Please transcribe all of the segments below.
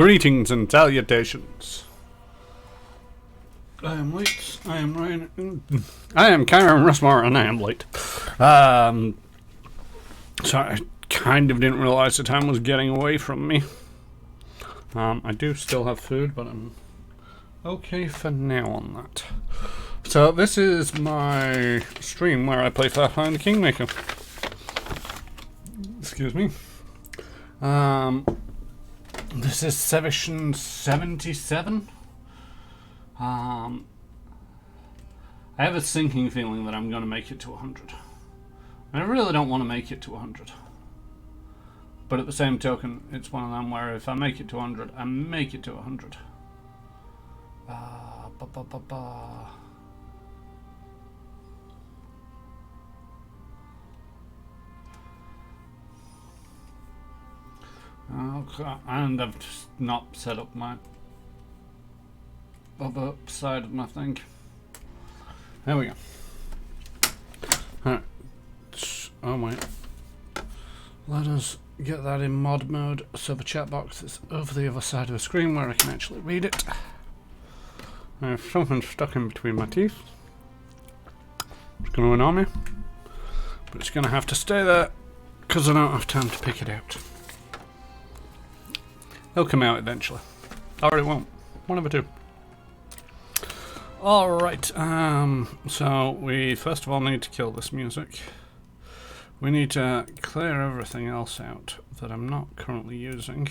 Greetings and salutations. I am late. I am Ryan. I am Karen Russmore, and I am late. So I kind of didn't realise the time was getting away from me. I do still have food, but I'm okay for now on that. So this is my stream where I play Pathfinder Kingmaker. Excuse me. This is session 77. I have a sinking feeling that I'm going to make it to 100. I really don't want to make it to 100. But at the same token, it's one of them where if I make it to 100, I make it to 100. Okay, and I've just not set up my other side of my thing. There we go. Alright. Oh wait. Let us get that in mod mode so the chat box is over the other side of the screen where I can actually read it. I have something stuck in between my teeth. It's going to annoy me. But it's going to have to stay there because I don't have time to pick it out. It'll come out eventually. Or it won't. One of the two. Alright, so we first of all need to kill this music. We need to clear everything else out that I'm not currently using.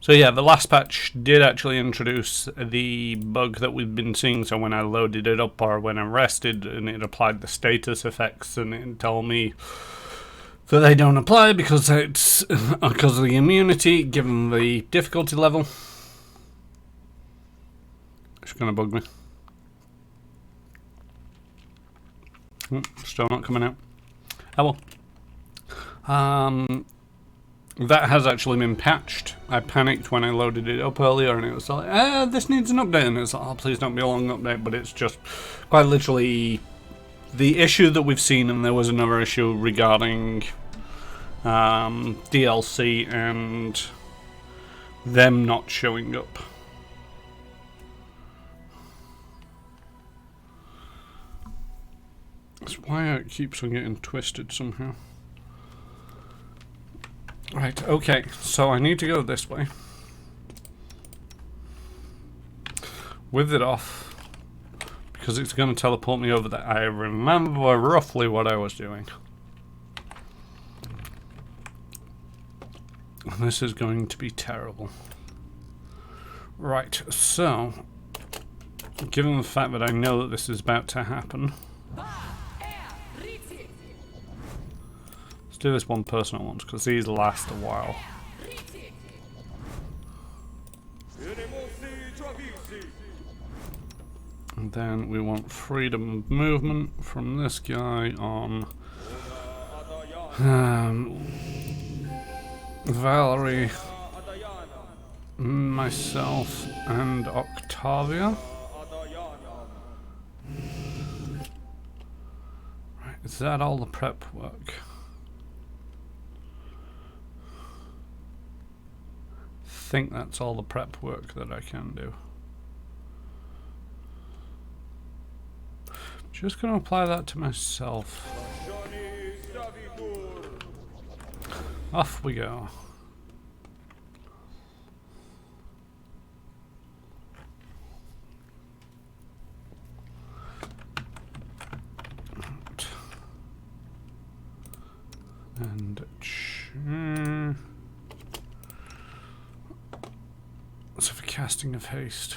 So yeah, the last patch did actually introduce the bug that we've been seeing. So when I loaded it up or when I rested and it applied the status effects and it told me that they don't apply because it's because of the immunity given the difficulty level. It's gonna bug me. Still not coming out. Oh well. That has actually been patched. I panicked when I loaded it up earlier and it was like, this needs an update, and it's like, oh, please don't be a long update, but it's just quite literally the issue that we've seen, and there was another issue regarding DLC and them not showing up. That's why it keeps on getting twisted somehow. Right, okay, so I need to go this way. With it off, because it's going to teleport me over there. I remember roughly what I was doing. This is going to be terrible. Right, so, given the fact that I know that this is about to happen, let's do this one personal once, because these last a while. And then we want freedom of movement from this guy on Valerie, myself, and Octavia. Right, is that all the prep work? I think that's all the prep work that I can do. Just going to apply that to myself. Off we go. And so for casting of haste.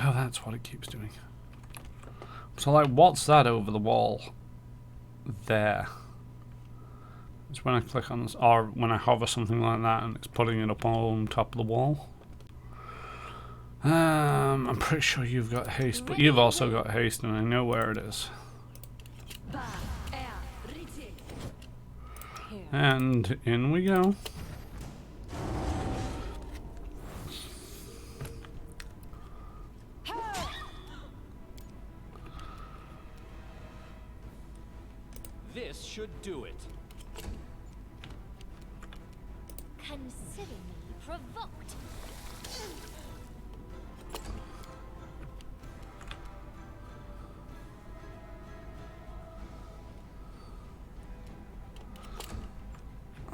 Oh, that's what it keeps doing. So, like, what's that over the wall? There. It's when I click on this, or when I hover something like that and it's putting it up on top of the wall. I'm pretty sure you've got haste, but you've also got haste, and I know where it is. And in we go. This should do it. Consider me provoked.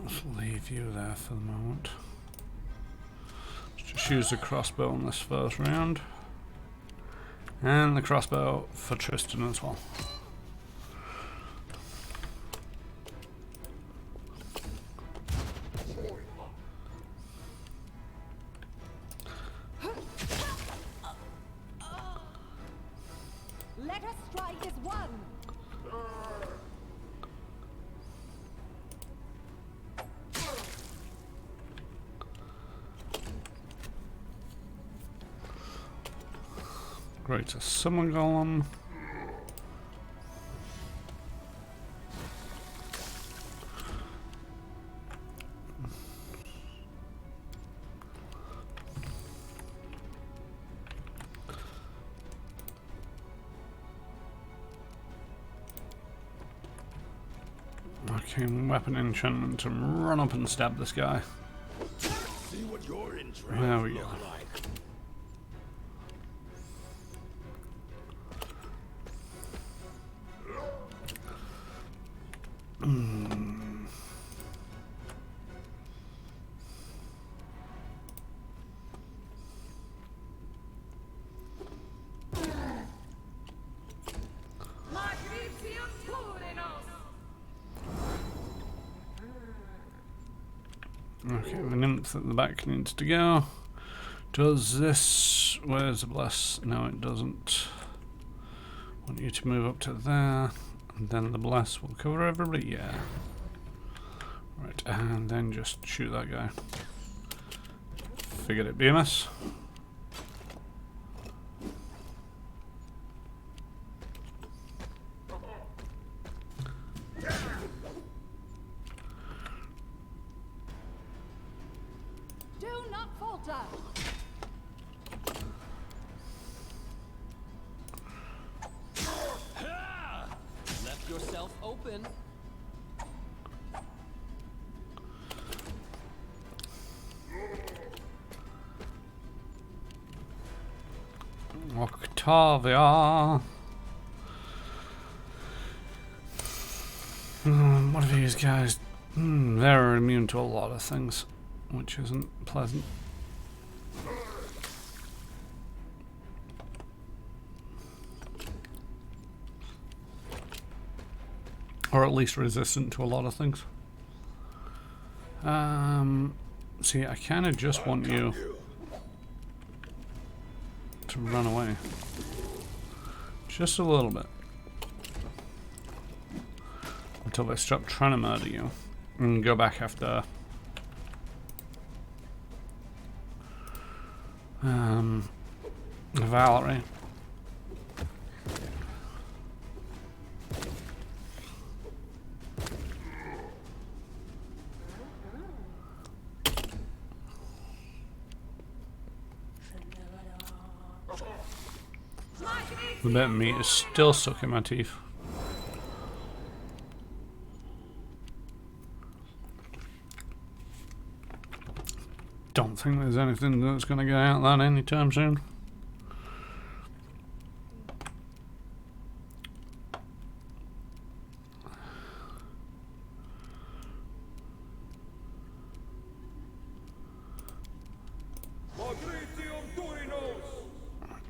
Let's leave you there for the moment. Let's just use the crossbow in this first round. And the crossbow for Tristan as well. Let us strike as one. Great, a summon golem. Arcane weapon enchantment and run up and stab this guy. See what your There we go. look like. Okay, the nymph at the back needs to go. Does this... Where's the bless? No, it doesn't. Want you to move up to there. And then the bless will cover everybody. Yeah. Right, and then just shoot that guy. Figured it'd be a miss. Do not falter. Left yourself open. Octavia. What are these guys? They're immune to a lot of things, which isn't pleasant. Or at least resistant to a lot of things. See, I kind of just want you to run away. Just a little bit. Until they stop trying to murder you. And go back after... Valerie. The bit of meat is still stuck in my teeth. Don't think there's anything that's going to get out of that anytime soon.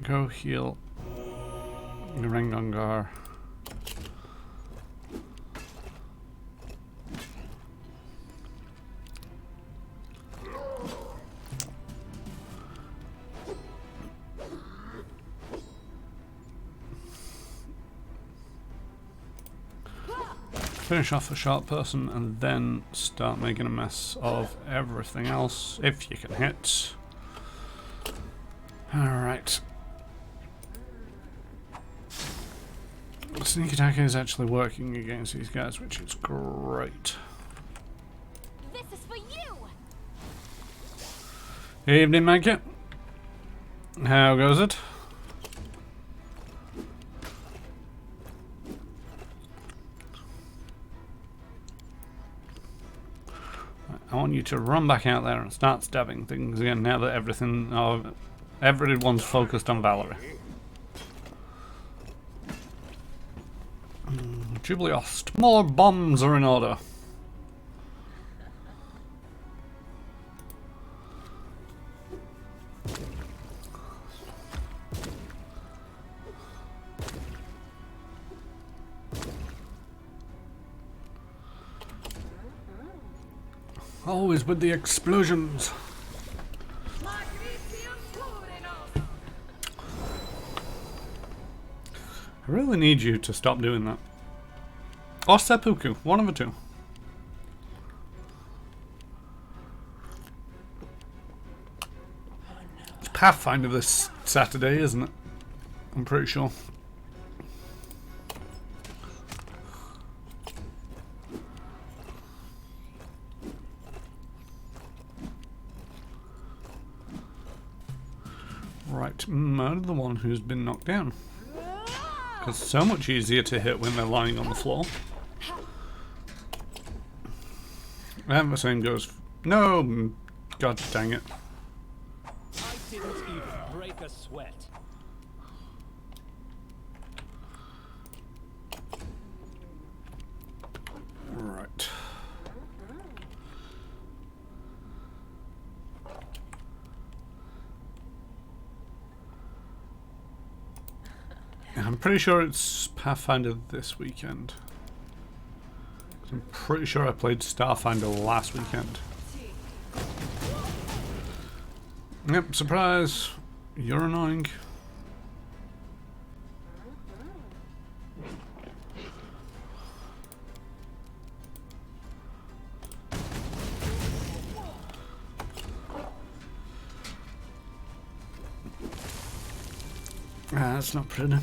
Go heal the Rengongar. Finish off the sharp person and then start making a mess of everything else if you can hit. Alright. Sneak attack is actually working against these guys, which is great. This is for you. Evening, Maggie. How goes it? I want you to run back out there and start stabbing things again now that everyone's focused on Valerie. Jubiliost. More bombs are in order. Always with the explosions. I really need you to stop doing that. Or seppuku, one of the two. It's Pathfinder this Saturday, isn't it? I'm pretty sure. Right, murder the one who's been knocked down. It's so much easier to hit when they're lying on the floor. And the same goes. No! God dang it. I didn't even break a sweat. Right. I'm pretty sure it's Pathfinder this weekend. I'm pretty sure I played Starfinder last weekend. Yep, surprise! You're annoying. That's not pretty.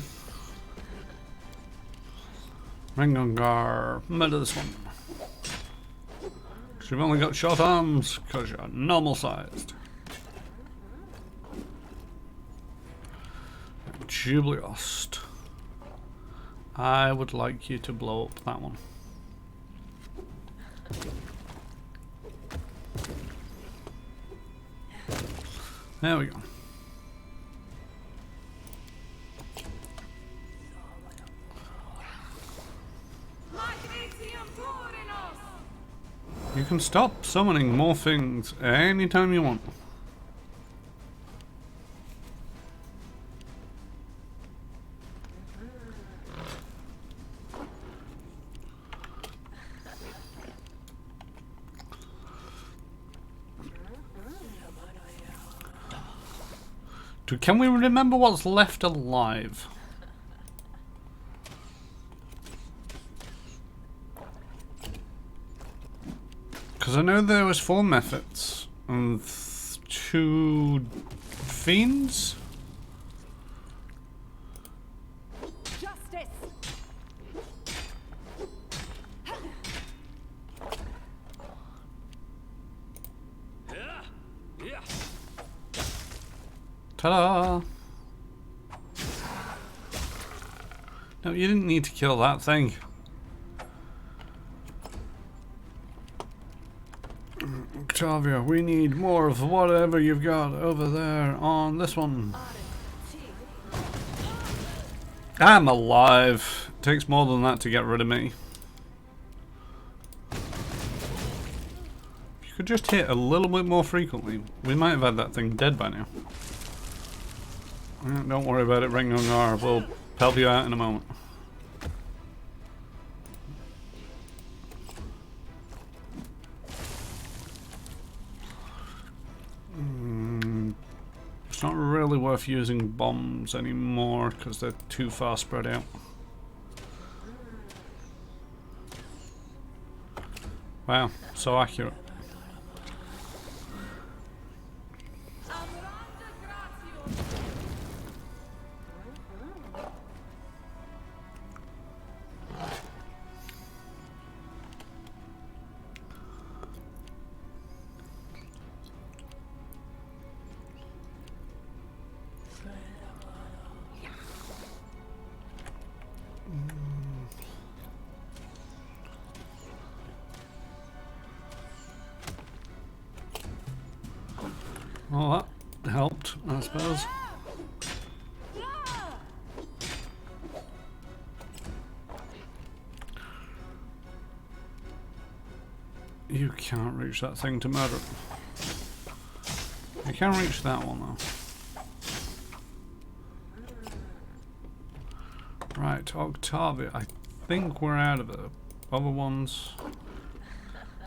Rengongar, murder this one. Because you've only got short arms, because you're normal sized. Jubiliost. I would like you to blow up that one. There we go. You can stop summoning more things anytime you want. Can we remember what's left alive? Because I know there was 4 methods and 2 fiends. Justice. Ta-da! No, you didn't need to kill that thing. Octavia, we need more of whatever you've got over there on this one. I'm alive. It takes more than that to get rid of me. If you could just hit a little bit more frequently, we might have had that thing dead by now. Don't worry about it, Rengongar. We'll help you out in a moment. It's not really worth using bombs anymore because they're too far spread out. Wow, so accurate. Well, that helped, I suppose. You can't reach that thing to murder it. You can reach that one though. Right, Octavia. I think we're out of the other ones.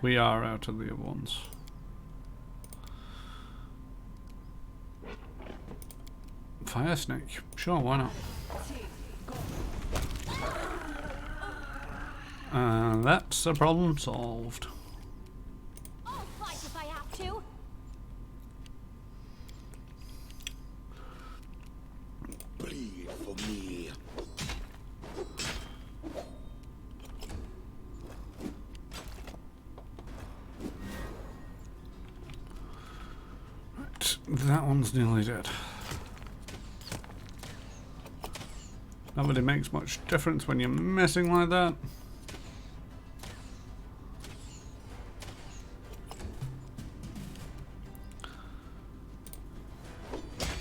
We are out of the other ones. Fire snake. Sure, why not? That's a problem solved. I'll fight if I have to. Bleed for me. Right, that one's nearly dead. Not really makes much difference when you're messing like that.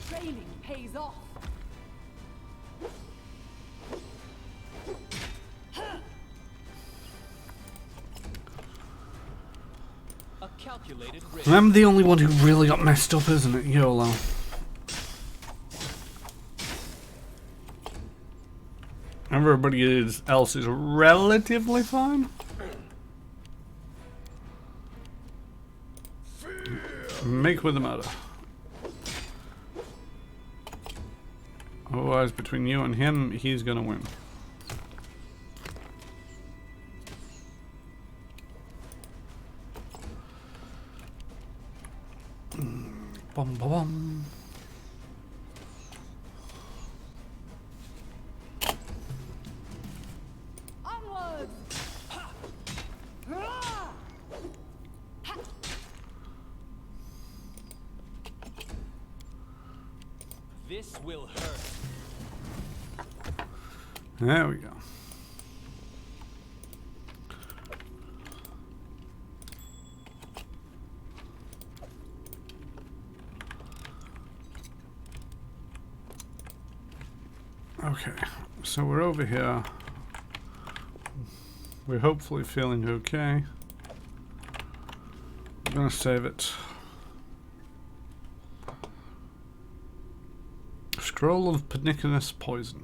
Training pays off. A calculated risk. I'm the only one who really got messed up, isn't it? YOLO. Everybody else is relatively fine. Make with the matter. Otherwise, between you and him, he's gonna win. Bum bum bum. Onwards. This will hurt. There we go. Okay, so we're over here. We're hopefully feeling okay. I'm gonna save it. Scroll of Pernicious Poison.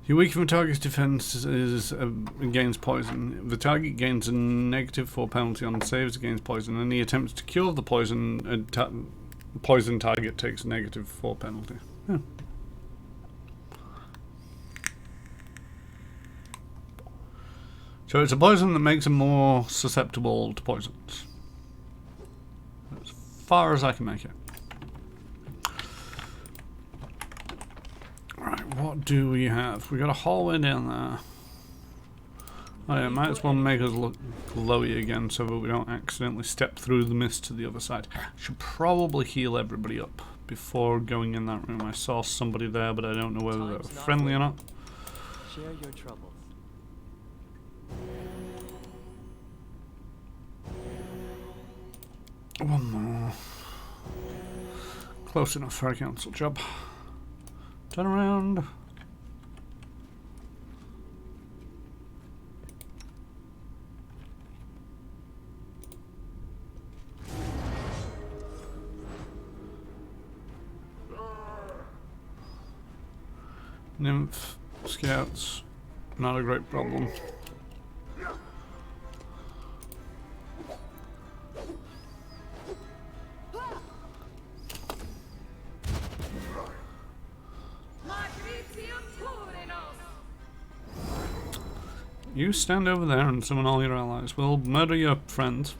You weaken the target's defense against poison. The target gains a -4 penalty on saves against poison. Any attempts to cure the poison poison target takes a -4 penalty. Yeah. So it's a poison that makes them more susceptible to poisons. As far as I can make it. Right, what do we have? We got a hallway down there. Oh yeah, might as well make us look glowy again so that we don't accidentally step through the mist to the other side. Should probably heal everybody up before going in that room. I saw somebody there, but I don't know whether they're friendly or not. Share your troubles. One more. Close enough for a council job. Turn around. Nymph, scouts, not a great problem. You stand over there and summon all your allies. We'll murder your friends.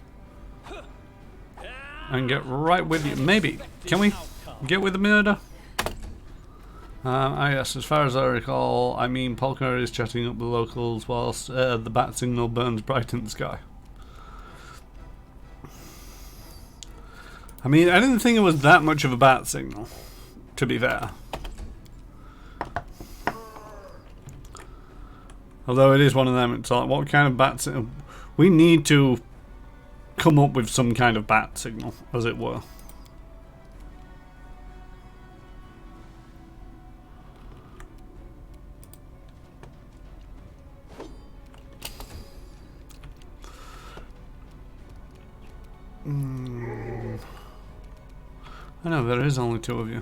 And get right with you. Maybe. Can we get with the murder? Yes, as far as I recall, I mean, Polka is chatting up the locals whilst the bat signal burns bright in the sky. I mean, I didn't think it was that much of a bat signal, to be fair. Although it is one of them, it's like, what kind of bat signal? We need to come up with some kind of bat signal, as it were. I know there is only 2 of you.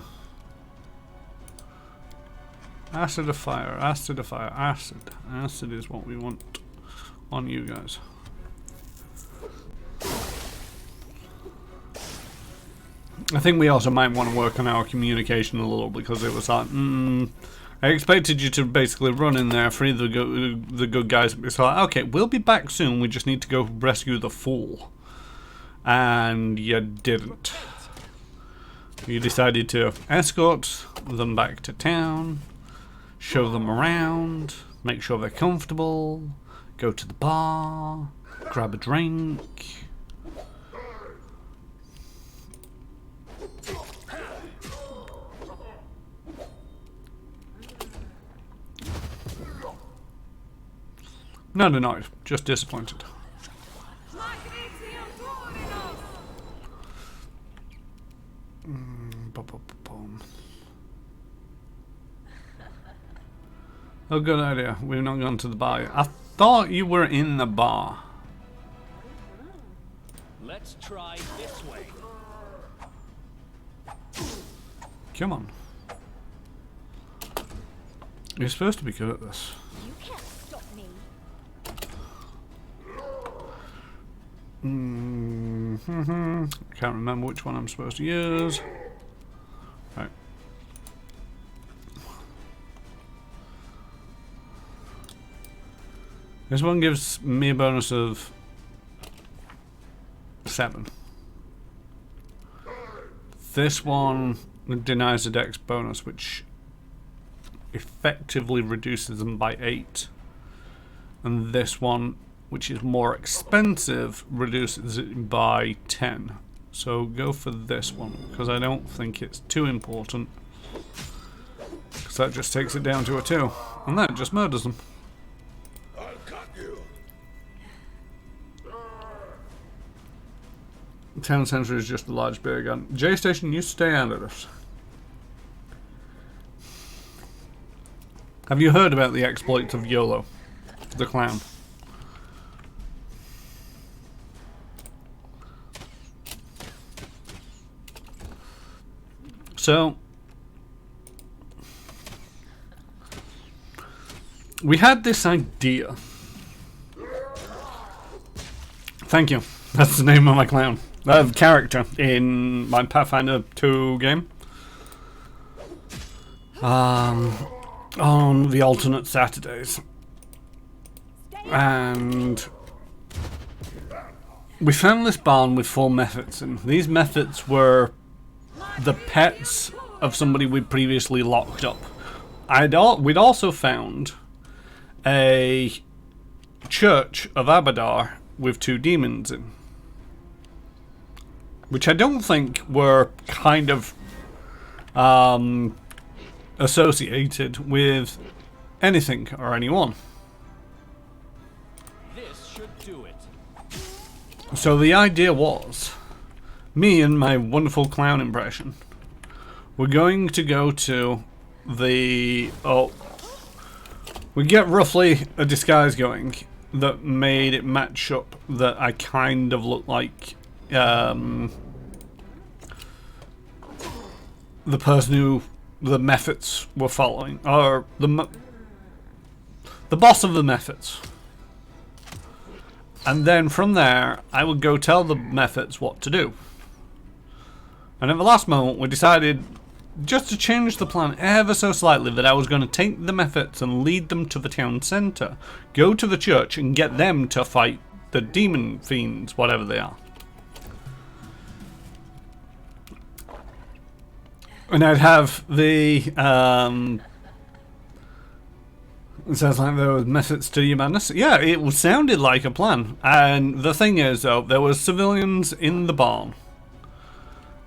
Acid or fire, acid or fire, acid. Acid is what we want on you guys. I think we also might want to work on our communication a little, because it was like, I expected you to basically run in there, free the good guys. It's like, okay, we'll be back soon, we just need to go rescue the fool. And you didn't. You decided to escort them back to town, show them around, make sure they're comfortable, go to the bar, grab a drink. Not annoyed, just disappointed. Oh, good idea. We've not gone to the bar yet. I thought you were in the bar. Let's try this way. Come on. You're supposed to be good at this. You can't stop me. Can't remember which one I'm supposed to use. Right. This one gives me a bonus of 7. This one denies a dex bonus, which effectively reduces them by 8. And this one, which is more expensive, reduces it by 10. So go for this one, because I don't think it's too important. Because that just takes it down to a 2. And that just murders them. I'll cut you. Town centre is just a large beer gun. J Station, you stay out of this. Have you heard about the exploits of YOLO, the clown? So, we had this idea. Thank you. That's the name of my clown. Character in my Pathfinder 2 game. On the alternate Saturdays. And we found this barn with 4 mephits, and these mephits were the pets of somebody we'd previously locked up. We'd also found a church of Abadar with 2 demons in, which I don't think were kind of associated with anything or anyone. This should do it. So the idea was, me and my wonderful clown impression, we're going to go to the... we get roughly a disguise going that made it match up, that I kind of looked like the person who the mephits were following, or the boss of the mephits. And then from there, I would go tell the mephits what to do. And at the last moment, we decided just to change the plan ever so slightly, that I was going to take the mephits and lead them to the town centre, go to the church and get them to fight the demon fiends, whatever they are. And I'd have the it sounds like there was methods to your madness. Yeah, it sounded like a plan. And the thing is, though, there was civilians in the barn.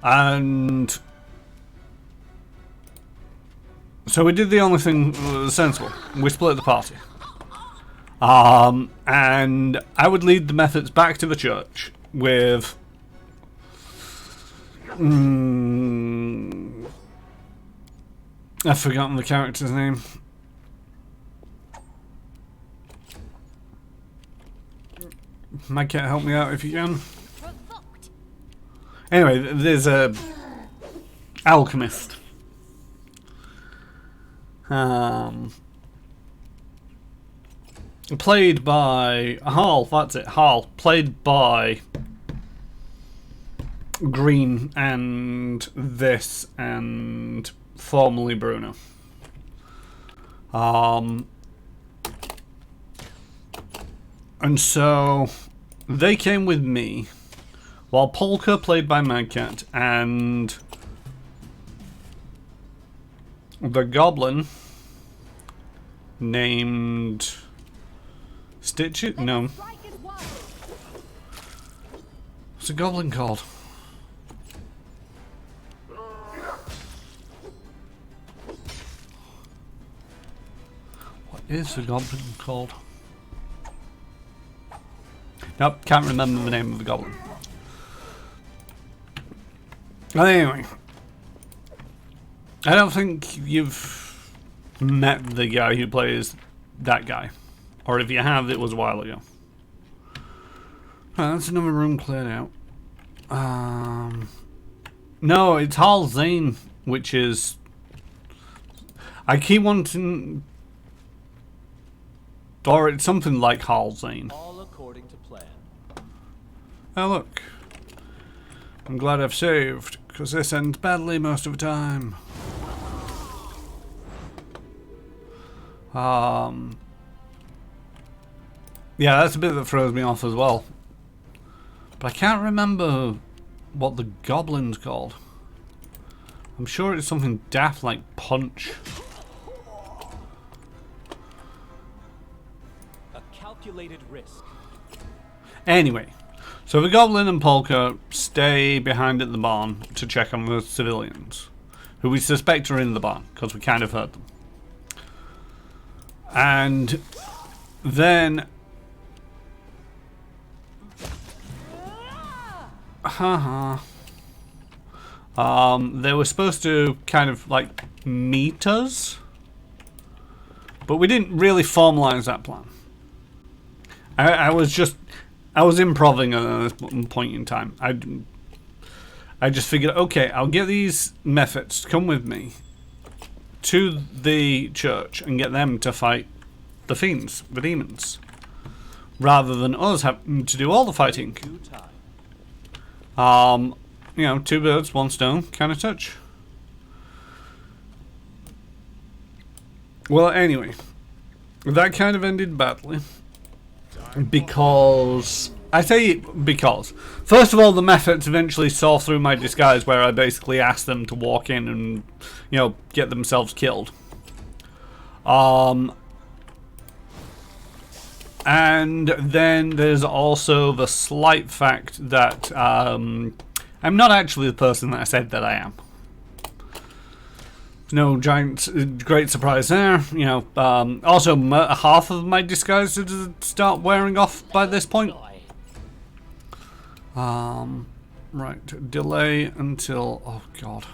And so we did the only thing sensible. We split the party. And I would lead the methods back to the church. with I've forgotten the character's name. Mad Cat, help me out if you can. Provoked. Anyway, there's a alchemist. Played by Hall, that's it, Hall. Played by Green and this and formerly Bruno. And so they came with me while Polka, played by Mad Cat, and the goblin named Stitch it? No. Strike is wild. What's the goblin called? What is the goblin called? Nope, can't remember the name of the goblin. Anyway, I don't think you've met the guy who plays that guy. Or if you have, it was a while ago. Right, that's another room cleared out. No, it's Hal Zane, which is... I keep wanting... Or it's something like Hal Zane. All according to plan. Oh look. I'm glad I've saved, because this ends badly most of the time. Yeah, that's a bit that throws me off as well. But I can't remember what the goblin's called. I'm sure it's something daft like Punch. A calculated risk. Anyway, so the goblin and Polka stay behind at the barn to check on the civilians, who we suspect are in the barn, because we kind of heard them. And then... they were supposed to kind of like meet us, but we didn't really formalize that plan. I was improvising at this point in time. I just figured, okay, I'll get these methods to come with me to the church and get them to fight the fiends, the demons, rather than us having to do all the fighting. You know, two birds, one stone kind of touch. Well, anyway, that kind of ended badly because I say because first of all, the methods eventually saw through my disguise, where I basically asked them to walk in and, you know, get themselves killed. And then there's also the slight fact that I'm not actually the person that I said that I am. No great surprise there. You know, also half of my disguise to start wearing off by this point. Right, delay until, oh god.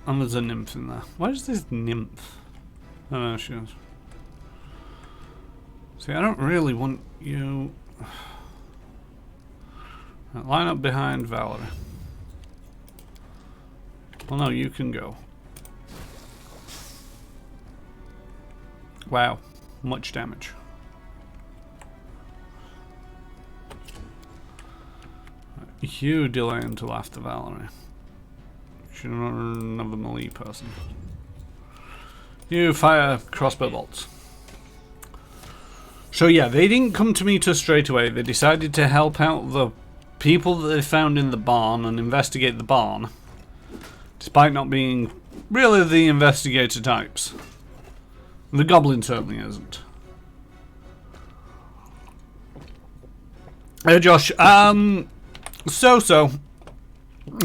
And there's a nymph in there. Where's this nymph? Oh no, she is. See, I don't really want you... Right, line up behind Valerie. Well, no, you can go. Wow, much damage. Right, you delay until after Valerie. She's not another melee person. You fire crossbow bolts. So yeah, they didn't come to me straight away. They decided to help out the people that they found in the barn and investigate the barn, despite not being really the investigator types. The goblin certainly isn't. Hey Josh, so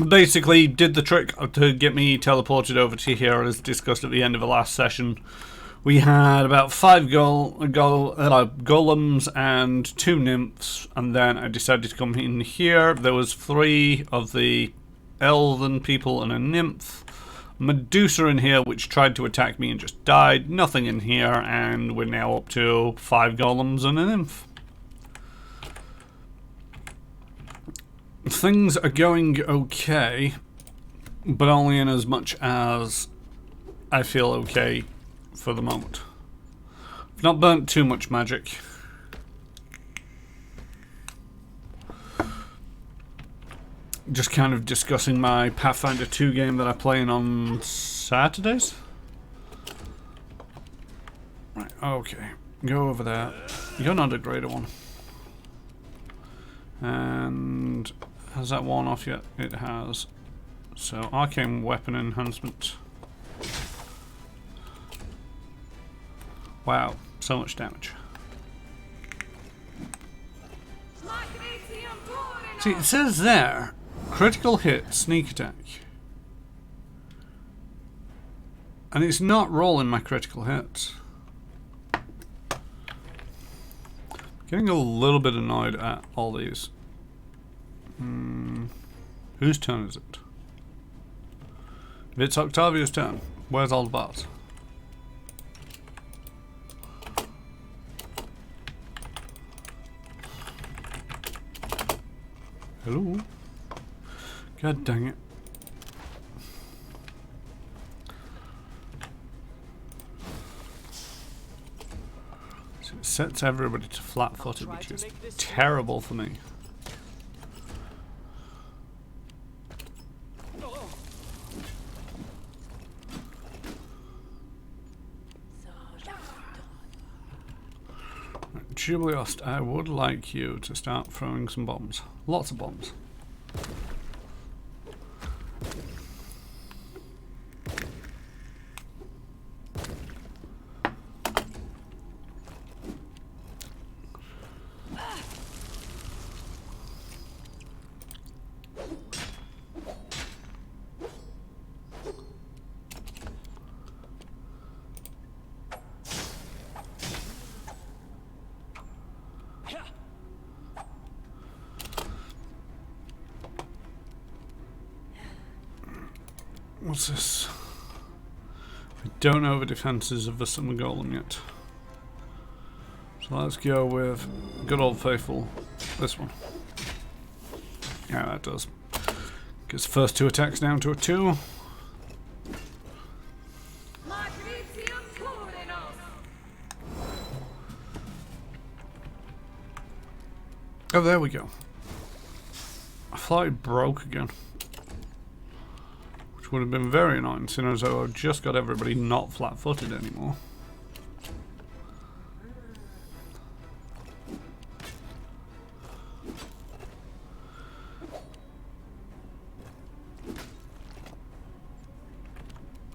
basically did the trick to get me teleported over to here, as discussed at the end of the last session, We had about 5 golems and 2 nymphs, and then I decided to come in here. There was 3 of the elven people and a nymph. Medusa in here, which tried to attack me and just died. Nothing in here, and we're now up to 5 golems and a nymph. Things are going okay, but only in as much as I feel okay for the moment. I've not burnt too much magic. Just kind of discussing my Pathfinder 2 game that I play on Saturdays. Right, okay. Go over there. You're not a greater one. And has that worn off yet? It has. So, arcane weapon enhancement. Wow, so much damage. See, it says there, critical hit, sneak attack. And it's not rolling my critical hits. Getting a little bit annoyed at all these. Whose turn is it? If it's Octavia's turn, where's all the bars? Hello? God dang it. So it sets everybody to flat-footed, which is terrible for me. Julius, I would like you to start throwing some bombs. Lots of bombs. What's this? I don't know the defences of the summer golem yet. So let's go with good old faithful this one. Yeah, that does. Gets the first 2 attacks down to a 2. Oh, there we go. I thought it broke again. Which would have been very annoying, seeing as though I've just got everybody not flat-footed anymore.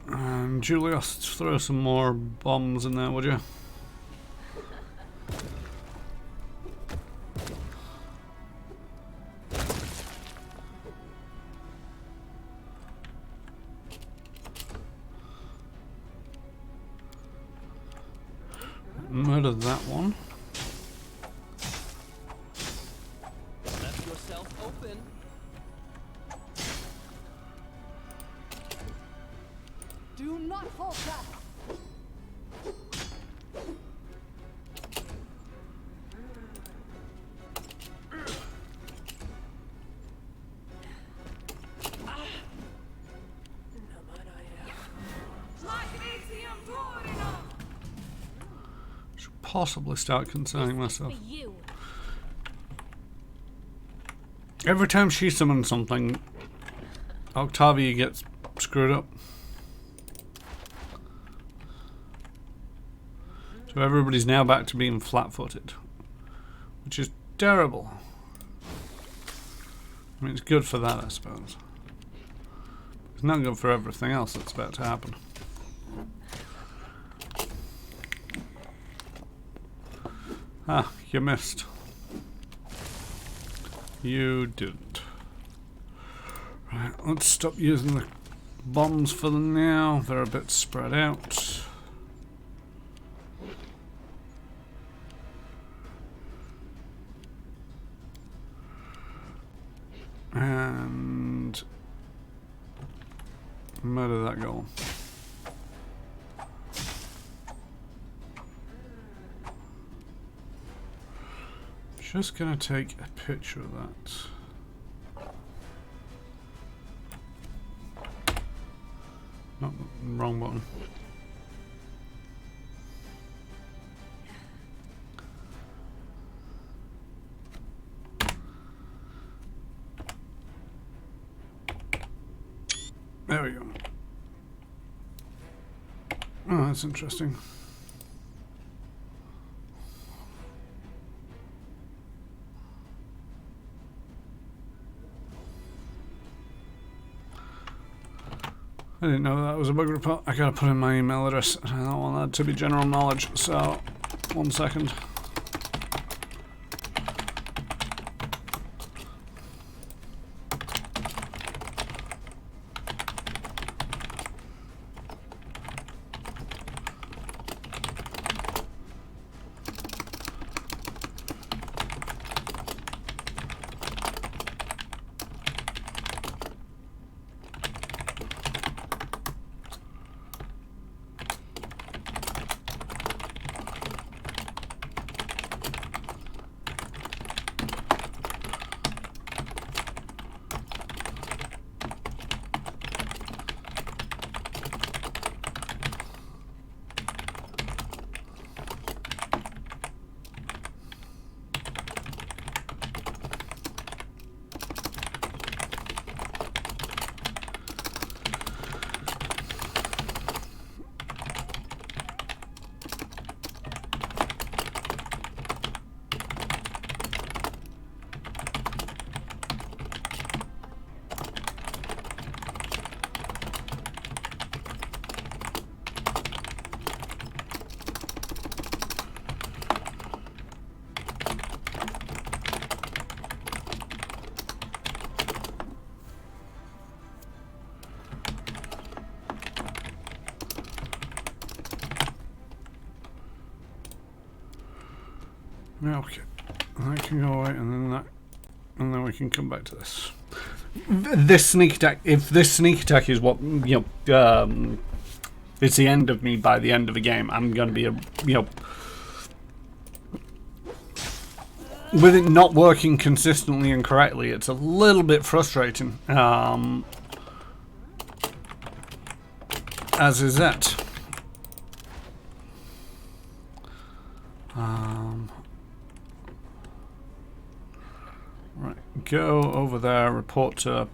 And Julius, throw some more bombs in there, would you? Murder that one. Let yourself open. Do not falter. Possibly start concerning myself. For you. Every time she summons something, Octavia gets screwed up. So everybody's now back to being flat-footed, which is terrible. I mean, it's good for that, I suppose. It's not good for everything else that's about to happen. Ah, you missed. You didn't. Right, let's stop using the bombs for them now. They're a bit spread out. Murder that goal. Just gonna take a picture of that. No, wrong button. There we go. Oh, that's interesting. I didn't know that was a bug report. I gotta put in my email address. I don't want that to be general knowledge, so 1 second. Okay, that can go away, and then that, and then we can come back to this. This sneak attack. If this sneak attack is what it's the end of me by the end of the game, I'm gonna be with it not working consistently and correctly. It's a little bit frustrating. As is that. Right, go over there, report to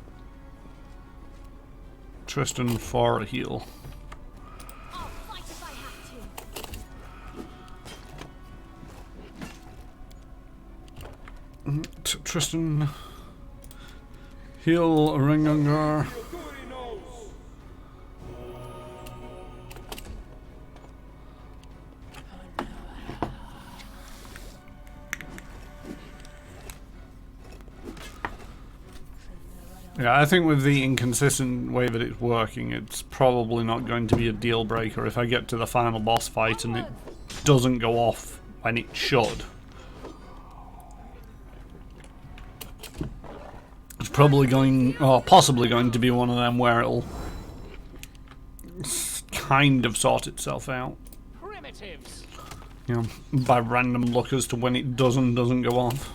Tristan for a heal. I'll fight if I have to. Tristan, heal Ringungar. Yeah, I think with the inconsistent way that it's working, it's probably not going to be a deal breaker if I get to the final boss fight and it doesn't go off when it should. It's probably going, or possibly going to be one of them where it'll kind of sort itself out. Primitives. You know, by random luck as to when it doesn't go off.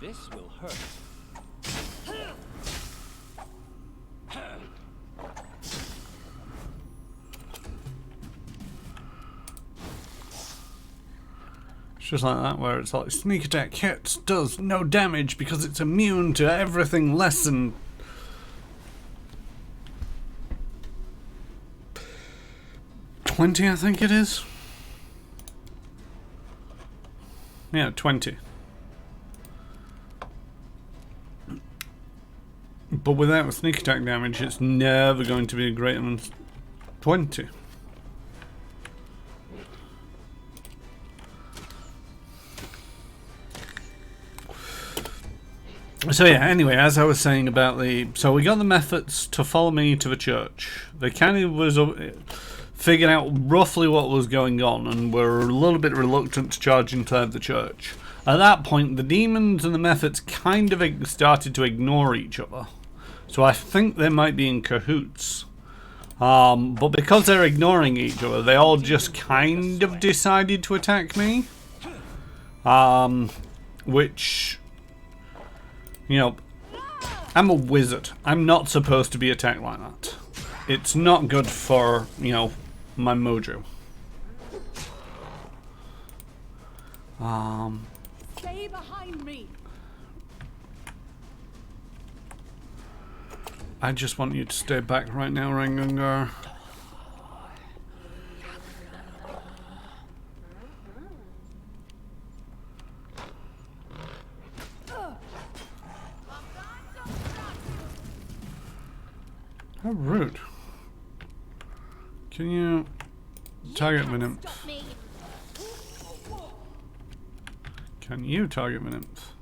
This will hurt. It's just like that, where it's like sneak attack hits, does no damage because it's immune to everything less than 20, I think it is. Yeah, 20. But without sneak attack damage, it's never going to be greater than 20. So yeah, anyway, as I was saying about the... So we got the methods to follow me to the church. They kind of was... figured out roughly what was going on and were a little bit reluctant to charge inside the church. At that point, the demons and the methods kind of started to ignore each other. So I think they might be in cahoots. But because they're ignoring each other, they all just kind of decided to attack me. Which, you know, I'm a wizard. I'm not supposed to be attacked like that. It's not good for, you know, my mojo. Stay behind me. I just want you to stay back right now, Rangungar. How rude. Can you target my nymph? Stop me. Can you target my nymph?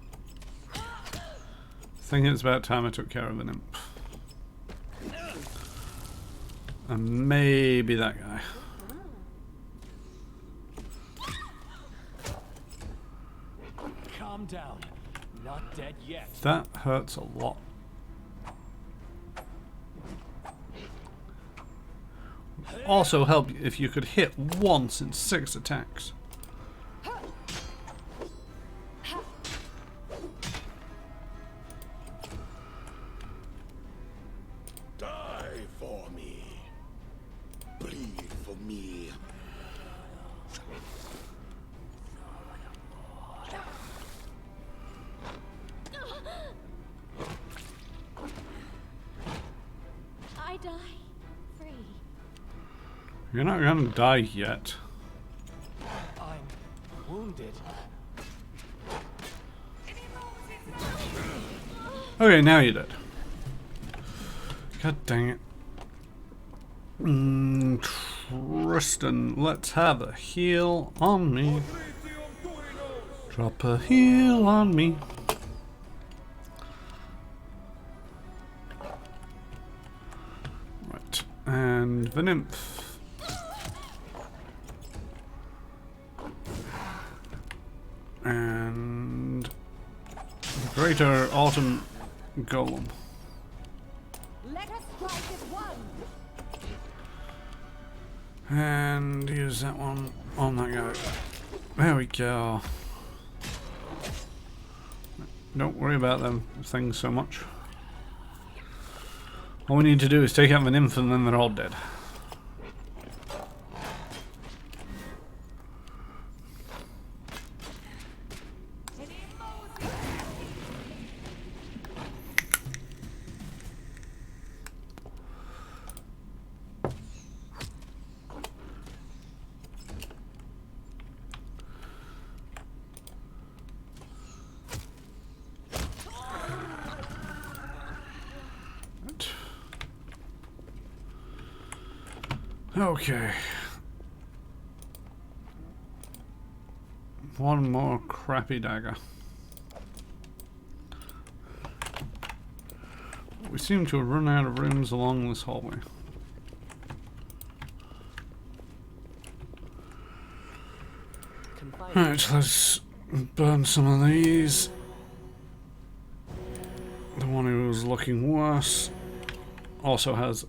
I think it's about time I took care of the nymph. And maybe that guy. Calm down. Not dead yet. That hurts a lot. Also help if you could hit once in 6 attacks. Die for me. Bleed for me. I die free. You're not gonna die yet. I'm wounded. Okay, now you're dead. God dang it. Tristan, let's have a heal on me. Drop a heal on me. Right, and the nymph. And the greater autumn golem. Let us strike as one. And use that one on that guy. There we go. Don't worry about them things so much. All we need to do is take out the nymph and then they're all dead. Okay. One more crappy dagger. We seem to have run out of rooms along this hallway. Right, let's burn some of these. The one who was looking worse also has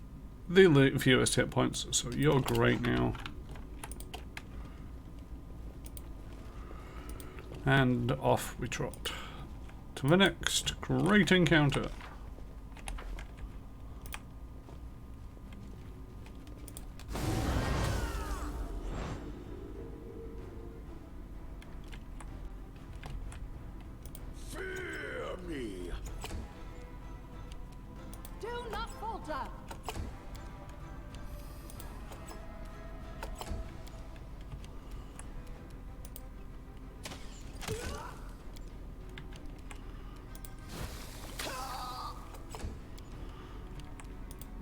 the fewest hit points, so you're great now. And off we trot to the next great encounter. Fear me. Do not falter.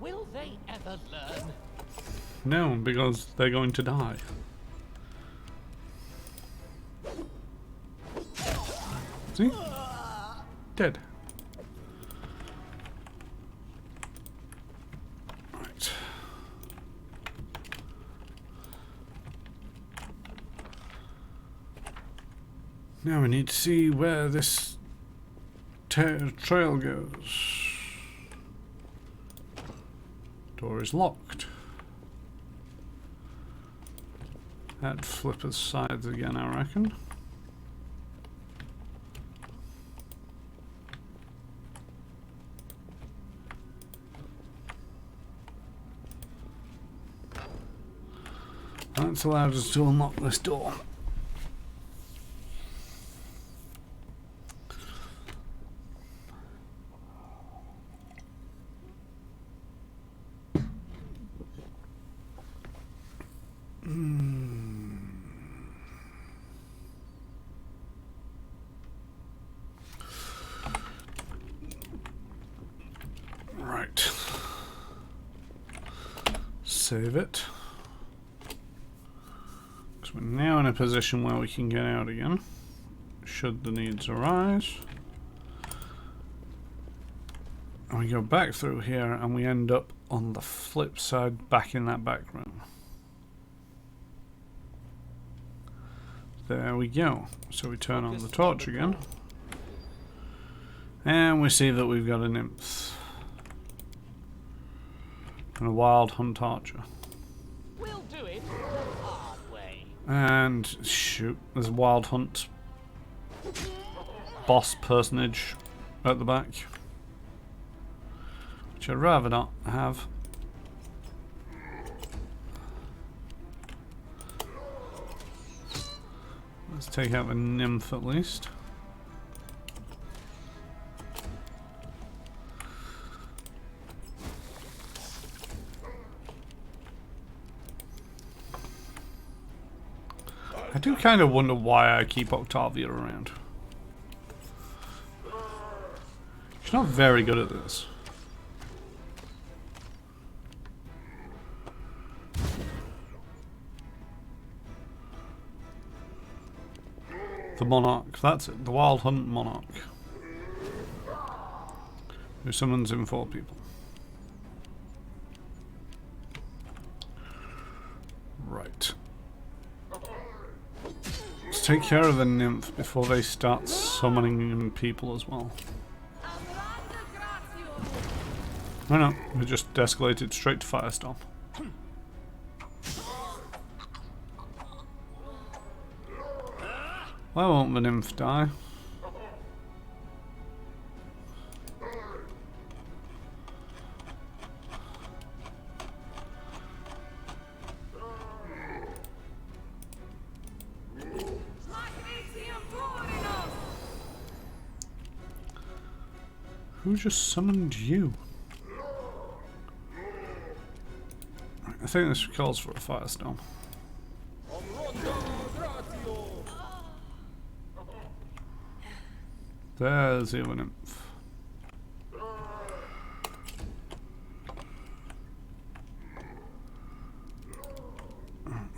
Will they ever learn? No, because they're going to die. See? Dead. Right. Now we need to see where this trail goes. Door is locked. That'd flip us sides again, I reckon. That's allowed us to unlock this door. Right. Save it. Because we're now in a position where we can get out again, should the needs arise. And we go back through here and we end up on the flip side, back in that back room. There we go. So we turn on the torch again. And we see that we've got a nymph. And a wild hunt archer. We'll do it the hard way. And shoot, there's a wild hunt boss personage at the back, which I'd rather not have. Let's take out the nymph at least. I do kind of wonder why I keep Octavia around. She's not very good at this. The Monarch, that's it, the Wild Hunt Monarch. Who summons in 4 people. Right. Let's take care of the nymph before they start summoning in people as well. No, we just escalated straight to Firestorm. Why won't the nymph die? Who just summoned you? I think this calls for a firestorm. There's the other nymph.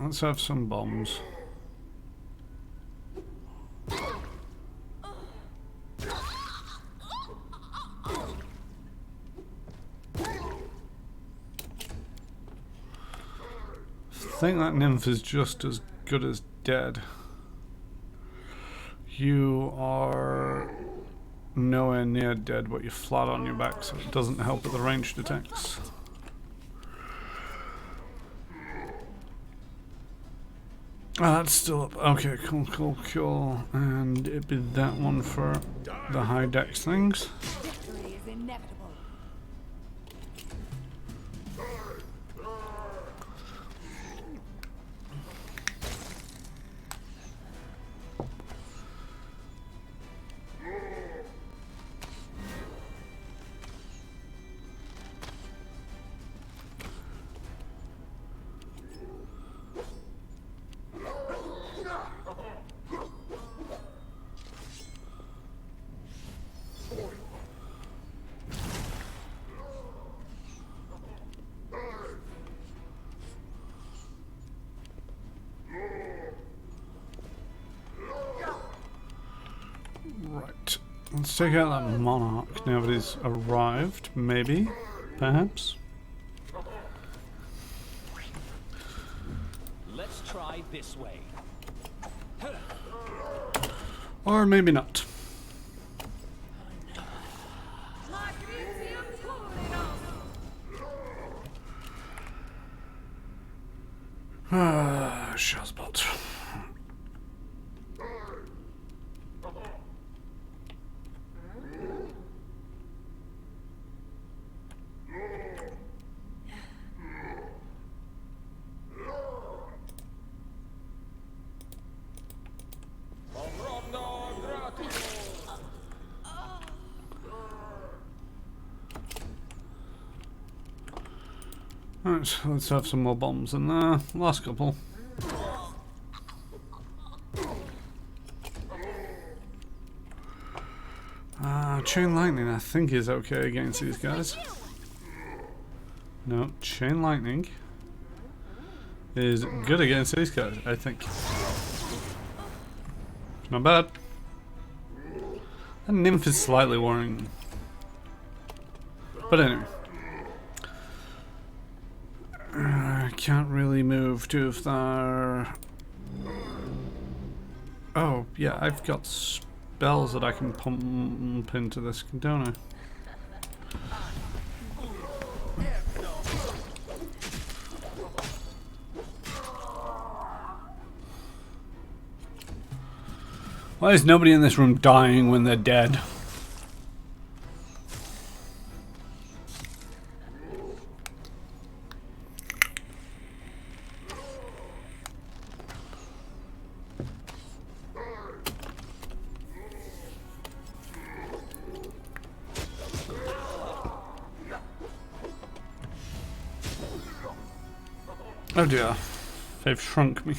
Let's have some bombs. I think that nymph is just as good as dead. You are nowhere near dead, but you're flat on your back, so it doesn't help with the ranged attacks. Ah, that's still up. Okay, cool. And it'd be that one for the high dex things. Victory is inevitable. Right. Let's take out that monarch now that he's arrived, maybe, perhaps. Let's try this way. Or maybe not. Shazbot. Right, let's have some more bombs in there. Last couple. Chain lightning I think is okay against these guys. No, chain lightning is good against these guys, I think. Not bad. That nymph is slightly worrying. But anyway. I can't really move too far. Oh, yeah, I've got spells that I can pump into this, don't I? Why is nobody in this room dying when they're dead? Oh dear, they've shrunk me.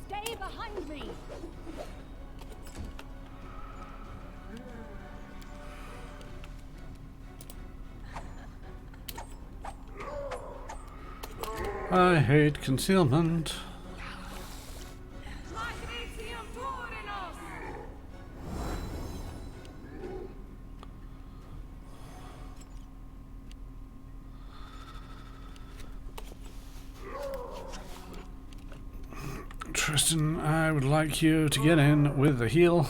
Stay behind me. I hate concealment. Tristan, I would like you to get in with the heal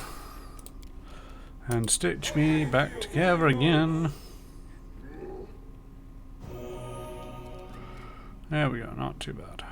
and stitch me back together again. There we go, not too bad.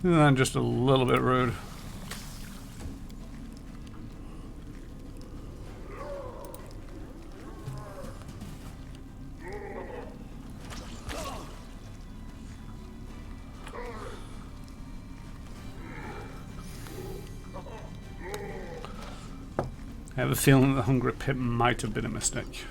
Isn't that just a little bit rude? I have a feeling that the Hungry Pit might have been a mistake.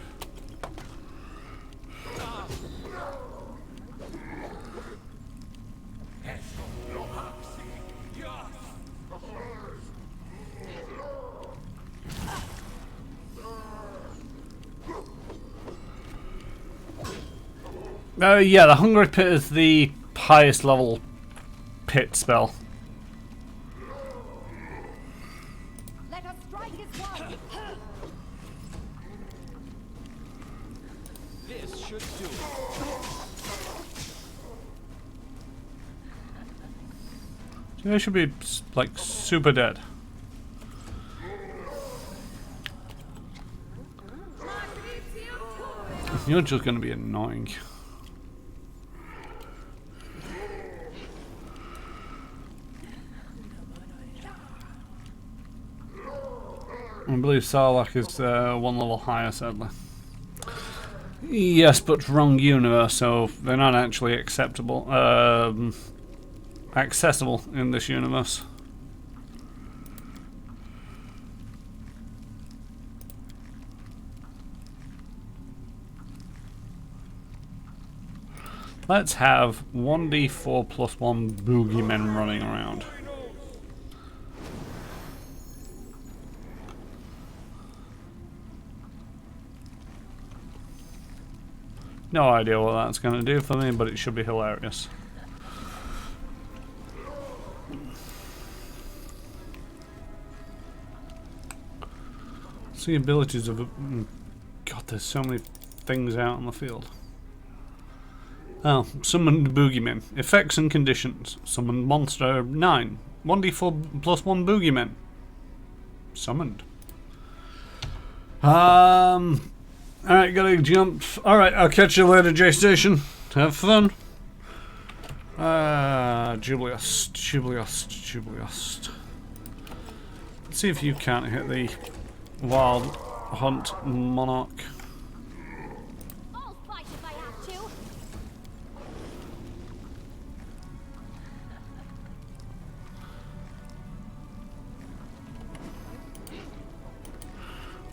Yeah, the Hungry Pit is the highest level pit spell. Let us strike as one. This should do it. They should be like super dead. You're just going to be annoying. I believe Sarlacc is one level higher, sadly. Yes, but wrong universe, so they're not actually acceptable, accessible in this universe. Let's have 1d4 plus 1 boogeymen running around. No idea what that's going to do for me, but it should be hilarious. See abilities of... God, there's so many things out in the field. Oh, summoned boogeyman. Effects and conditions. Summoned monster 9. 1d4 plus 1 boogeyman. Summoned. Alright, gotta jump. Alright, I'll catch you later, J-Station. Have fun. Jubiliost. Let's see if you can't hit the Wild Hunt Monarch. I'll fight if I have to.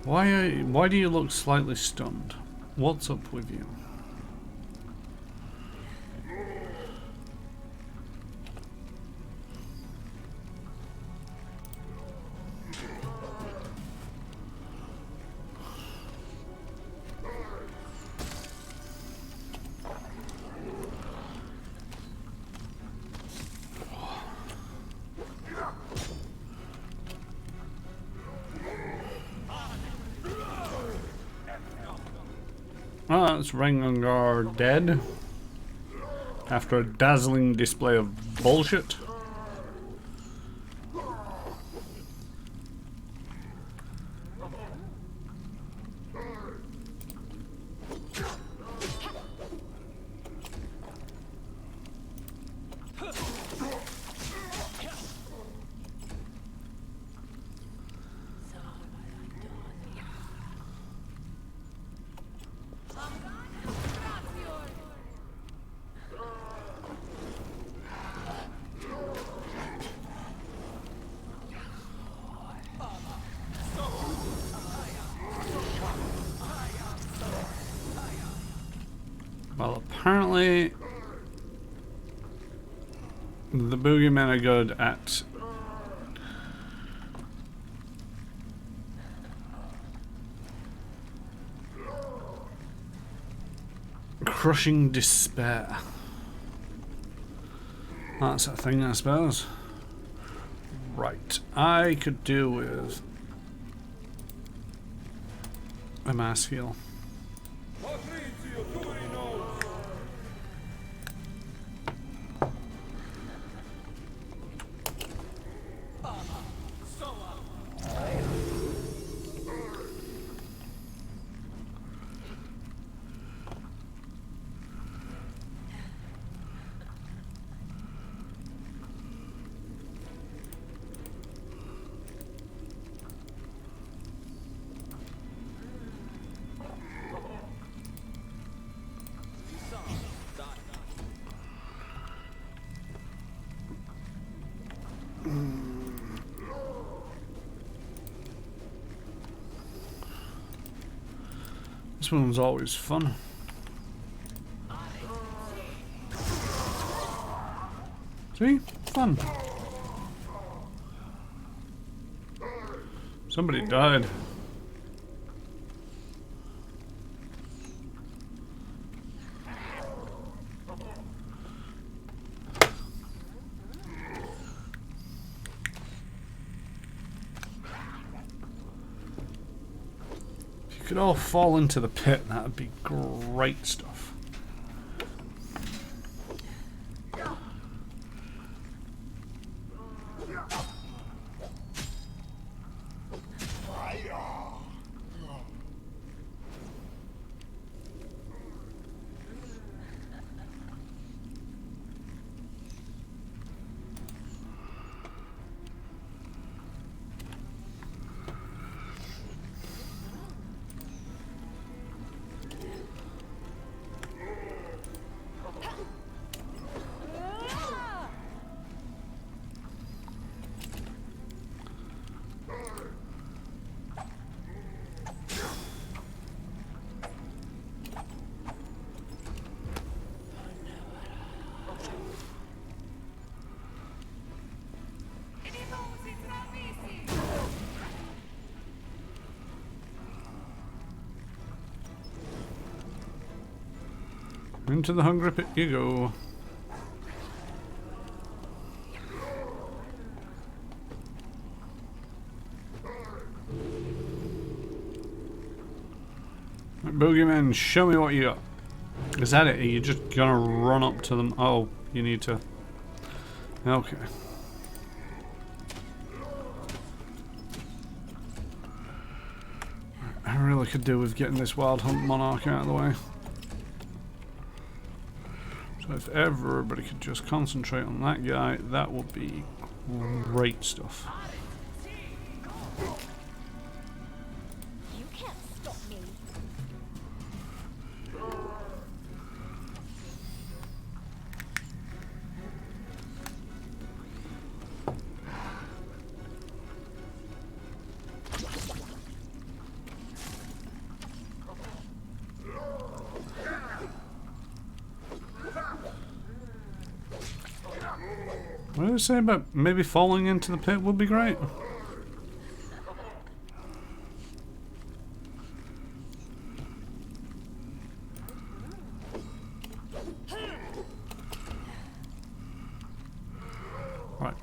Why do you look slightly stunned? What's up with you? Oh, that's Rengar dead. After a dazzling display of bullshit. Well, apparently the boogeymen are good at crushing despair. That's a thing, I suppose. Right, I could do with a mass heal. This one's always fun. See? Fun. Somebody died. Could all fall into the pit, that would be great stuff. Into the hungry pit you go. Boogeyman, show me what you got. Is that it? Are you just gonna run up to them? Oh, you need to... Okay. I really could do with getting this Wild Hunt Monarch out of the way. So if everybody could just concentrate on that guy, that would be great stuff. You can't stop me. What did I say about maybe falling into the pit would be great? Right.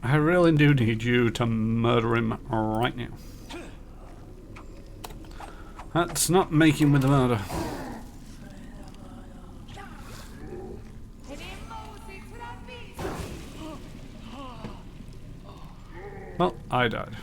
I really do need you to murder him right now. That's not making with the murder. Well, I died.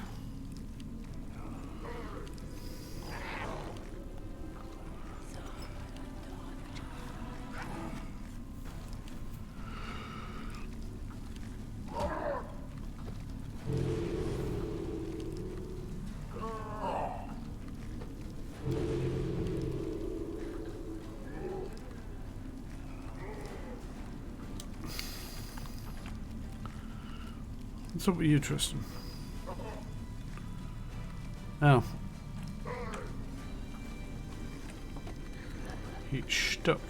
What's up with you, Tristan? Oh. He's stuck.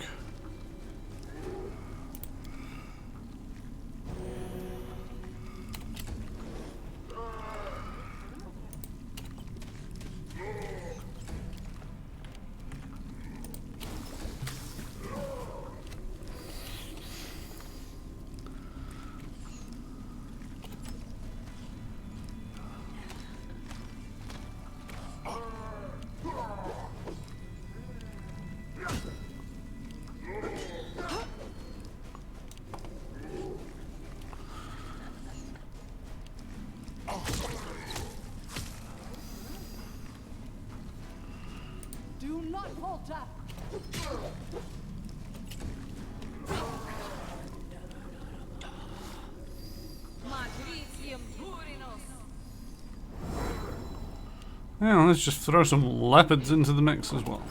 Do not falter. Yeah, let's just throw some leopards into the mix as well.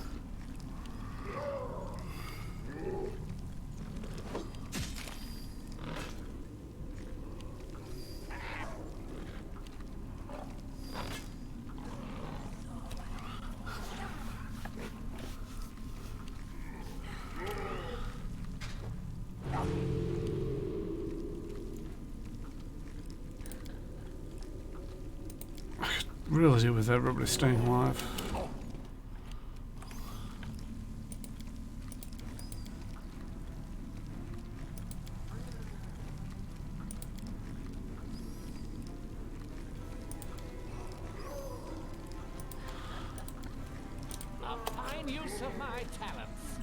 Really do with everybody staying alive. A fine use of my talents.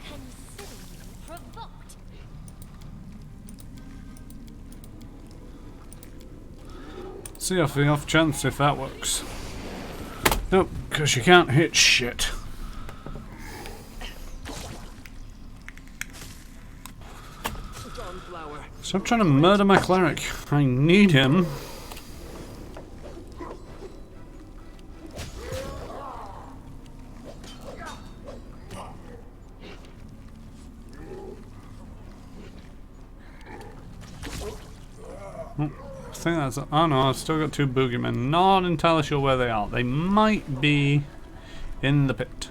Considering provoked. See off the off chance if that works. Nope, because you can't hit shit. Stop trying to murder my cleric. I need him. I think that's... Oh no, I've still got two boogeymen. Not entirely sure where they are. They might be in the pit.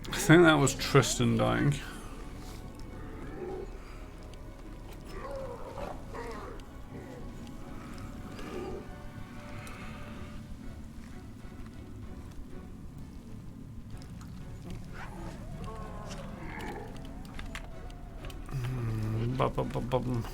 I think that was Tristan dying. Bum.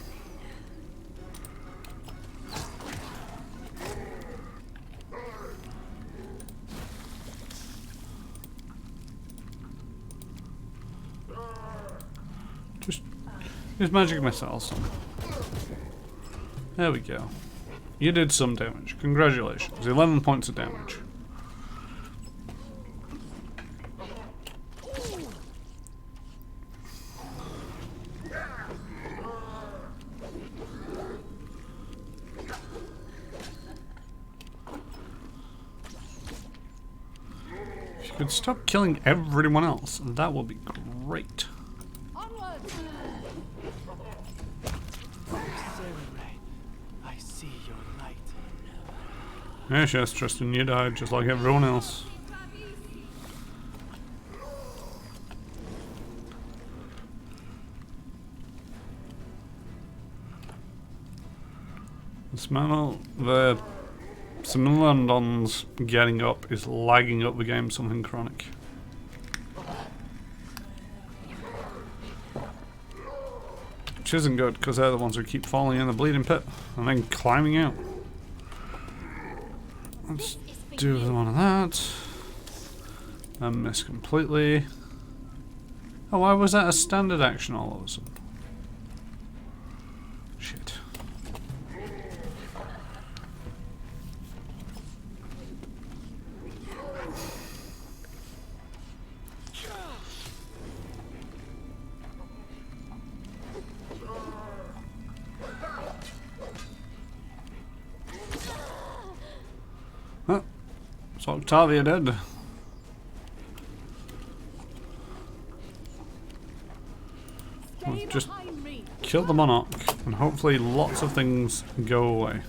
Just use magic missiles. There we go. You did some damage. Congratulations. 11 points of damage. If you could stop killing everyone else, that would be great. Onwards! I see your light. Yes, Tristan, you died just like everyone else. The Similondon's getting up is lagging up the game something chronic. Which isn't good, because they're the ones who keep falling in the bleeding pit and then climbing out. Let's do one of that. I missed completely. Oh, why was that a standard action all of a sudden? Shit. Oh, it's Octavia dead. Stay Just behind me. kill the monarch, and hopefully lots of things go away.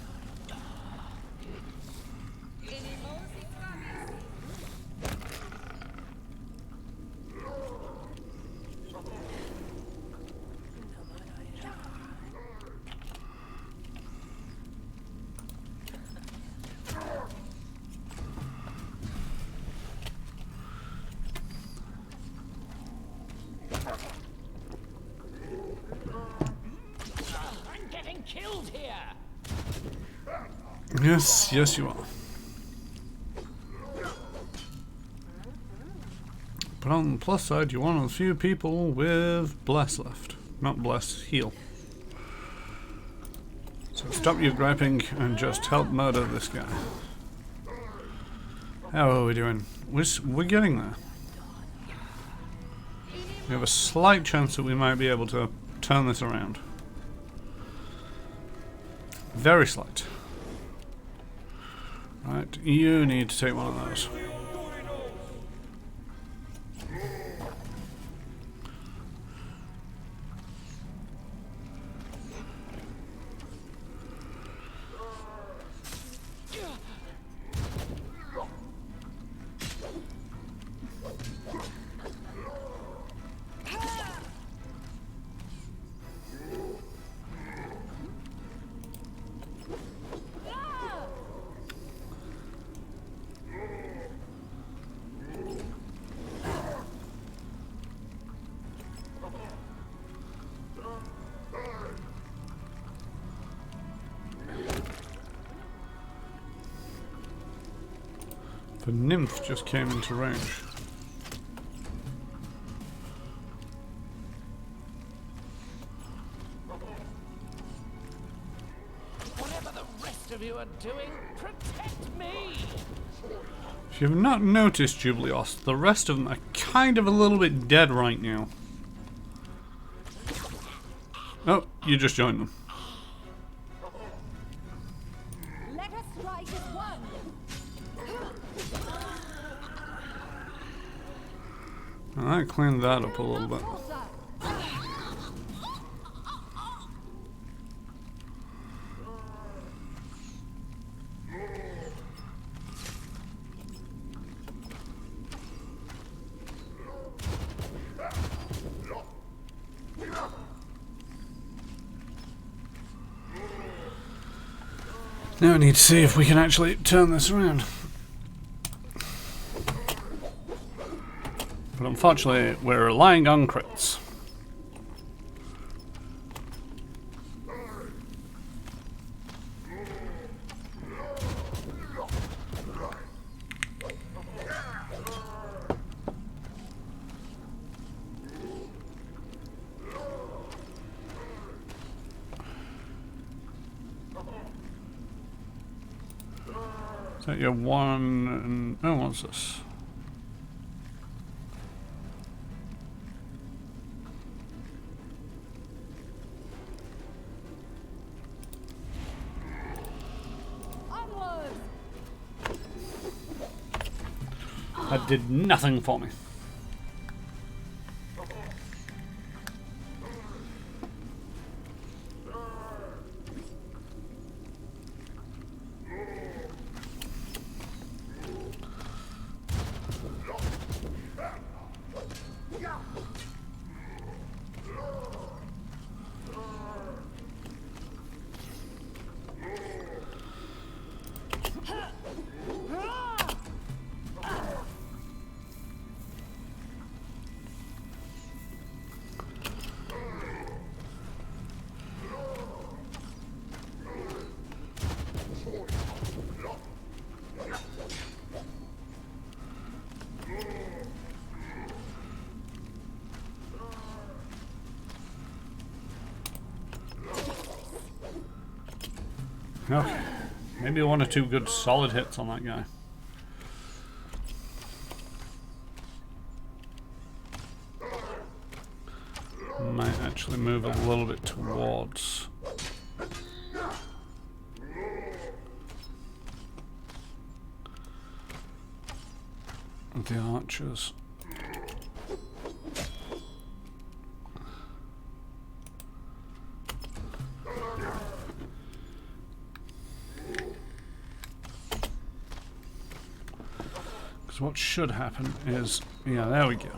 I'm getting killed here. Yes, yes you are. But on the plus side, you're one of the few people with bless left. Not bless, heal. So stop your griping and just help murder this guy. How are we doing? We're getting there. We have a slight chance that we might be able to turn this around. Very slight. Right, you need to take one of those. The nymph just came into range. Whatever the rest of you are doing, protect me. If you've not noticed, Jublios, the rest of them are kind of a little bit dead right now. Oh, you just joined them. Let us strike as one. Alright, clean that up a little bit. Now we need to see if we can actually turn this around. But unfortunately, we're relying on crits. Is that your one and... Oh, what's this? Onwards! That did nothing for me. Okay, maybe one or two good solid hits on that guy. Might actually move a little bit towards the archers. What should happen is, yeah, there we go.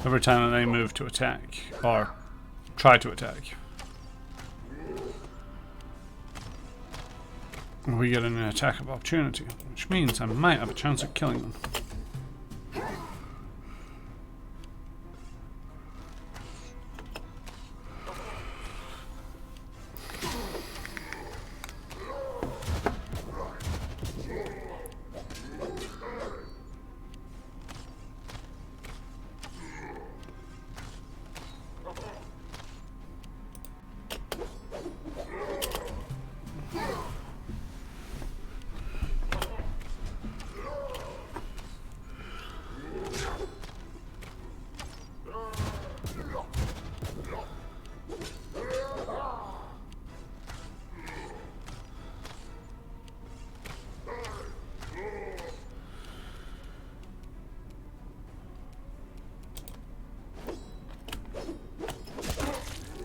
Every time that they move to attack, or try to attack, we get an attack of opportunity, which means I might have a chance at killing them.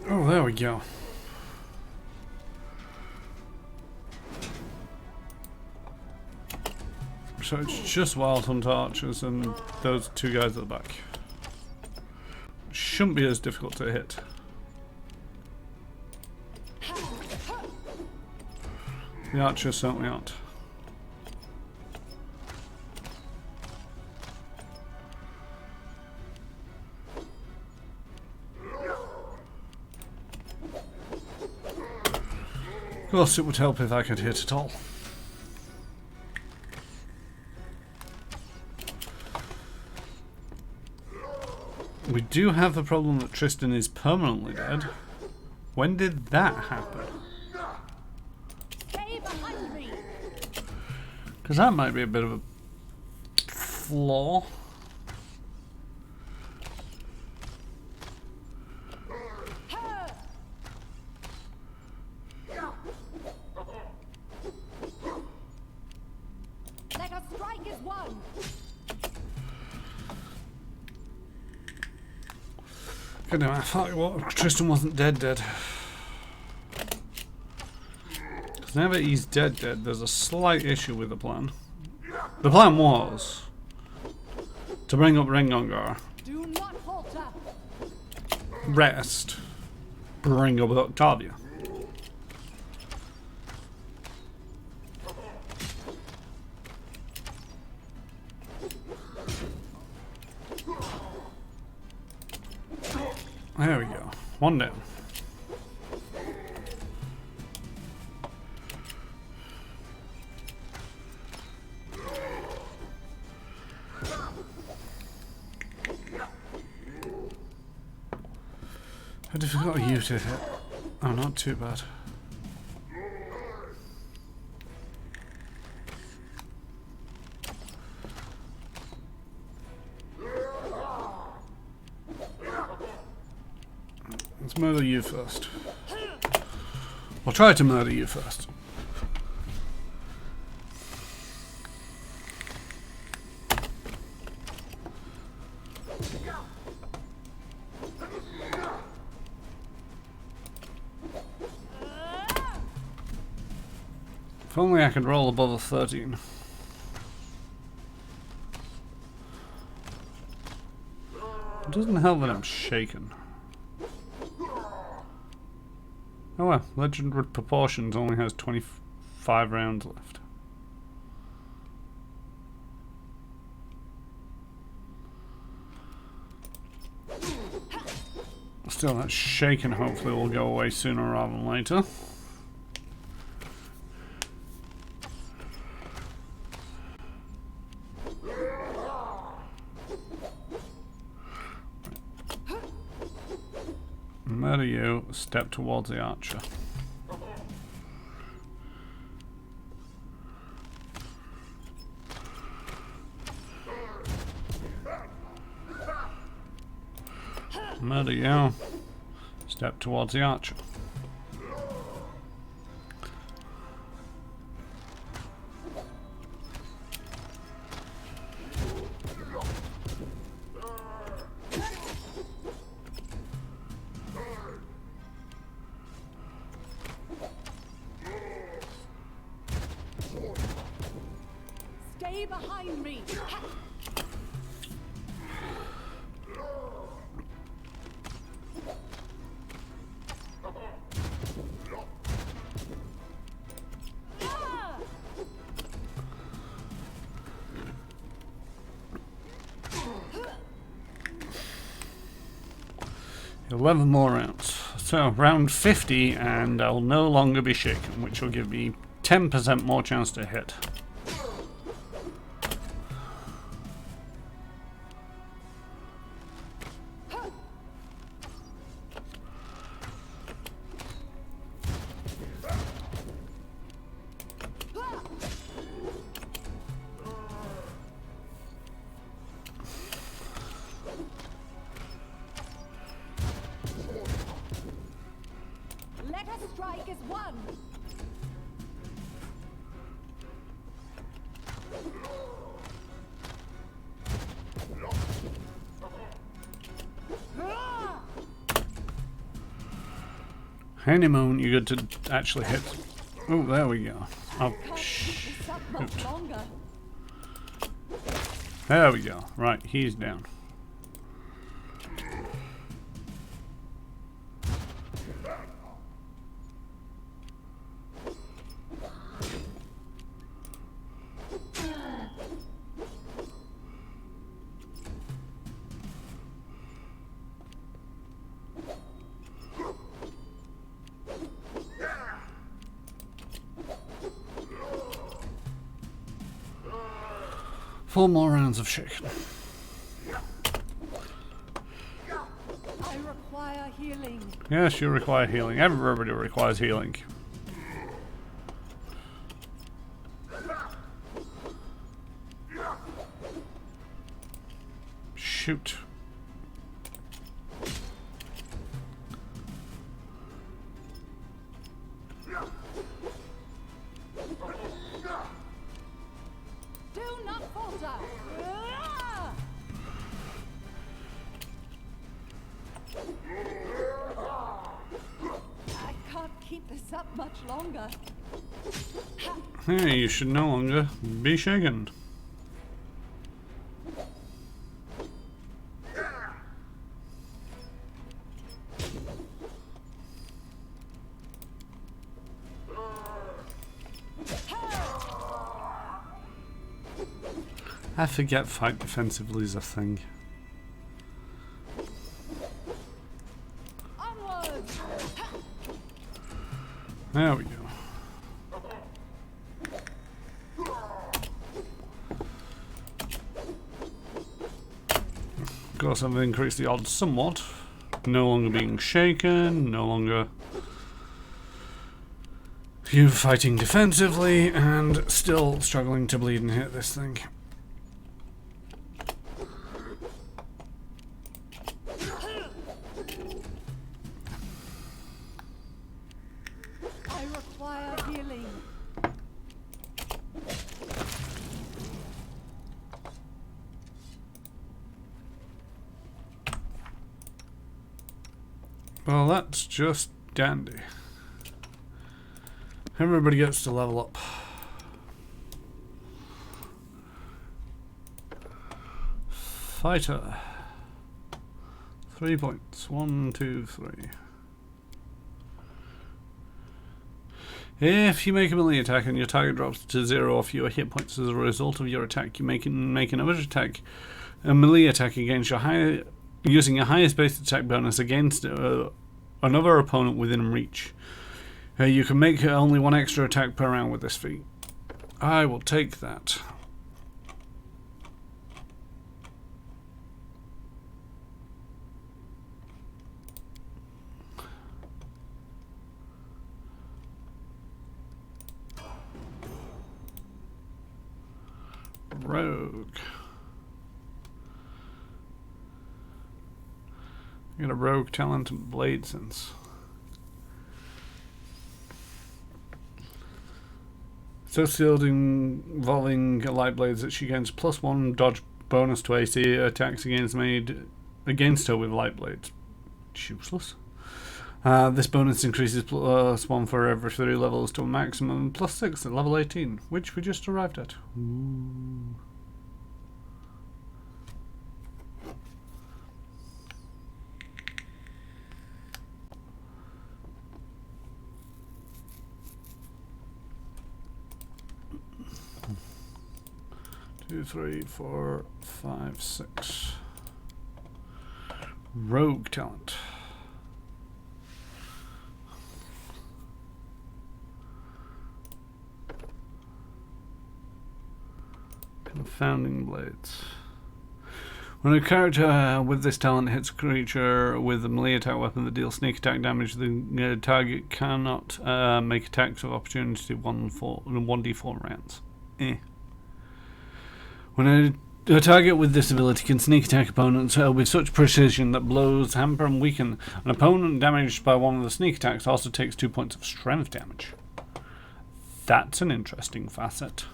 Oh, there we go. So it's just Wild Hunt Archers and those two guys at the back. Shouldn't be as difficult to hit. The archers certainly aren't. Of course, it would help if I could hit at all. We do have the problem that Tristan is permanently dead. When did that happen? Stay behind me! Because that might be a bit of a flaw. Let us strike as one! God damn, I thought Tristan wasn't dead. Because now that he's dead, there's a slight issue with the plan. The plan was to bring up Rengongar, Do not falter! rest, bring up Octavia. There we go. One down. How difficult are you to hit? Oh, not too bad. Let's murder you first. I'll try to murder you first. If only I could roll above a 13. It doesn't help that I'm shaken. Oh well, Legend with Proportions only has 25 rounds left. Still, that shaken hopefully will go away sooner rather than later. Murder you, step towards the archer. Murder you, step towards the archer. Stay behind me. Ah! 11 more rounds. So round 50 and I'll no longer be shaken, which will give me 10% more chance to hit. Let us strike as one. Ah! Any moment you're good to actually hit. Oh, there we go. Oh, Can't keep this up shoot. much longer. There we go. Right, he's down. Four more rounds of shaking. I require healing. Yes, you require healing. Everybody requires healing. Shoot. Do not falter. Ah! I can't keep this up much longer. Hey, you should no longer be shaken. I forget fight defensively is a thing. Onwards. There we go. Of course, I've increased the odds somewhat. No longer being shaken, no longer you fighting defensively, and still struggling to bleed and hit this thing. Well, that's just dandy. Everybody gets to level up. Fighter. 3 points. 1, 2, 3. If you make a melee attack and your target drops to 0 or fewer hit points as a result of your attack, you make another attack, a melee attack against your using your highest base attack bonus against another opponent within reach. You can make only one extra attack per round with this feat. I will take that. Rogue. I got a rogue talent and blade sense. Associated involving light blades that she gains +1 dodge bonus to AC attacks made against her with light blades. It's useless. This bonus increases +1 for every 3 levels to a maximum +6 at level 18, which we just arrived at. Ooh. Two, 3, 4, 5, 6. Rogue talent. Confounding blades. When a character with this talent hits a creature with a melee attack weapon that deals sneak attack damage, the target cannot make attacks of opportunity 1d4 rounds. When a target with this ability can sneak attack opponents with such precision that blows hamper and weaken, an opponent damaged by one of the sneak attacks also takes 2 points of strength damage. That's an interesting facet.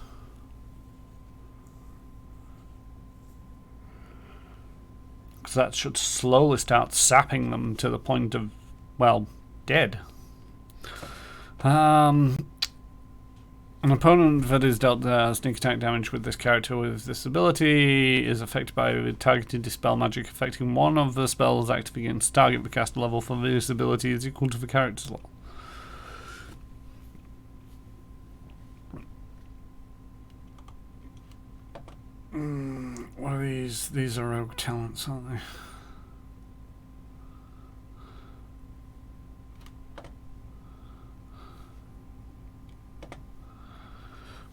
Because that should slowly start sapping them to the point of, well, dead. An opponent that is dealt sneak attack damage with this character with this ability is affected by targeted dispel magic affecting one of the spells active against target. The caster level for this ability is equal to the character's level. What are these? These are rogue talents, aren't they?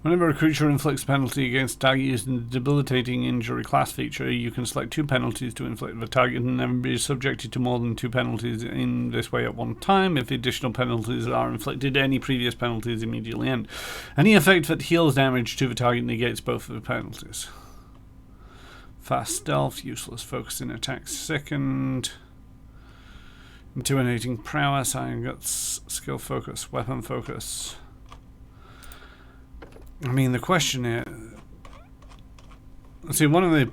Whenever a creature inflicts a penalty against a target using the debilitating injury class feature, you can select 2 penalties to inflict the target and never be subjected to more than 2 penalties in this way at one time. If the additional penalties are inflicted, any previous penalties immediately end. Any effect that heals damage to the target negates both of the penalties. Fast stealth, useless focusing attacks second. Intimidating prowess, iron guts, skill focus, weapon focus. I mean, the question is, see, one of the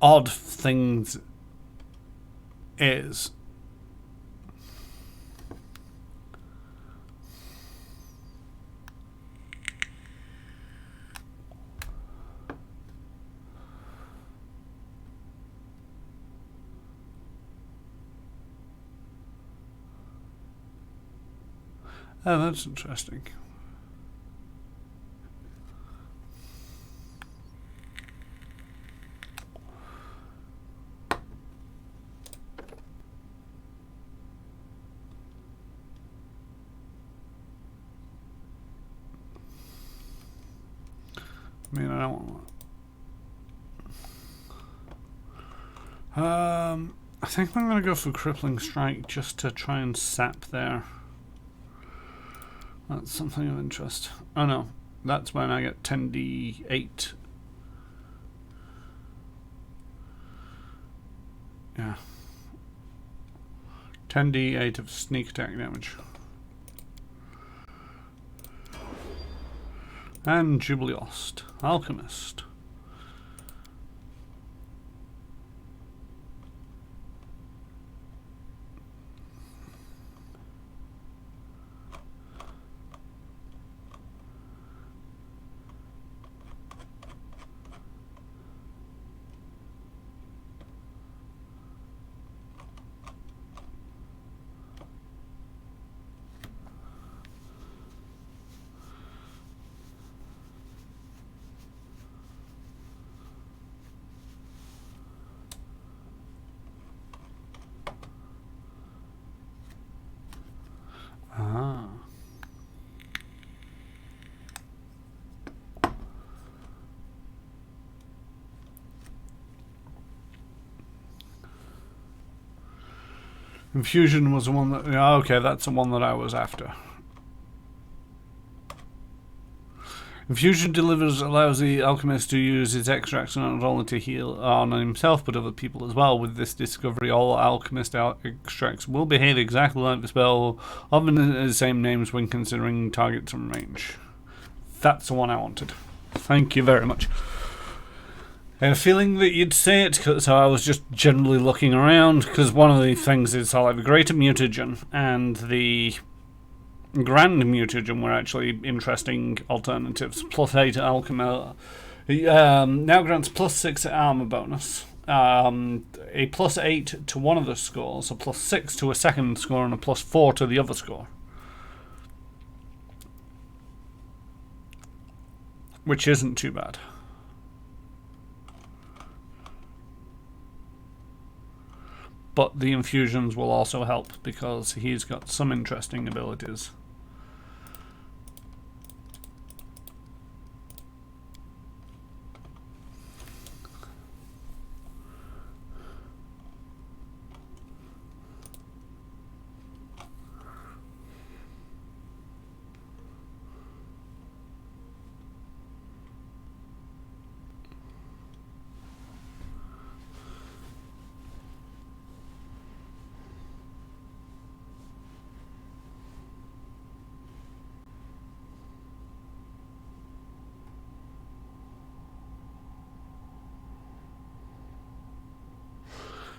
odd things is oh, that's interesting. I mean, I don't want that. I think I'm going to go for Crippling Strike just to try and sap there. That's something of interest. Oh no, that's when I get 10d8. Yeah. 10d8 of sneak attack damage. And Jubileost, Alchemist. Infusion was the one that... yeah, okay, that's the one that I was after. Infusion allows the alchemist to use his extracts not only to heal on himself but other people as well. With this discovery, all alchemist extracts will behave exactly like the spell, often the same names when considering targets and range. That's the one I wanted. Thank you very much. I had a feeling that you'd say it, so I was just generally looking around, because one of the things is like the Greater Mutagen and the Grand Mutagen were actually interesting alternatives. +8 alchemy now grants +6 armor bonus, a +8 to one of the scores, a +6 to a second score, and a +4 to the other score, which isn't too bad. But the infusions will also help because he's got some interesting abilities.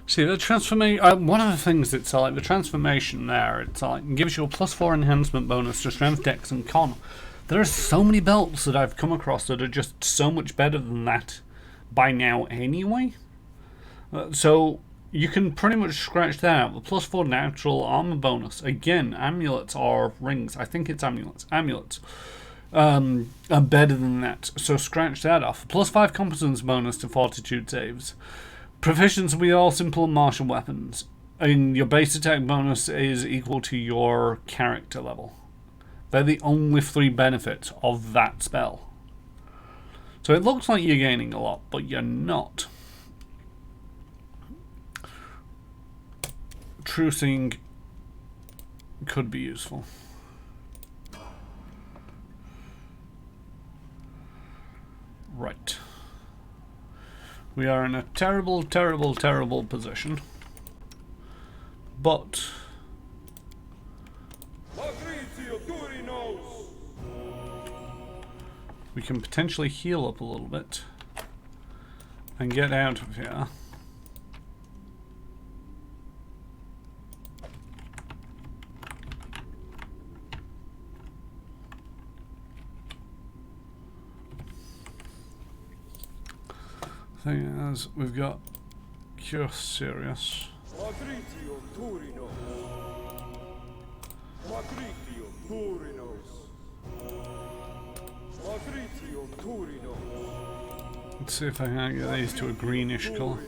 See, the transformation, one of the things that's like the transformation there, it's like it gives you a +4 enhancement bonus to strength, dex, and con. There are so many belts that I've come across that are just so much better than that by now anyway. So you can pretty much scratch that out. The +4 natural armor bonus. Again, amulets or rings. I think it's amulets. Amulets are better than that. So scratch that off. +5 competence bonus to fortitude saves. Proficiency with all simple and martial weapons. And your base attack bonus is equal to your character level. They're the only 3 benefits of that spell. So it looks like you're gaining a lot, but you're not. Trucing could be useful. Right. We are in a terrible, terrible, terrible position. But we can potentially heal up a little bit and get out of here. Thing is, we've got Cure Serious. Let's see if I can get these to a greenish colour.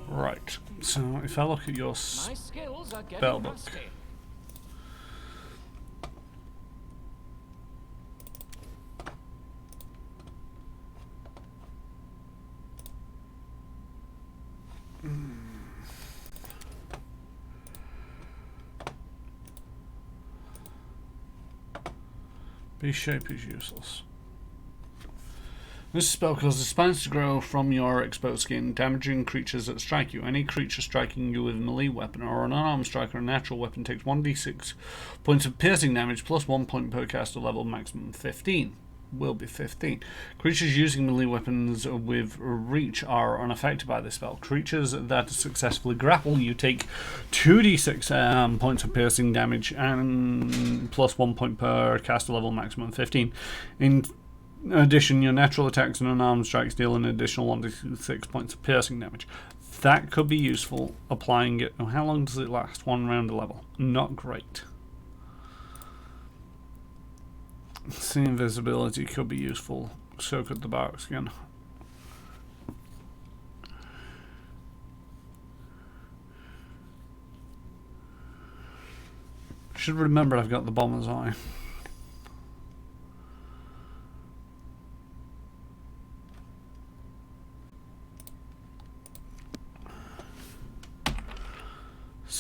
Right, so if I look at your spell book. Beast shape is useless. This spell causes spines to grow from your exposed skin, damaging creatures that strike you. Any creature striking you with a melee weapon or an unarmed strike or a natural weapon takes 1d6 points of piercing damage plus 1 point per caster level, maximum 15. Will be 15. Creatures using melee weapons with reach are unaffected by this spell. Creatures that successfully grapple you take 2d6 points of piercing damage and plus 1 point per caster level, maximum 15. In addition, your natural attacks and unarmed strikes deal an additional 1d6 points of piercing damage. That could be useful applying it. Oh, how long does it last? 1 round a level. Not great. See, invisibility could be useful. So could the bark skin. Should remember I've got the bomber's eye.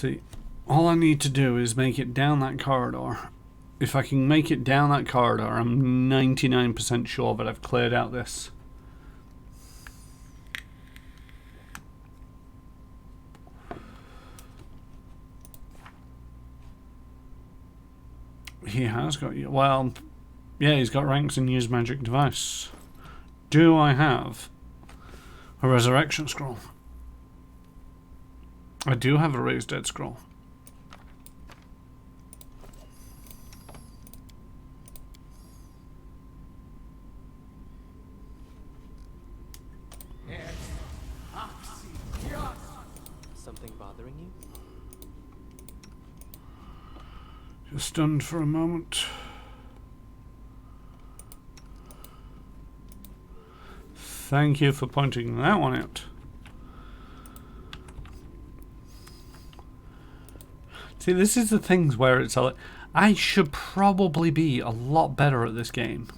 See, all I need to do is make it down that corridor. If I can make it down that corridor, I'm 99% sure that I've cleared out this. He has got, well, yeah, he's got ranks in use magic device. Do I have a resurrection scroll? I do have a raised dead scroll. Something bothering you? Just stunned for a moment. Thank you for pointing that one out. See, this is the things where it's like, I should probably be a lot better at this game.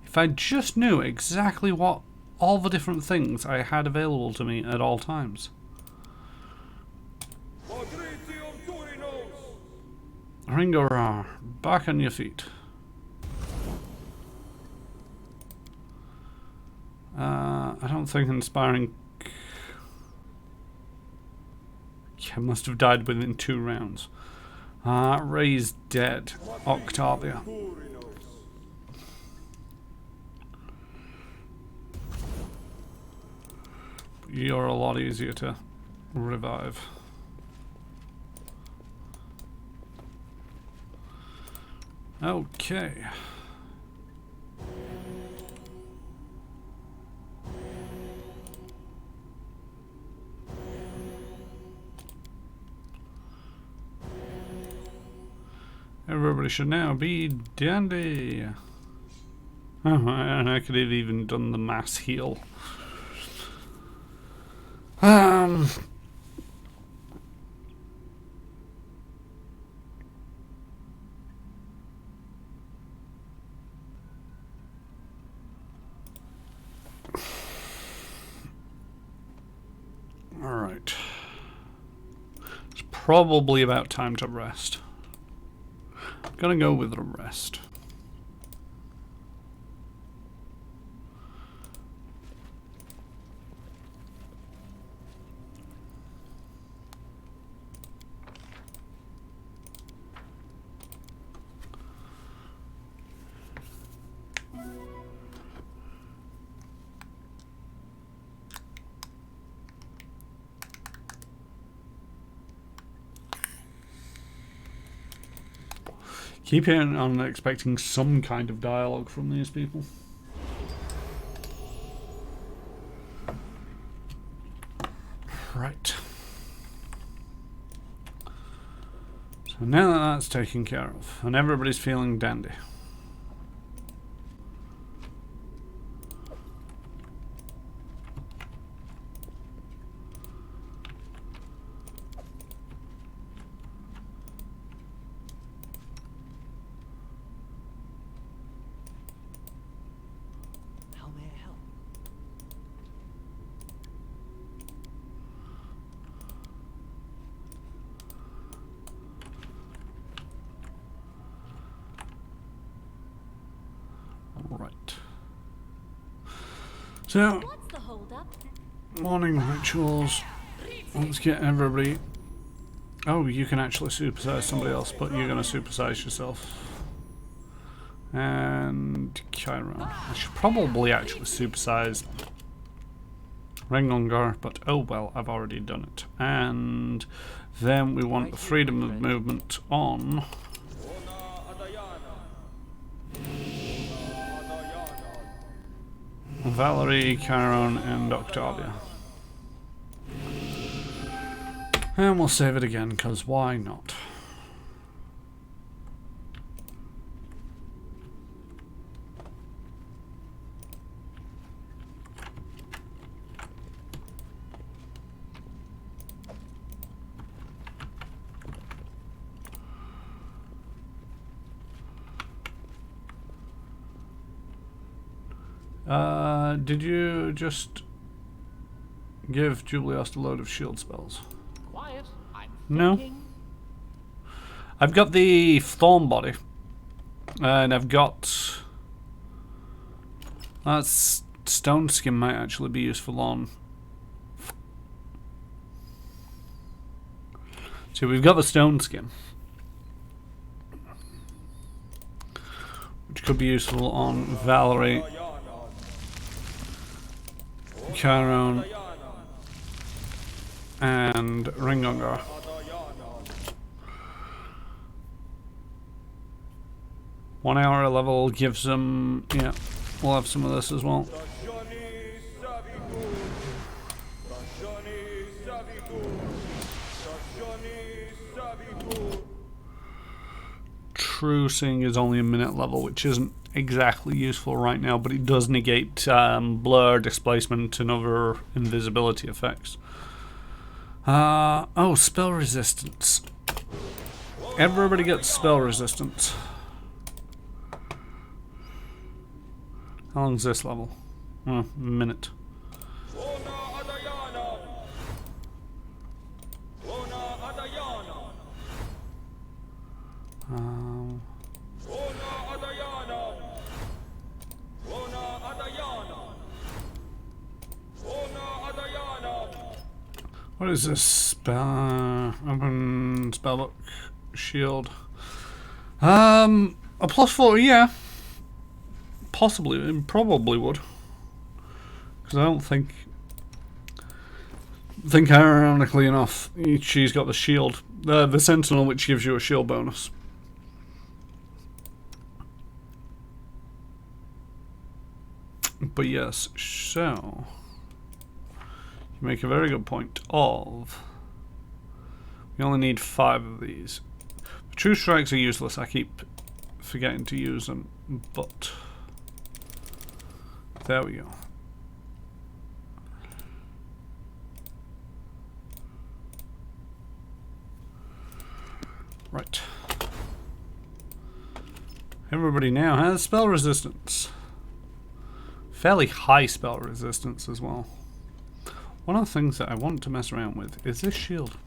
If I just knew exactly what all the different things I had available to me at all times. Ringo, back on your feet. I don't think inspiring. I must have died within 2 rounds. Ray's dead. Octavia. You're a lot easier to revive. Okay. Everybody should now be dandy. Oh, and I could have even done the mass heal. Alright. It's probably about time to rest. I'm gonna go with a rest. Keep on expecting some kind of dialogue from these people. Right. So now that that's taken care of, and everybody's feeling dandy. Right. So, What's the hold up? morning rituals. Let's get everybody. Oh, you can actually supersize somebody else, but you're going to supersize yourself. And Chiron. I should probably actually supersize Rengongar, but oh well, I've already done it. And then we want the freedom of movement on Valerie, Chiron, and Octavia. And we'll save it again, because why not? Did you just give Julius a load of shield spells? Quiet. I'm No. I've got the thorn body. And I've got... That's... Stone skin might actually be useful on... So we've got the stone skin. Which could be useful on Valerie, Charon, and Ringongar. One hour a level gives them, yeah, we'll have some of this as well. True Seeing is only a minute level, which isn't exactly useful right now, but it does negate blur, displacement, and other invisibility effects. Oh, spell resistance. Everybody gets spell resistance. How long's this level? Oh, a minute. What is this spell? Open spellbook shield. A +4, yeah. Possibly, it probably would. Because I don't think ironically enough, she's got the shield. The Sentinel, which gives you a shield bonus. But yes, so you make a very good point of we only need 5 of these. True strikes are useless, I keep forgetting to use them, but there we go. Right. Everybody now has spell resistance. Fairly high spell resistance as well. One of the things that I want to mess around with is this shield.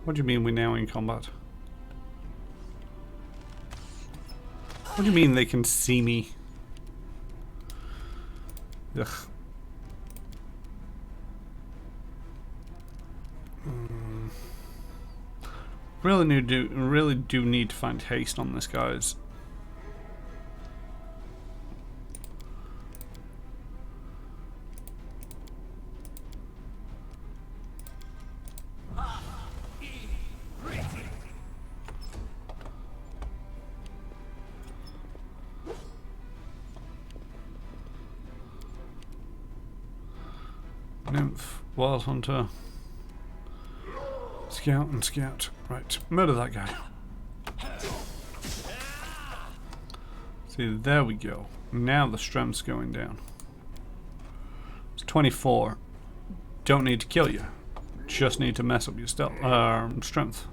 What do you mean we're now in combat? What do you mean they can see me? Ugh. Really do need to find haste on this, guys. Nymph, Wild Hunter, Scout and Scout. Right, murder that guy. See, there we go. Now the strength's going down. It's 24. Don't need to kill you. Just need to mess up your strength.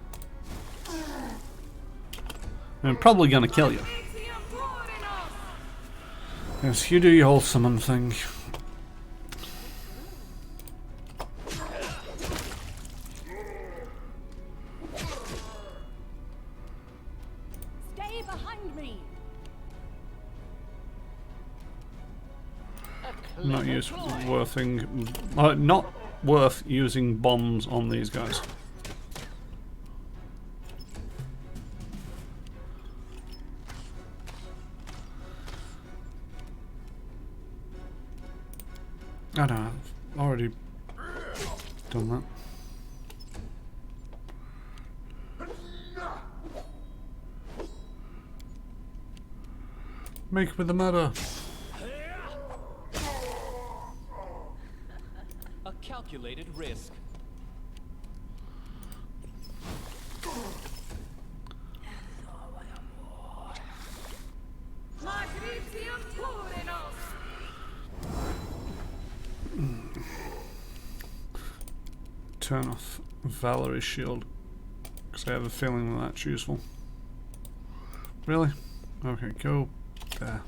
I'm probably gonna kill you. Yes, you do your whole summon thing. Stay behind me. Not not worth using bombs on these guys. I don't know, I've already done that. Make with the matter. A calculated risk. Turn off Valerie's shield because I have a feeling that that's useful. Really? Okay, go there.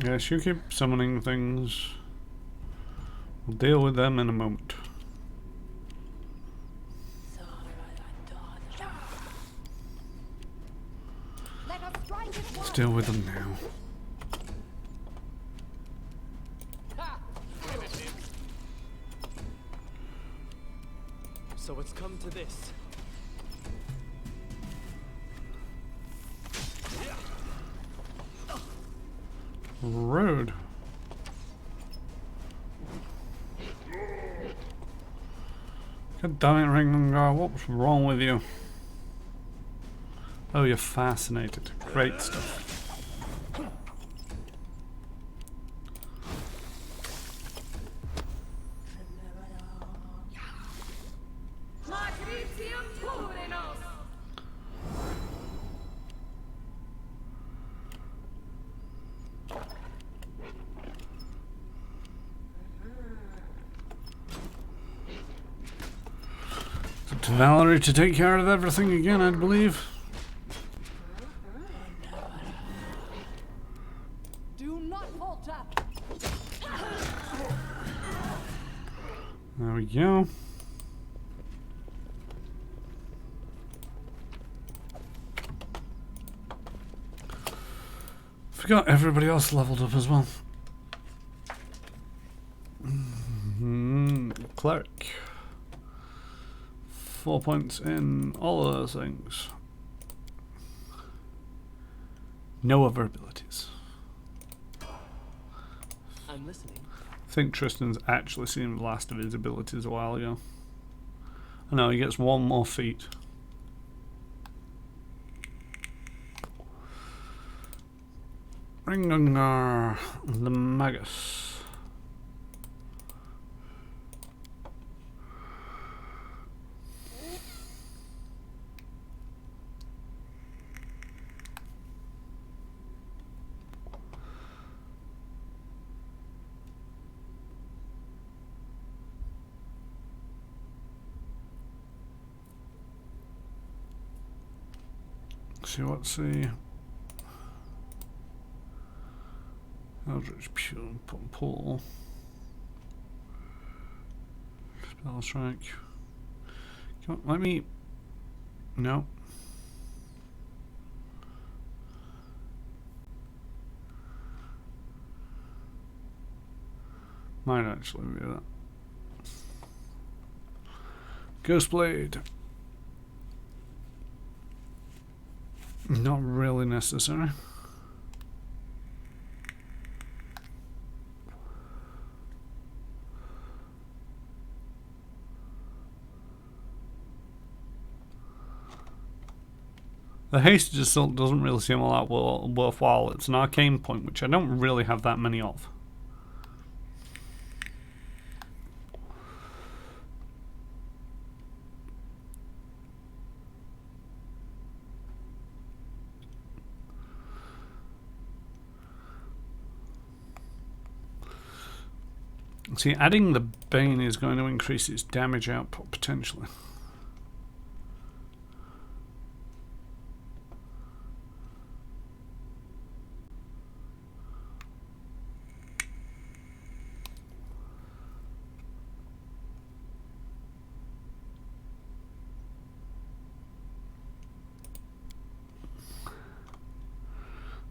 Yes, you keep summoning things. We'll deal with them in a moment. Let us strike as one. Let's deal with them now. So it's come to this. Rude. God damn it, Ringungar, what's wrong with you? Oh, you're fascinated. Great stuff. It's up to Valerie to take care of everything again, I believe. Do not falter. There we go. Forgot everybody else leveled up as well. Cleric. 4 points in all of those things. No other abilities. I'm listening. I think Tristan's actually seen the last of his abilities a while ago. I know, he gets one more feat. Ringungar, the Magus. See what's the Eldritch Pull. Spell strike. Come on, let me. No. Might actually be that. Ghostblade. Not really necessary. The hasted assault doesn't really seem all that worthwhile. It's an arcane point, which I don't really have that many of. See, adding the Bane is going to increase its damage output potentially.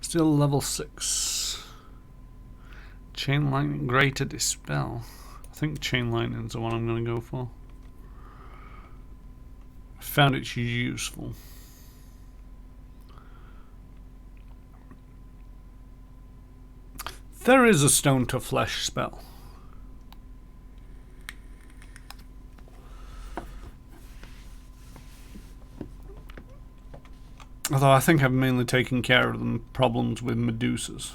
Still level 6. Chain lightning, greater dispel. I think chain lightning is the one I'm going to go for. I found it useful. There is a stone to flesh spell. Although I think I've mainly taken care of the problems with Medusas.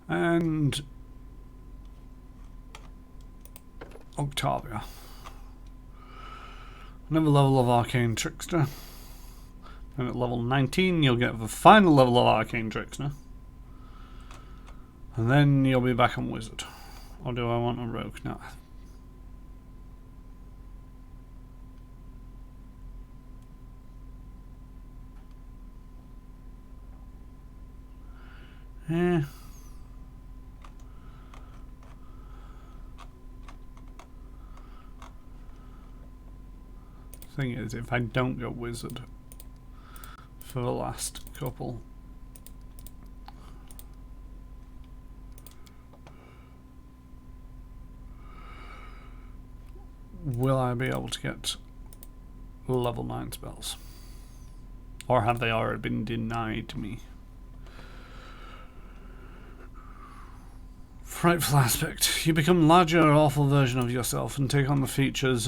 And Octavia. Another level of Arcane Trickster. And at level 19 you'll get the final level of Arcane Trickster. And then you'll be back on Wizard. Or do I want a Rogue? No. Eh. Thing is, if I don't go wizard for the last couple, will I be able to get level 9 spells? Or have they already been denied me? Frightful aspect. You become larger or awful version of yourself and take on the features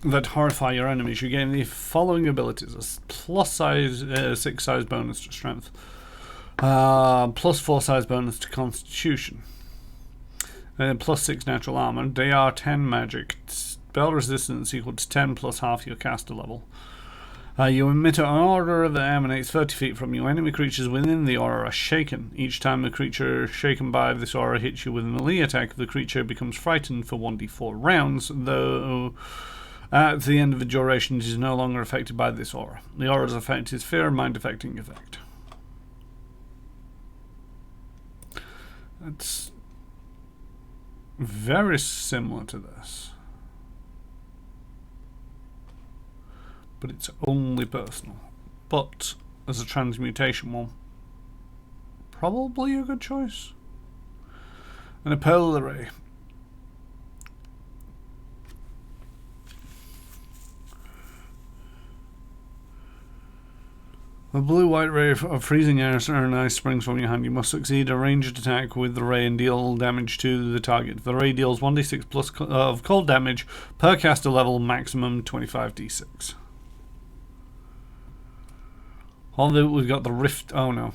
that horrify your enemies. You gain the following abilities: a plus 6 size bonus to strength, plus 4 size bonus to constitution, plus 6 natural armor, DR 10 magic, spell resistance equal to 10 plus half your caster level. You emit an aura that emanates 30 feet from you. Enemy creatures within the aura are shaken. Each time a creature shaken by this aura hits you with a melee attack, the creature becomes frightened for 1d4 rounds, though at the end of the duration it is no longer affected by this aura. The aura's effect is fear and mind affecting effect. That's very similar to this, but it's only personal. But as a transmutation one, probably a good choice. And a polar ray. A blue-white ray of freezing air and ice springs from your hand. You must succeed a ranged attack with the ray and deal damage to the target. The ray deals 1d6 plus of cold damage per caster level, maximum 25d6. Although we've got the rift. Oh no.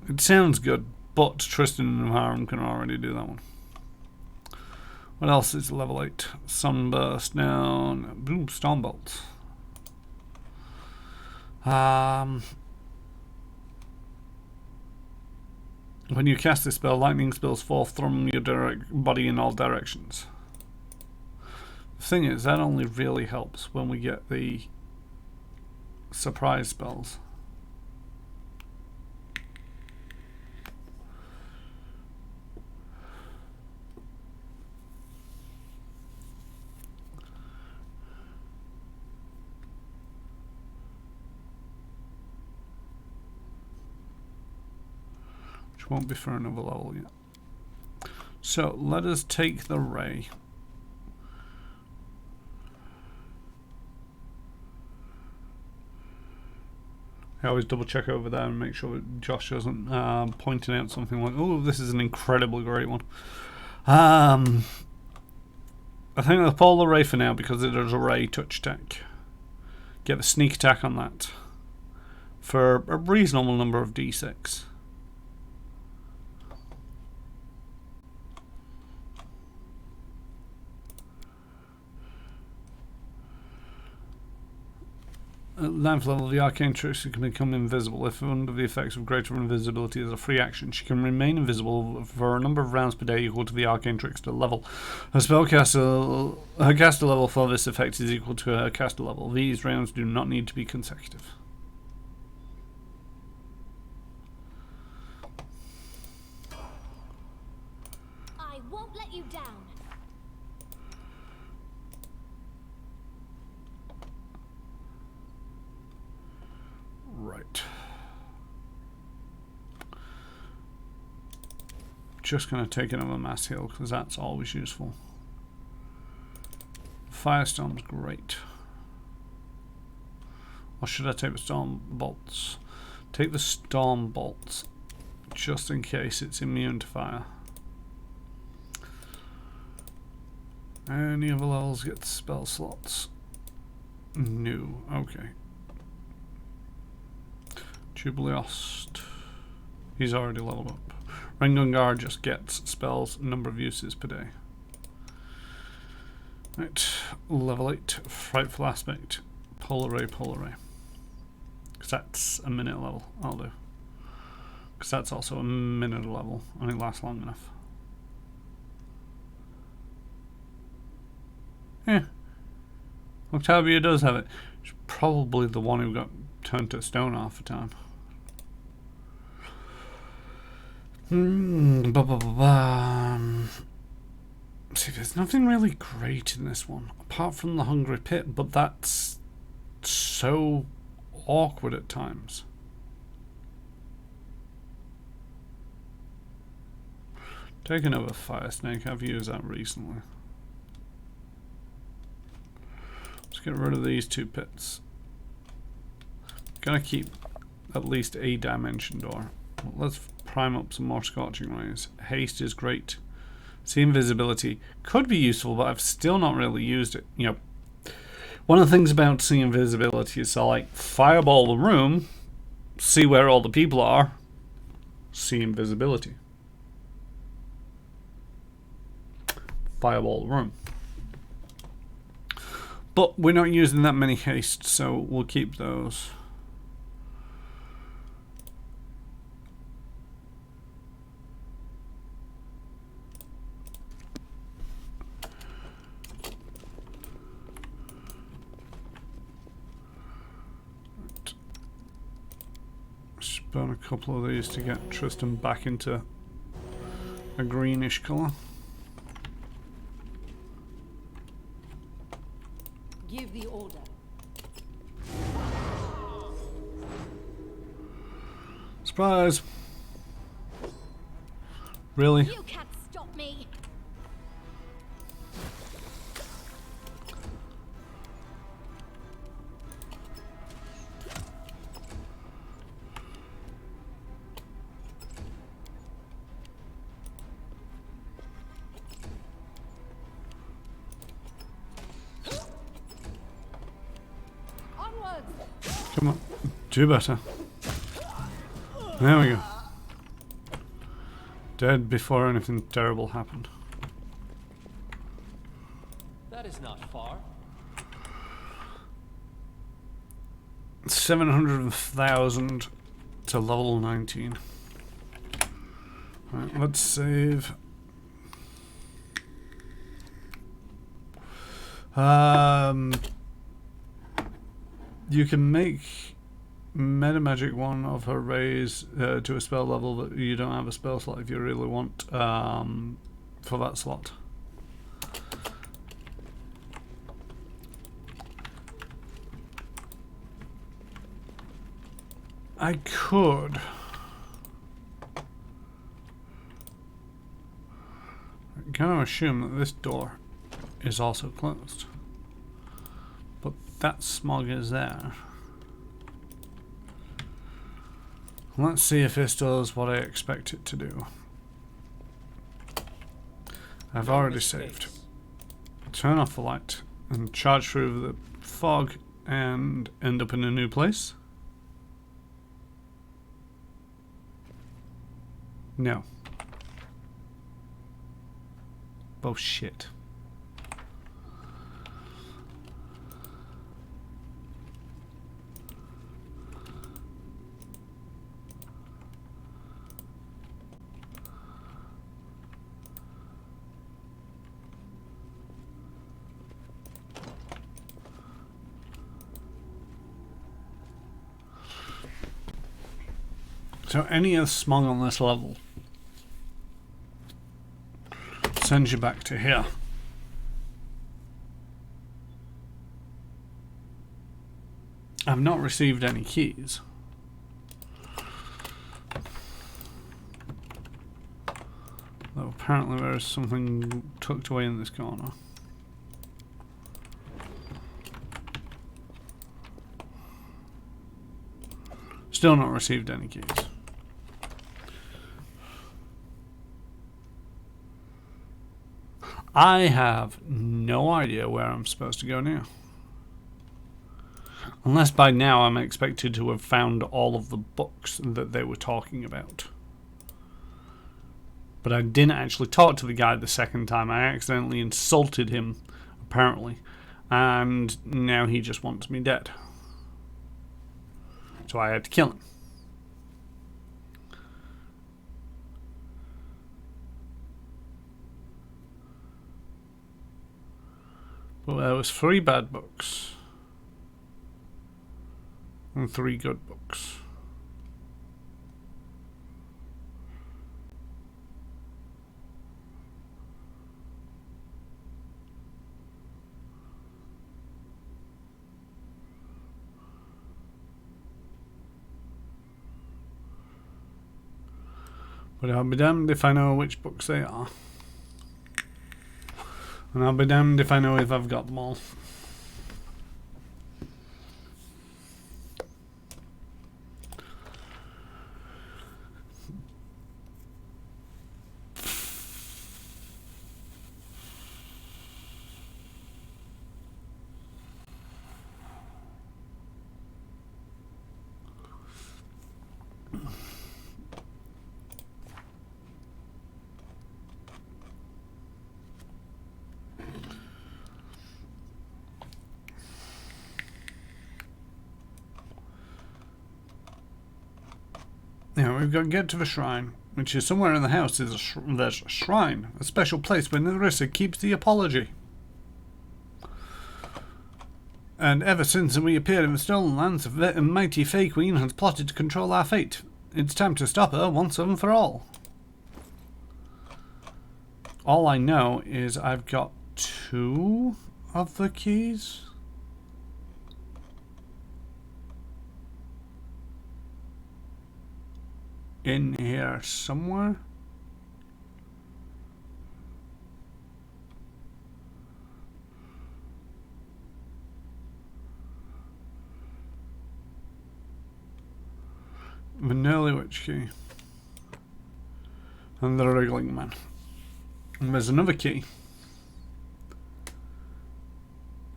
It sounds good, but Tristan and Harem can already do that one. What else is level 8? Sunburst down. Boom, Stormbolt. When you cast this spell, lightning spills forth from your body in all directions. The thing is, that only really helps when we get the surprise spells. Which won't be for another level yet. So let us take the ray. I always double check over there and make sure that Josh isn't pointing out something like, oh, this is an incredibly great one. I think I'll pull the ray for now because it is a ray touch attack. Get the sneak attack on that for a reasonable number of d6. At 9th level, the arcane trickster can become invisible. If under the effects of greater invisibility as a free action, she can remain invisible for a number of rounds per day equal to the arcane trickster level. Her caster level for this effect is equal to her caster level. These rounds do not need to be consecutive. I won't let you down. Right. Just going to take another mass heal because that's always useful. Firestorm's great. Or should I take the storm bolts? Take the storm bolts just in case it's immune to fire. Any other levels get spell slots? No. Okay. Jubileost. He's already leveled up. Rengungar just gets spells, number of uses per day. Right, level 8, Frightful Aspect, Polar Ray. Because that's a minute level, I'll do. Because that's also a minute level, and it lasts long enough. Yeah. Octavia does have it. She's probably the one who got turn to stone half the time. See, there's nothing really great in this one, apart from the Hungry Pit, but that's so awkward at times. Take another fire snake, I've used that recently. Let's get rid of these 2 pits. Gonna keep at least a dimension door. Let's prime up some more scorching rays. Haste is great. See, invisibility could be useful, but I've still not really used it. You know, one of the things about see invisibility is like fireball the room, see where all the people are, see invisibility. Fireball the room. But we're not using that many haste, so we'll keep those. Burn a couple of these to get Tristan back into a greenish colour. Give the order. Surprise! Really? You can't stop me. Come on, do better. There we go. Dead before anything terrible happened. That is not far. 700,000 to level 19. Right, let's save. You can make meta magic one of her raise to a spell level that you don't have a spell slot if you really want for that slot. I could. I'm going to assume that this door is also closed. But that smog is there. Let's see if this does what I expect it to do. I've already saved. Turn off the light and charge through the fog and end up in a new place. No. Bullshit. So any of the smog on this level sends you back to here. I've not received any keys. Though apparently there is something tucked away in this corner. Still not received any keys. I have no idea where I'm supposed to go now. Unless by now I'm expected to have found all of the books that they were talking about. But I didn't actually talk to the guy the second time. I accidentally insulted him, apparently. And now he just wants me dead. So I had to kill him. Well, there was 3 bad books. And 3 good books. But I'll be damned if I know which books they are. And I'll be damned if I know if I've got them all. Now we've got to get to the shrine, which is somewhere in the house. There's a shrine, a special place where Nerissa keeps the apology. And ever since we appeared in the stolen lands, a mighty Fey Queen has plotted to control our fate. It's time to stop her once and for all. All I know is I've got 2 of the keys. In here somewhere. The Nearly Witch key. And the Wriggling Man. And there's another key.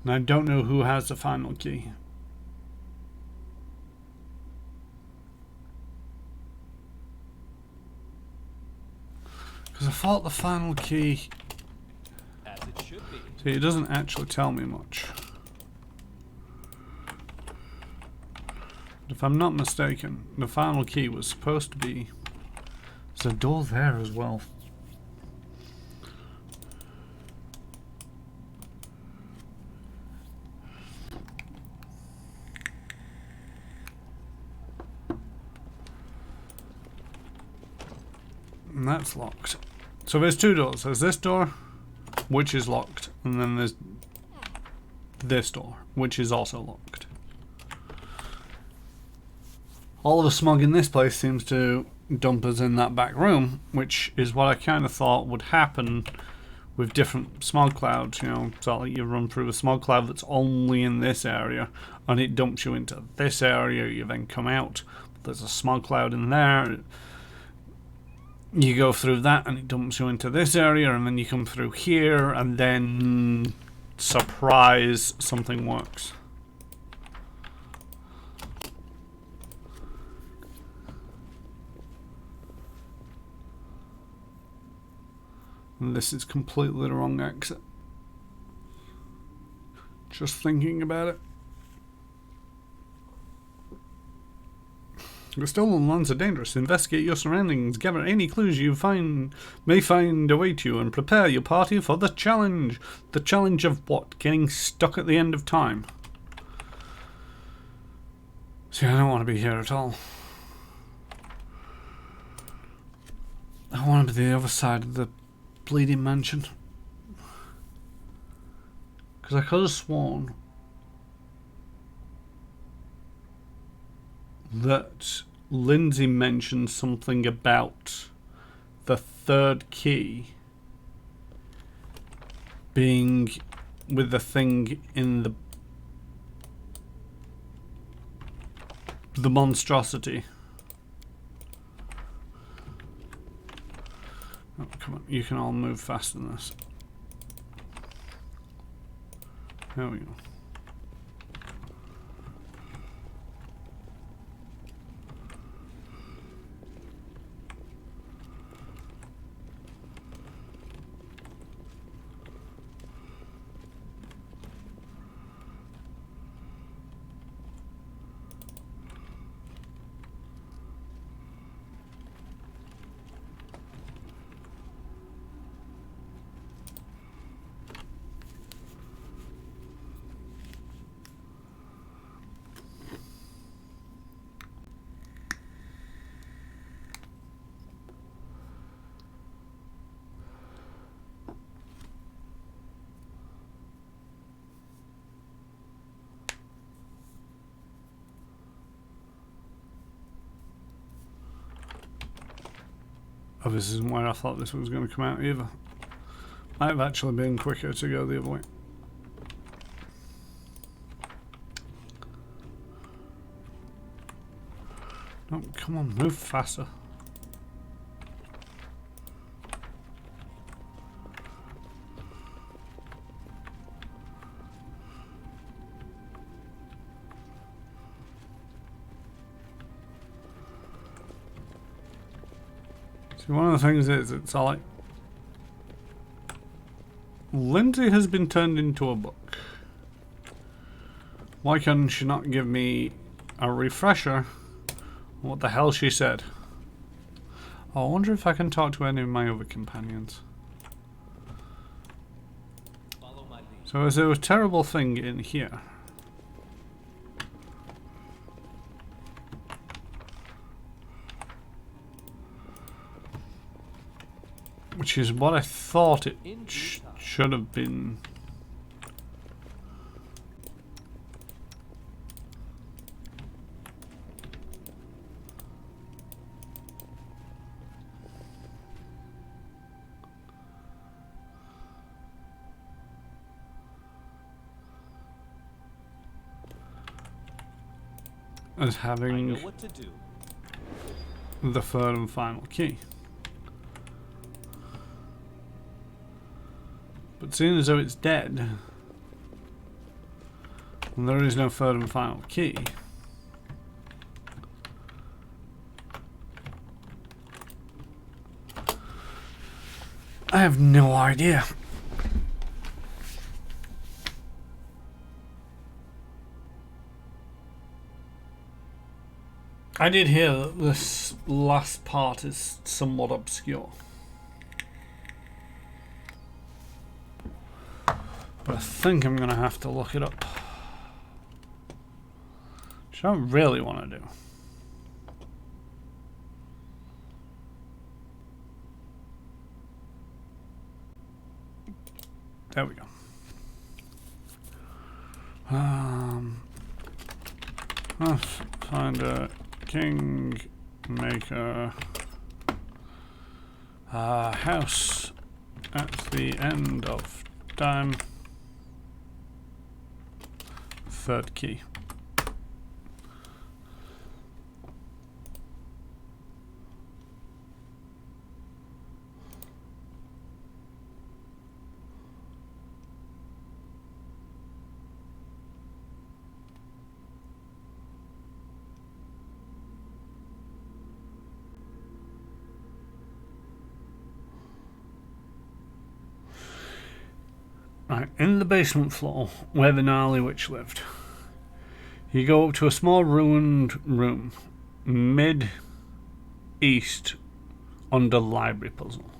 And I don't know who has the final key. Because I thought the final key... As it should be. See, it doesn't actually tell me much. But if I'm not mistaken, the final key was supposed to be... There's a door there as well. And that's locked. So there's 2 doors. There's this door, which is locked, and then there's this door, which is also locked. All of the smog in this place seems to dump us in that back room, which is what I kind of thought would happen with different smog clouds. You know, so like you run through a smog cloud that's only in this area, and it dumps you into this area. You then come out. There's a smog cloud in there. You go through that and it dumps you into this area, and then you come through here, and then surprise, something works. And this is completely the wrong exit. Just thinking about it. The stolen lands are dangerous. Investigate your surroundings. Gather any clues you may find await you, and prepare your party for the challenge. The challenge of what? Getting stuck at the end of time. See, I don't want to be here at all. I want to be the other side of the bleeding mansion. Because I could have sworn that Lindsay mentioned something about the 3rd key being with the thing in the monstrosity. Oh, come on, you can all move faster than this. There we go. Oh, this isn't where I thought this was going to come out either. Might have actually been quicker to go the other way. Oh, come on, move faster. See, one of the things is, it's all like, Lindsay has been turned into a book. Why can she not give me a refresher on what the hell she said? Oh, I wonder if I can talk to any of my other companions. Follow my lead. So is there a terrible thing in here? Which is what I thought it should have been. As I know having what to do. the third and final key. But seeing as though it's dead, and there is no third and final key, I have no idea. I did hear that this last part is somewhat obscure. But I think I'm going to have to look it up. Which I don't really want to do. There we go. Pathfinder Kingmaker. House at the end of time. Third key. Right, in the basement floor where the gnarly witch lived. You go up to a small ruined room, mid-east, under library puzzle.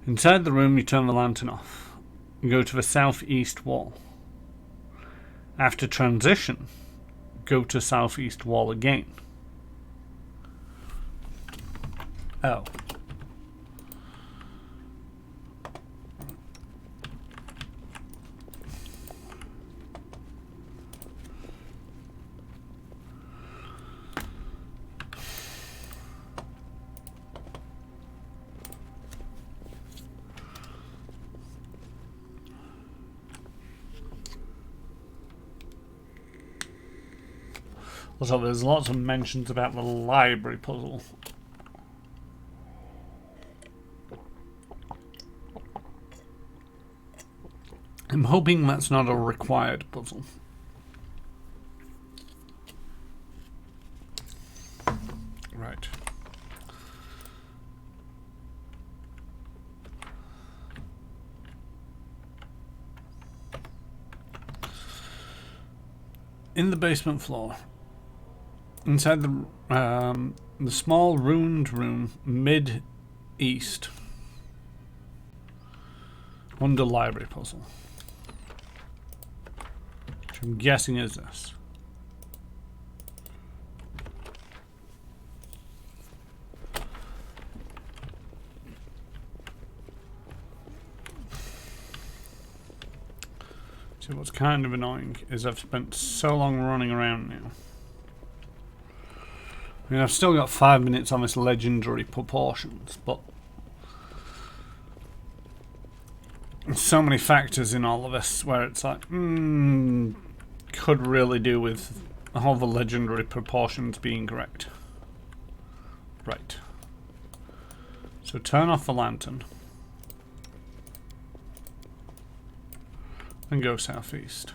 Inside the room, you turn the lantern off. You go to the southeast wall. After transition, go to southeast wall again. Oh. So there's lots of mentions about the library puzzle. I'm hoping that's not a required puzzle. Right. In the basement floor. Inside the small ruined room, mid-east, under library puzzle, which I'm guessing is this. So what's kind of annoying is I've spent so long running around now. I mean, I've still got 5 minutes on this legendary proportions, but there's so many factors in all of this where it's like, could really do with all the legendary proportions being correct. Right. So turn off the lantern and go southeast.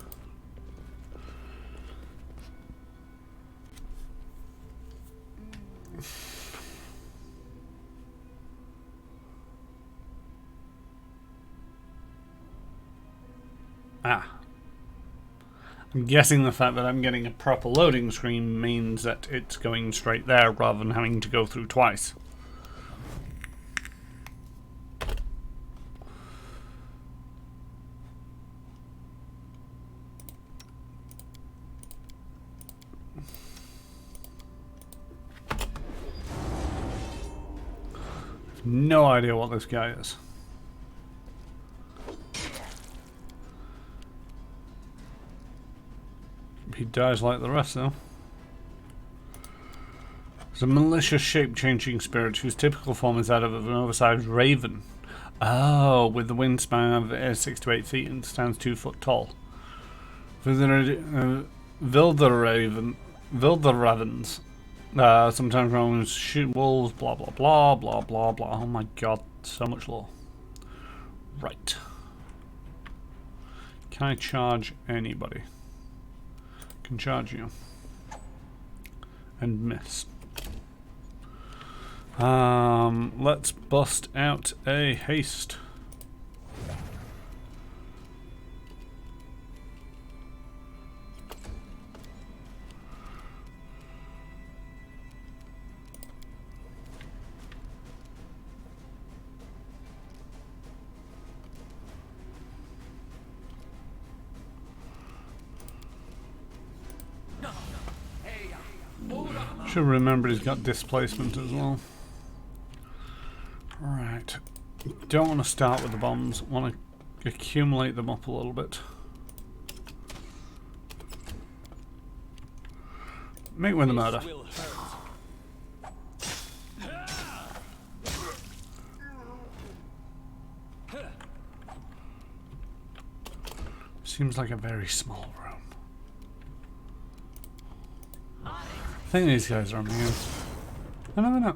Ah. I'm guessing the fact that I'm getting a proper loading screen means that it's going straight there rather than having to go through twice. No idea what this guy is. He dies like the rest, though. There's a malicious shape-changing spirit whose typical form is that of an oversized raven. Oh, with the wingspan of 6 to 8 feet and stands 2 foot tall. Vilderravens, sometimes known as shoot wolves, blah blah blah, blah blah blah. Oh my god, so much lore. Right. Can I charge anybody? Can charge you. And miss. Let's bust out a haste. Should remember he's got displacement as well. Right. Don't want to start with the bombs. Want to accumulate them up a little bit. Make with the murder. Seems like a very small room. I think these guys are immune. I never know.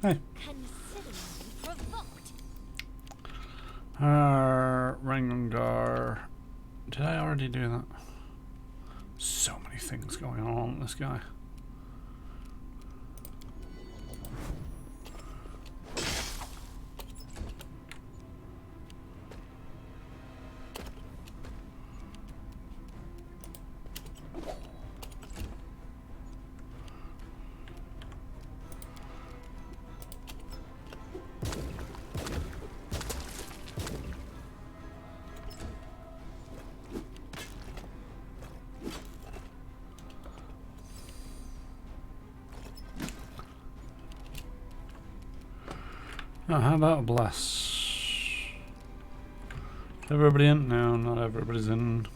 Hey. Rangungar. Did I already do that? So many things going on with this guy. Oh, how about a bless? Is everybody in? No, not everybody's in.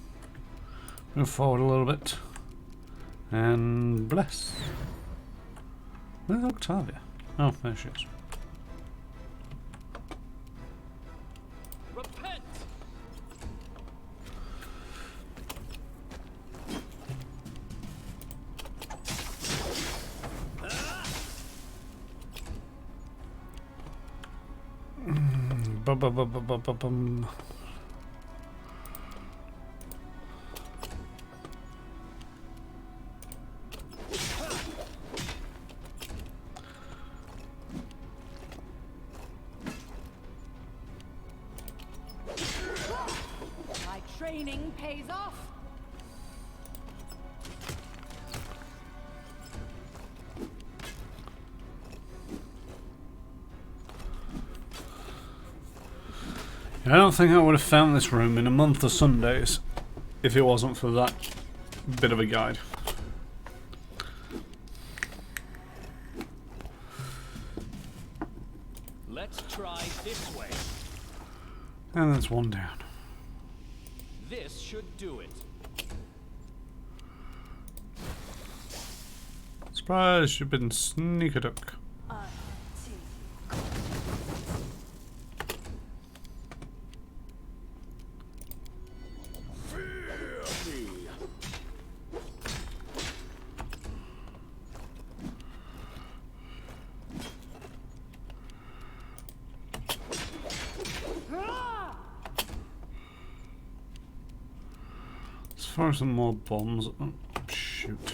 Move forward a little bit. And bless. Where's Octavia? Oh, there she is. Repent! Bum. My training pays off. I don't think I would have found this room in a month of Sundays if it wasn't for that bit of a guide. Let's try this way. And that's one down. This should do it. Let's Surprise, you've been sneak a duck. Fear me. Let's fire some more bombs. Oh, shoot.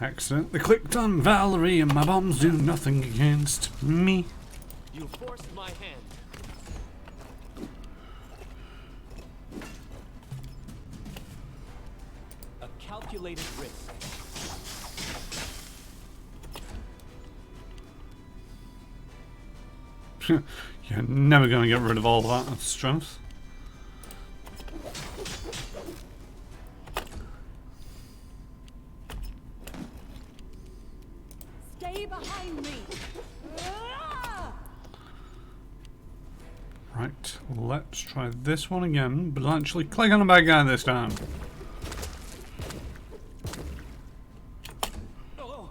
Accidentally clicked on Valerie and my bombs do nothing against me. You forced my hand. A calculated risk. You're never going to get rid of all that strength. Stay behind me. Right, let's try this one again, but actually click on a bad guy this time. Oh.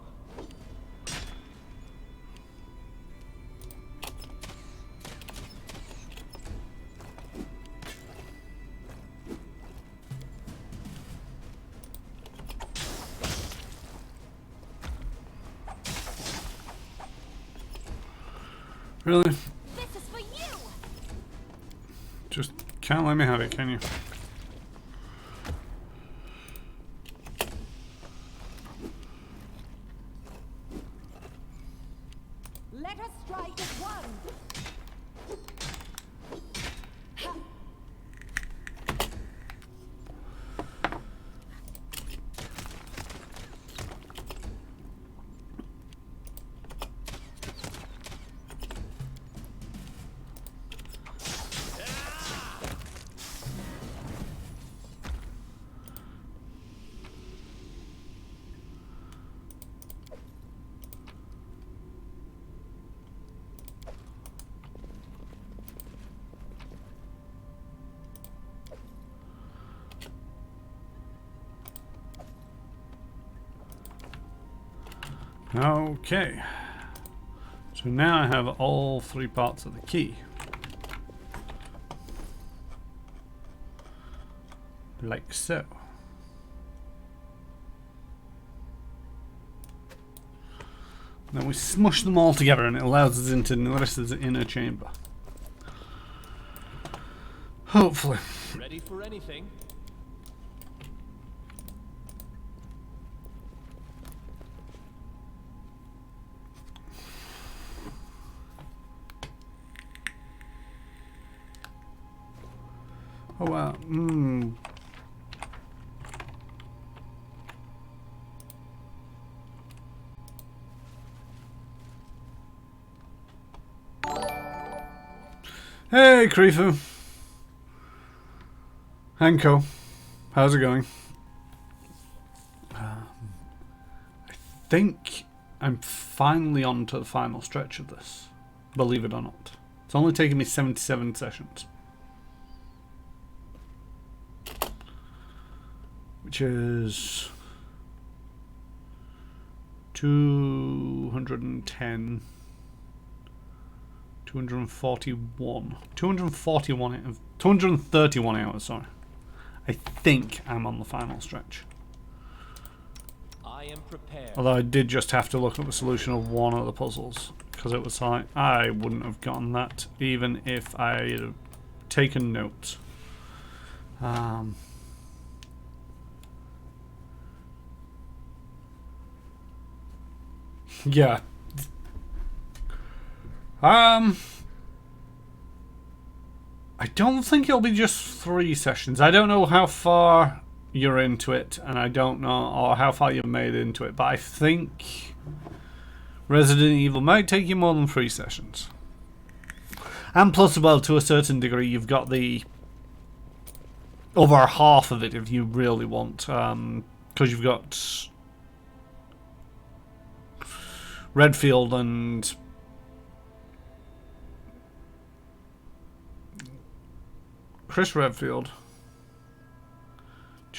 Really? This is for you. Just can't let me have it, can you? Let us strike as one. Okay. So now I have all three parts of the key. Like so. Then we smush them all together and it allows us into Nerissa's inner chamber. Hopefully. Ready for anything? Oh wow. Hey, Krifu. Hanko. How's it going? I think I'm finally on to the final stretch of this. Believe it or not. It's only taken me 77 sessions. Which is 210, 241, 231 hours, sorry. I think I'm on the final stretch. I am prepared. Although I did just have to look at the solution of one of the puzzles, because it was like, I wouldn't have gotten that even if I had taken notes. Yeah. I don't think it'll be just 3 sessions. I don't know how far you're into it, and I don't know or how far you've made into it, but I think Resident Evil might take you more than 3 sessions. And plus, well, to a certain degree, you've got the over half of it if you really want, because you've got Redfield and Chris Redfield,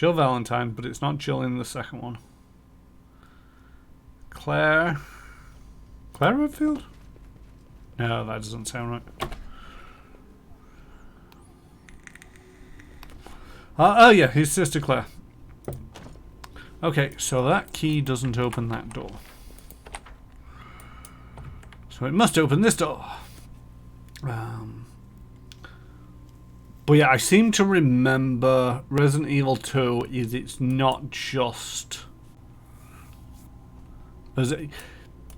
Jill Valentine, but it's not Jill in the second one. Claire Redfield? No, that doesn't sound right. Oh yeah, his sister Claire. Okay, so that key doesn't open that door. So it must open this door. But yeah, I seem to remember Resident Evil 2 is it's not just... It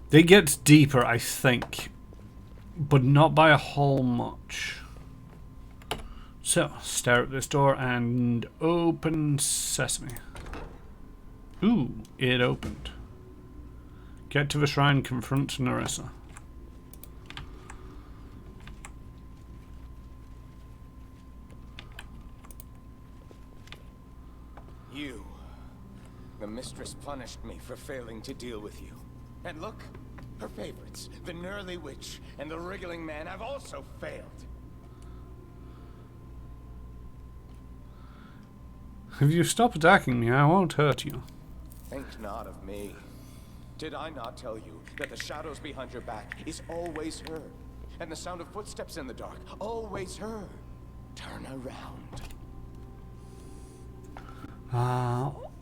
gets deeper, I think, but not by a whole much. So, stare at this door and open sesame. Ooh, it opened. Get to the shrine, confront Nerissa. You. The mistress punished me for failing to deal with you. And look, her favorites, the Gnurly Witch and the Wriggling Man, have also failed. If you stop attacking me, I won't hurt you. Think not of me. Did I not tell you that the shadows behind your back is always her? And the sound of footsteps in the dark, always her. Turn around.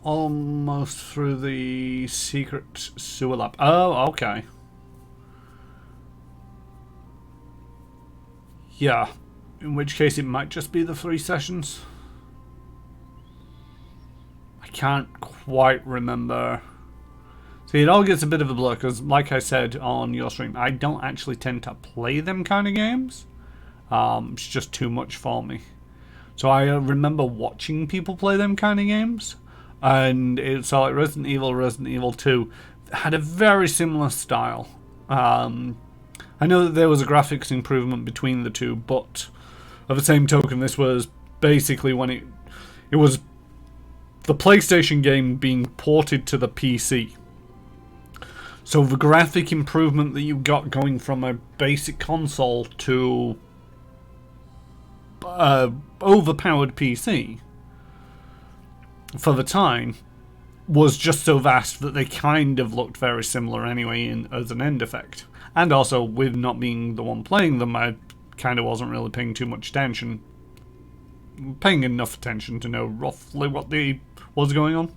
Almost through the secret sewer lab. Oh, okay. Yeah. In which case it might just be the 3 sessions. I can't quite remember. See, it all gets a bit of a blur because, like I said on your stream, I don't actually tend to play them kind of games. It's just too much for me. So I remember watching people play them kind of games, and it's like Resident Evil 2 had a very similar style. I know that there was a graphics improvement between the two, but of the same token, this was basically when it was the PlayStation game being ported to the PC. So the graphic improvement that you got going from a basic console to overpowered PC for the time was just so vast that they kind of looked very similar anyway as an end effect. And also, with not being the one playing them, I kind of wasn't really paying too much attention. Paying enough attention to know roughly what was going on.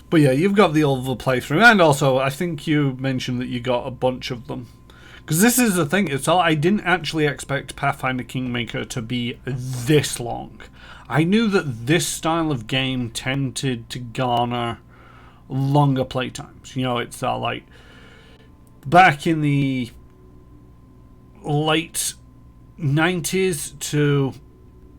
But yeah, you've got the other playthrough, and also I think you mentioned that you got a bunch of them. Because this is the thing, I didn't actually expect Pathfinder Kingmaker to be this long. I knew that this style of game tended to garner longer playtimes. You know, it's like back in the late 90s to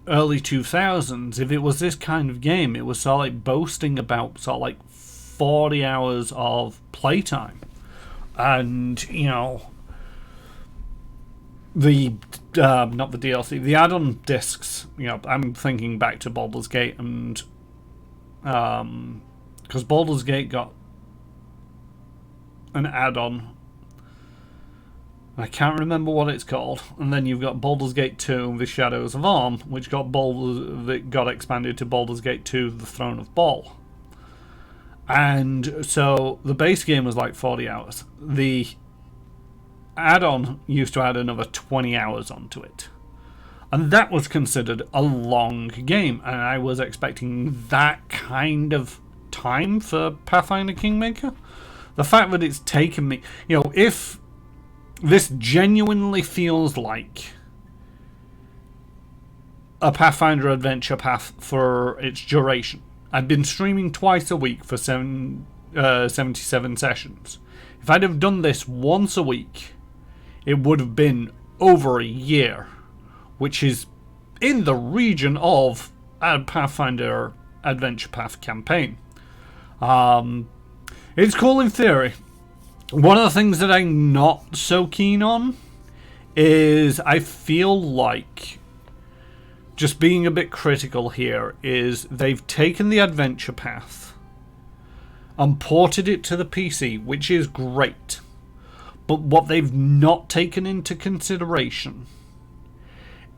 early 2000s, if it was this kind of game, it was sort of like boasting about sort of like 40 hours of playtime. And, you know, the not the DLC, the add-on discs, you know, I'm thinking back to Baldur's Gate, and because Baldur's Gate got an add-on, I can't remember what it's called, and then you've got Baldur's Gate 2, The Shadows of Arm, which got expanded to Baldur's Gate 2, The Throne of Ball. And so the base game was like 40 hours. The add-on used to add another 20 hours onto it. And that was considered a long game, and I was expecting that kind of time for Pathfinder Kingmaker. The fact that it's taken me, you know, if this genuinely feels like a Pathfinder adventure path for its duration. I've been streaming twice a week for 77 sessions. If I'd have done this once a week, it would have been over a year, which is in the region of a Pathfinder Adventure Path campaign. It's cool in theory. One of the things that I'm not so keen on is I feel like, just being a bit critical here, is they've taken the adventure path and ported it to the PC, which is great. But what they've not taken into consideration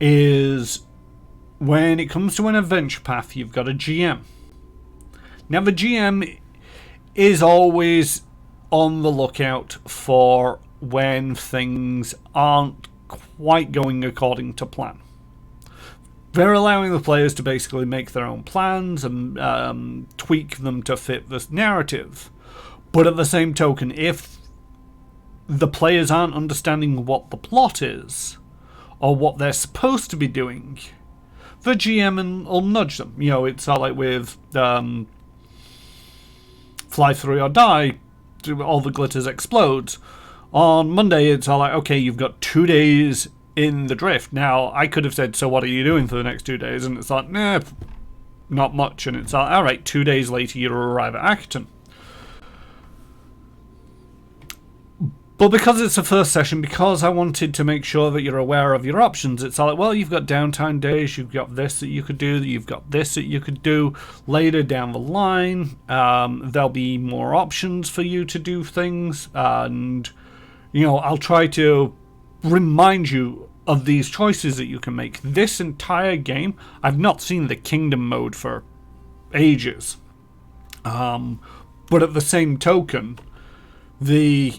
is when it comes to an adventure path, you've got a GM. Now, the GM is always on the lookout for when things aren't quite going according to plan. They're allowing the players to basically make their own plans and tweak them to fit this narrative. But at the same token, if the players aren't understanding what the plot is, or what they're supposed to be doing, the GM will nudge them. You know, it's all like with Fly Through or Die, all the glitters explode. On Monday, it's all like, okay, you've got 2 days in the drift. Now, I could have said, so what are you doing for the next 2 days? And it's like, nah, not much. And it's like, alright, 2 days later, you arrive at Acton. But because it's the first session, because I wanted to make sure that you're aware of your options, it's all like, well, you've got downtime days, you've got this that you could do, you've got this that you could do. Later down the line, there'll be more options for you to do things, and, you know, I'll try to remind you of these choices that you can make. This entire game, I've not seen the Kingdom mode for ages. But at the same token, the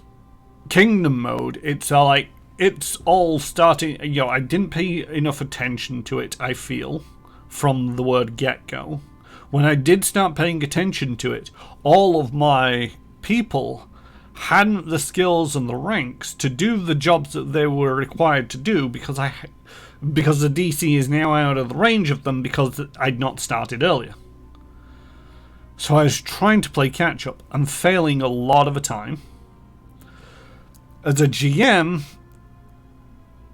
Kingdom mode, it's like, it's all starting, you know, I didn't pay enough attention to it, I feel, from the word get-go. When I did start paying attention to it, all of my people hadn't the skills and the ranks to do the jobs that they were required to do because the DC is now out of the range of them because I'd not started earlier. So I was trying to play catch-up and failing a lot of the time. As a GM,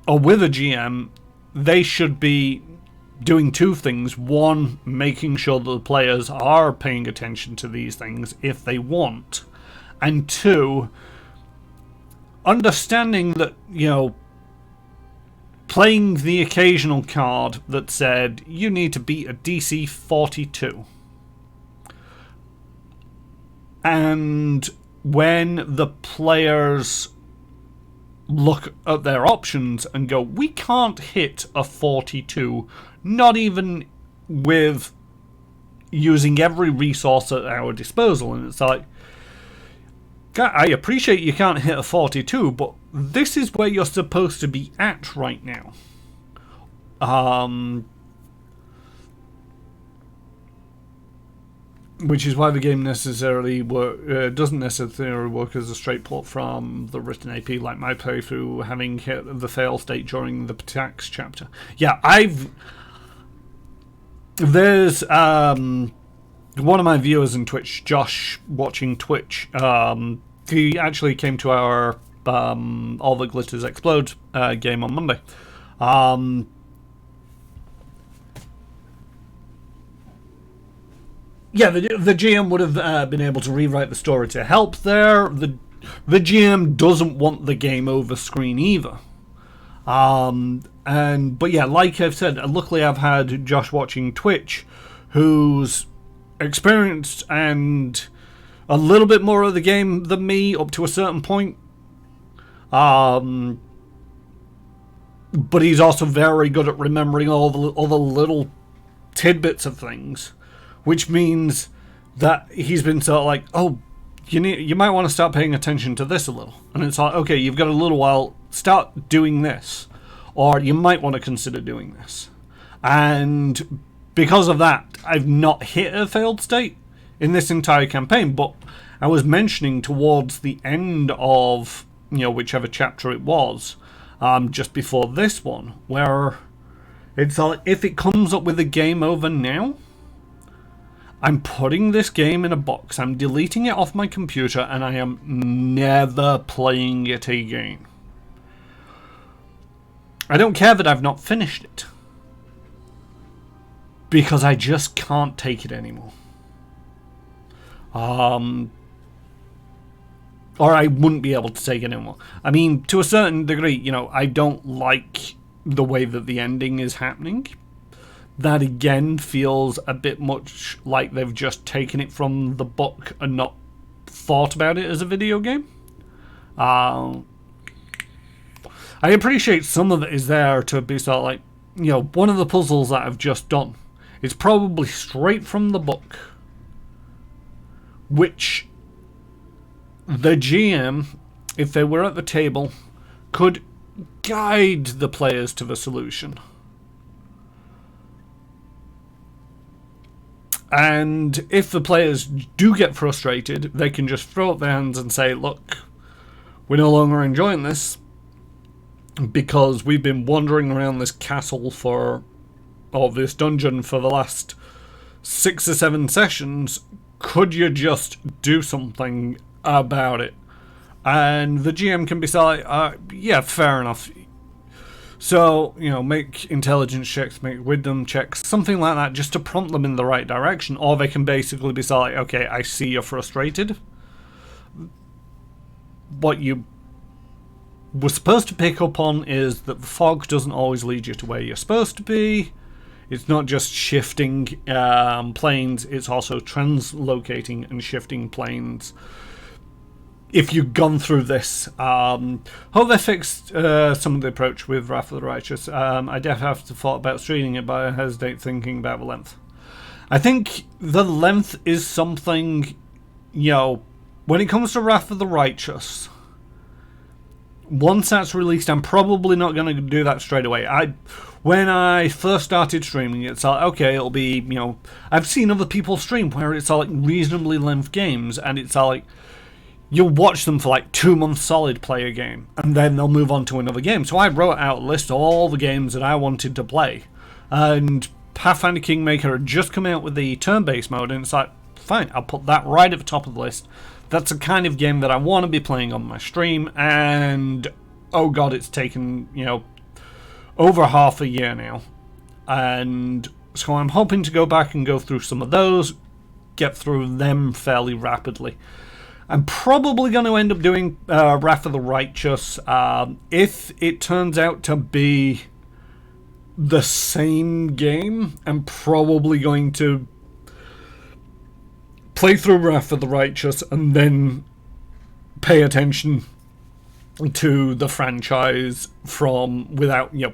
or with a GM, they should be doing two things. One, making sure that the players are paying attention to these things if they want. And two, understanding that, you know, playing the occasional card that said, you need to beat a DC 42. And when the players look at their options and go, we can't hit a 42, not even with using every resource at our disposal. And it's like, I appreciate you can't hit a 42, but this is where you're supposed to be at right now. Which is why the game doesn't necessarily work as a straight port from the written AP, like my playthrough, having hit the fail state during the tax chapter. Yeah, there's one of my viewers in Twitch, Josh, watching Twitch. He actually came to our All the Glitters Explode game on Monday. Yeah, the GM would have been able to rewrite the story to help there. The GM doesn't want the game over screen either. But yeah, like I've said, luckily I've had Josh watching Twitch, who's experienced and a little bit more of the game than me up to a certain point. But he's also very good at remembering all the little tidbits of things. Which means that he's been sort of like, oh, you might want to start paying attention to this a little. And it's like, okay, you've got a little while, start doing this. Or you might want to consider doing this. And because of that, I've not hit a failed state in this entire campaign. But I was mentioning towards the end of, you know, whichever chapter it was, just before this one, where it's like, if it comes up with a game over now, I'm putting this game in a box, I'm deleting it off my computer, and I am never playing it again. I don't care that I've not finished it, because I just can't take it anymore. Or I wouldn't be able to take it anymore. I mean, to a certain degree, you know, I don't like the way that the ending is happening. That again feels a bit much like they've just taken it from the book and not thought about it as a video game. I appreciate some of it is there to be sort of like, you know, one of the puzzles that I've just done is probably straight from the book, which the GM, if they were at the table, could guide the players to the solution. And if the players do get frustrated, they can just throw up their hands and say, look, we're no longer enjoying this because we've been wandering around this castle or this dungeon for the last 6 or 7 sessions. Could you just do something about it? And the GM can be like, yeah, fair enough. So, you know, make intelligence checks, make wisdom checks, something like that, just to prompt them in the right direction. Or they can basically be like, okay, I see you're frustrated. What you were supposed to pick up on is that the fog doesn't always lead you to where you're supposed to be. It's not just shifting planes, it's also translocating and shifting planes. If you've gone through this, hope they fixed some of the approach with Wrath of the Righteous. I definitely have to thought about streaming it, but I hesitate thinking about the length. I think the length is something, you know, when it comes to Wrath of the Righteous, once that's released, I'm probably not going to do that straight away. When I first started streaming, it's like, okay, it'll be, you know, I've seen other people stream where it's all like reasonably length games, and it's all like, you'll watch them for like 2 months solid, play a game, and then they'll move on to another game. So I wrote out a list of all the games that I wanted to play, and Pathfinder Kingmaker had just come out with the turn-based mode, and it's like, fine, I'll put that right at the top of the list. That's the kind of game that I want to be playing on my stream, and oh god, it's taken, you know, over half a year now. And so I'm hoping to go back and go through some of those, get through them fairly rapidly. I'm probably going to end up doing Wrath of the Righteous. If it turns out to be the same game, I'm probably going to play through Wrath of the Righteous and then pay attention to the franchise from without, you know,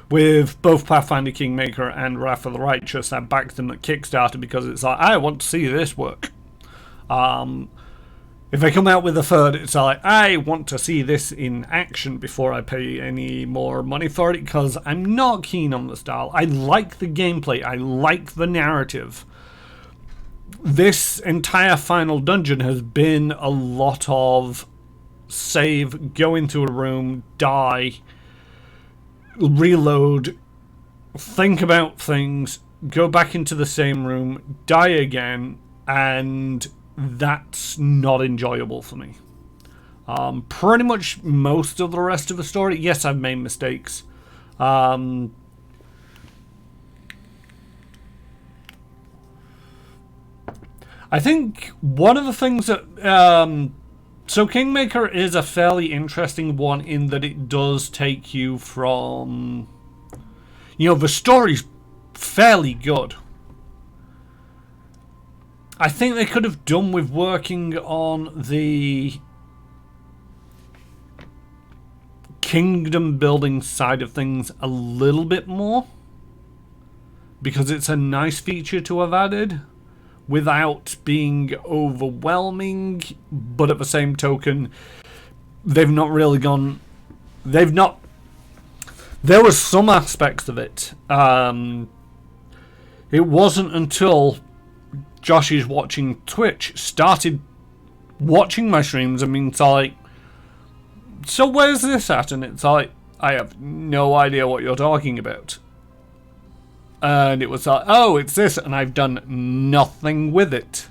with both Pathfinder Kingmaker and Wrath of the Righteous. I backed them at Kickstarter because it's like, I want to see this work. If they come out with a third, it's like, I want to see this in action before I pay any more money for it, because I'm not keen on the style. I like the gameplay. I like the narrative. This entire final dungeon has been a lot of save, go into a room, die, reload, think about things, go back into the same room, die again, and that's not enjoyable for me. Pretty much most of the rest of the story, yes, I've made mistakes. I think one of the things that... so Kingmaker is a fairly interesting one in that it does take you from... You know, the story's fairly good. I think they could have done with working on the kingdom building side of things a little bit more, because it's a nice feature to have added without being overwhelming, but at the same token, they've not really gone... They've not... There were some aspects of it. It wasn't until Josh is watching Twitch, started watching my streams, and being like, so where's this at? And it's like, I have no idea what you're talking about. And it was like, oh, it's this, and I've done nothing with it.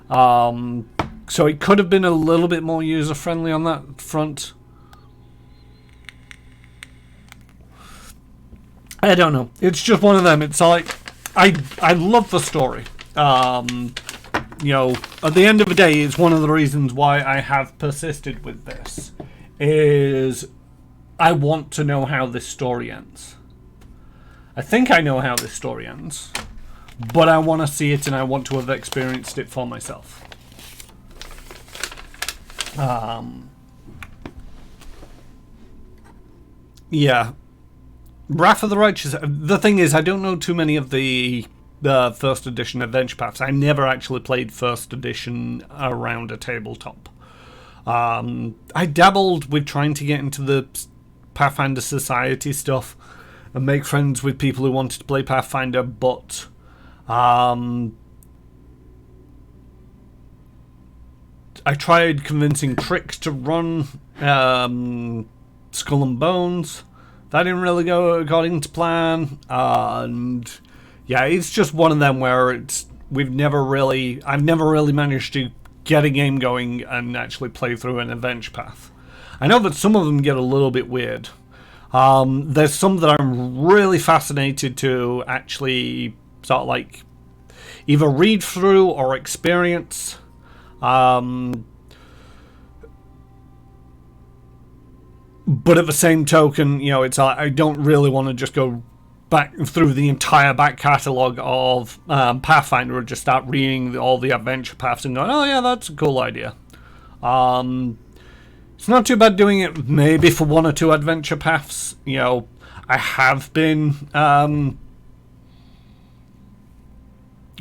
So it could have been a little bit more user-friendly on that front. I don't know. It's just one of them. It's like, I love the story. You know, at the end of the day, it's one of the reasons why I have persisted with this, is I want to know how this story ends. I think I know how this story ends, but I want to see it, and I want to have experienced it for myself. yeah. Wrath of the Righteous. The thing is, I don't know too many of the first edition adventure paths. I never actually played first edition around a tabletop. I dabbled with trying to get into the Pathfinder Society stuff and make friends with people who wanted to play Pathfinder, but I tried convincing Trick to run Skull and Bones. That didn't really go according to plan, and yeah, it's just one of them where I've never really managed to get a game going and actually play through an adventure path. I know that some of them get a little bit weird. There's some that I'm really fascinated to actually sort of like either read through or experience. But at the same token, you know, it's I don't really want to just go back through the entire back catalogue of Pathfinder and just start reading all the adventure paths and going, oh yeah, that's a cool idea. It's not too bad doing it maybe for one or two adventure paths. You know, I have been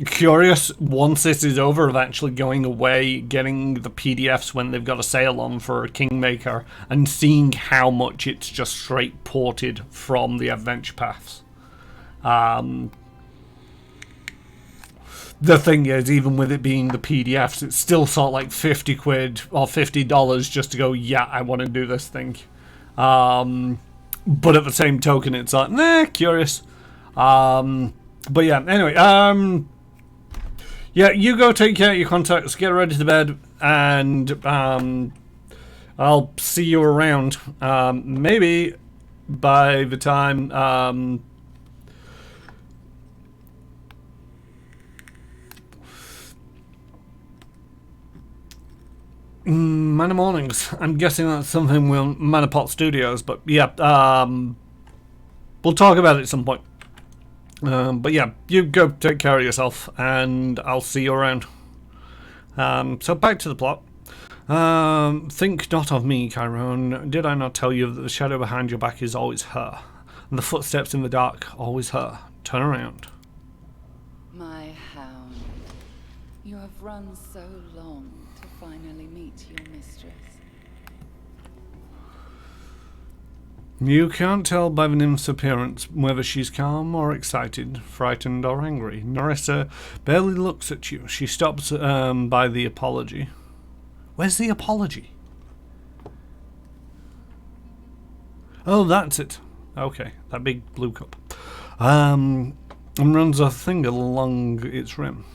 curious once this is over of actually going away, getting the PDFs when they've got a sale on for Kingmaker and seeing how much it's just straight ported from the adventure paths. The thing is, even with it being the PDFs, it's still sort of like 50 quid or $50 just to go, yeah, I want to do this thing. But at the same token, it's like, nah, curious. But yeah, anyway, yeah, you go take care of your contacts, get ready to bed, and I'll see you around. Maybe by the time Manor Mornings. I'm guessing that's something with Manor Studios, but yeah, we'll talk about it at some point. But yeah, you go take care of yourself, and I'll see you around. So back to the plot. Think not of me, Chiron. Did I not tell you that the shadow behind your back is always her, and the footsteps in the dark always her? Turn around. My hound, you have run so long to finally meet your mistress. You can't tell by the nymph's appearance whether she's calm or excited, frightened or angry. Narissa barely looks at you. She stops by the apology. Where's the apology? Oh, that's it. Okay, that big blue cup. And runs a finger along its rim.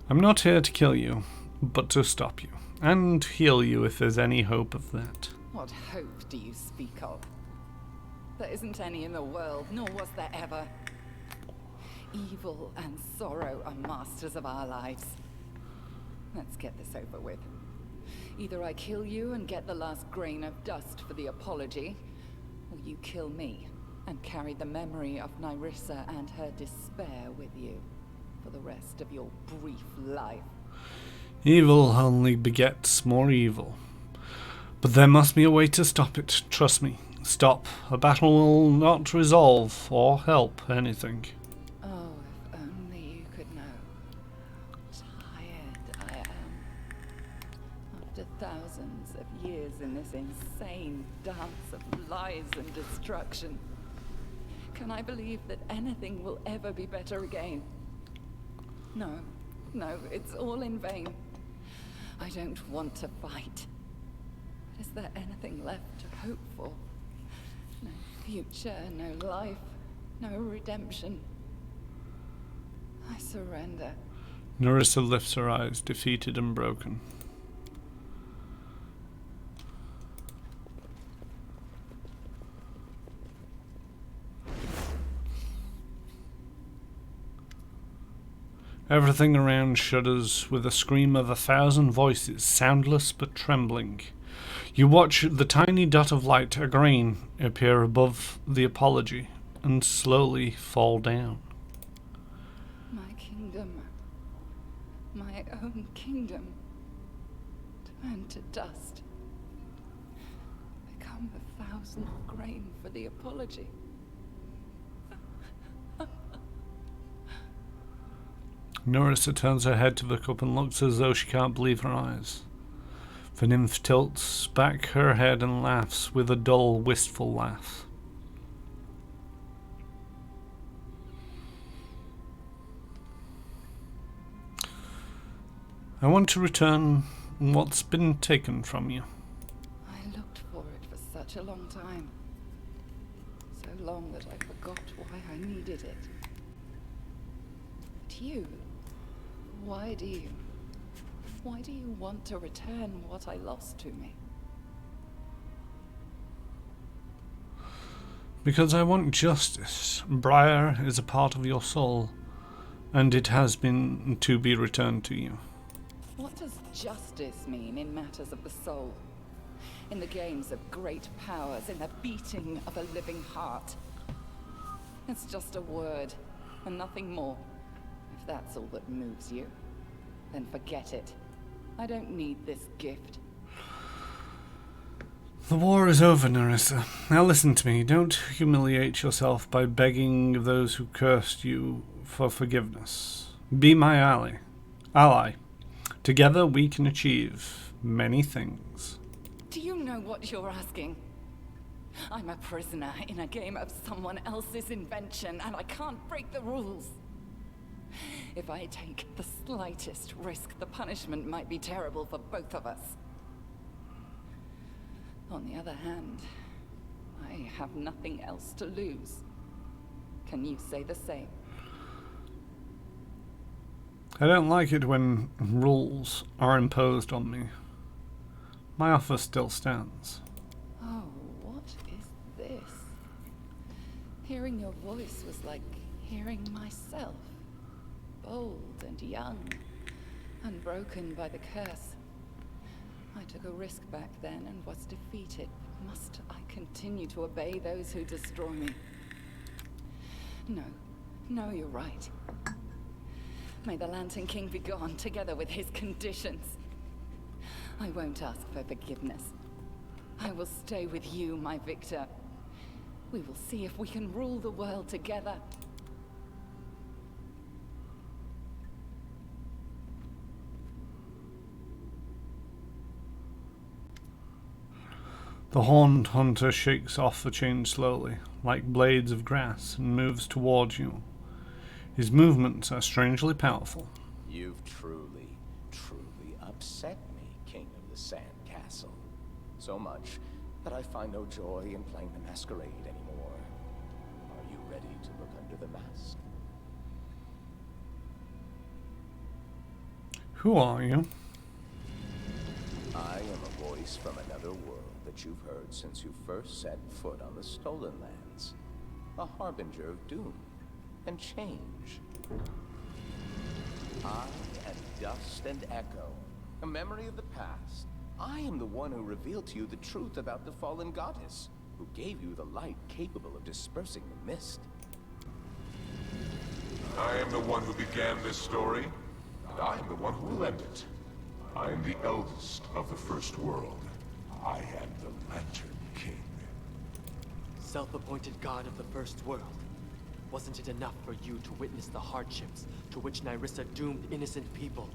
I'm not here to kill you, but to stop you, and heal you if there's any hope of that. What hope do you speak of? There isn't any in the world, nor was there ever. Evil and sorrow are masters of our lives. Let's get this over with. Either I kill you and get the last grain of dust for the apology, or you kill me and carry the memory of Narissa and her despair with you for the rest of your brief life. Evil only begets more evil. But there must be a way to stop it, trust me. Stop. A battle will not resolve or help anything. Oh, if only you could know how tired I am. After thousands of years in this insane dance of lies and destruction, can I believe that anything will ever be better again? No, no, it's all in vain. I don't want to fight. Is there anything left to hope for? No future, no life, no redemption. I surrender. Narissa lifts her eyes, defeated and broken. Everything around shudders with a scream of 1,000 voices, soundless but trembling. You watch the tiny dot of light, a grain, appear above the apology and slowly fall down. my own kingdom turn to dust. Become the 1,000th grain for the apology. Nerissa turns her head to the cup and looks as though she can't believe her eyes. The nymph tilts back her head and laughs with a dull, wistful laugh. I want to return what's been taken from you. I looked for it for such a long time. So long that I forgot why I needed it. But you, why do you want to return what I lost to me? Because I want justice. Briar is a part of your soul, and it has been to be returned to you. What does justice mean in matters of the soul? In the games of great powers, in the beating of a living heart? It's just a word, and nothing more. If that's all that moves you, then forget it. I don't need this gift. The war is over, Nerissa. Now listen to me. Don't humiliate yourself by begging those who cursed you for forgiveness. Be my ally. Together we can achieve many things. Do you know what you're asking? I'm a prisoner in a game of someone else's invention, and I can't break the rules. If I take the slightest risk, the punishment might be terrible for both of us. On the other hand, I have nothing else to lose. Can you say the same? I don't like it when rules are imposed on me. My offer still stands. Oh, what is this? Hearing your voice was like hearing myself. Bold and young, unbroken by the curse. I took a risk back then and was defeated. Must I continue to obey those who destroy me? No, you're right. May the Lantern King be gone, together with his conditions. I won't ask for forgiveness. I will stay with you, my victor. We will see if we can rule the world together. The horned hunter shakes off the chain slowly, like blades of grass, and moves towards you. His movements are strangely powerful. You've truly upset me, King of the Sand Castle. So much that I find no joy in playing the masquerade anymore. Are you ready to look under the mask? Who are you? I am a voice from another world that you've heard since you first set foot on the Stolen Lands. A harbinger of doom and change. I am dust and echo, a memory of the past. I am the one who revealed to you the truth about the fallen goddess, who gave you the light capable of dispersing the mist. I am the one who began this story, and I am the one who will end it. I am the eldest of the First World. I am the Lantern King. Self-appointed god of the First World. Wasn't it enough for you to witness the hardships to which Nerissa doomed innocent people?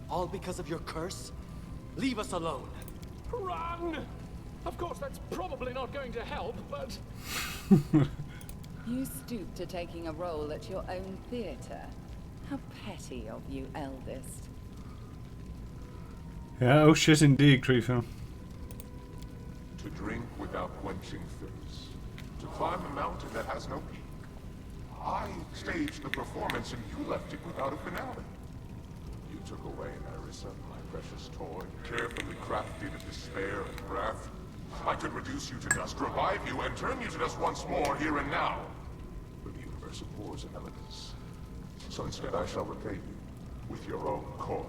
All because of your curse? Leave us alone. Run! Of course, that's probably not going to help, but... You stoop to taking a role at your own theater. How petty of you, eldest. Yeah, oh shit indeed, Creeper. To drink without quenching thirst. To climb a mountain that has no peak. I staged the performance and you left it without a finale. You took away Nerissa, my precious toy, carefully crafted of despair and wrath. I could reduce you to dust, revive you, and turn you to dust once more here and now. But the universe abhors intelligence. So instead I shall repay you with your own coin.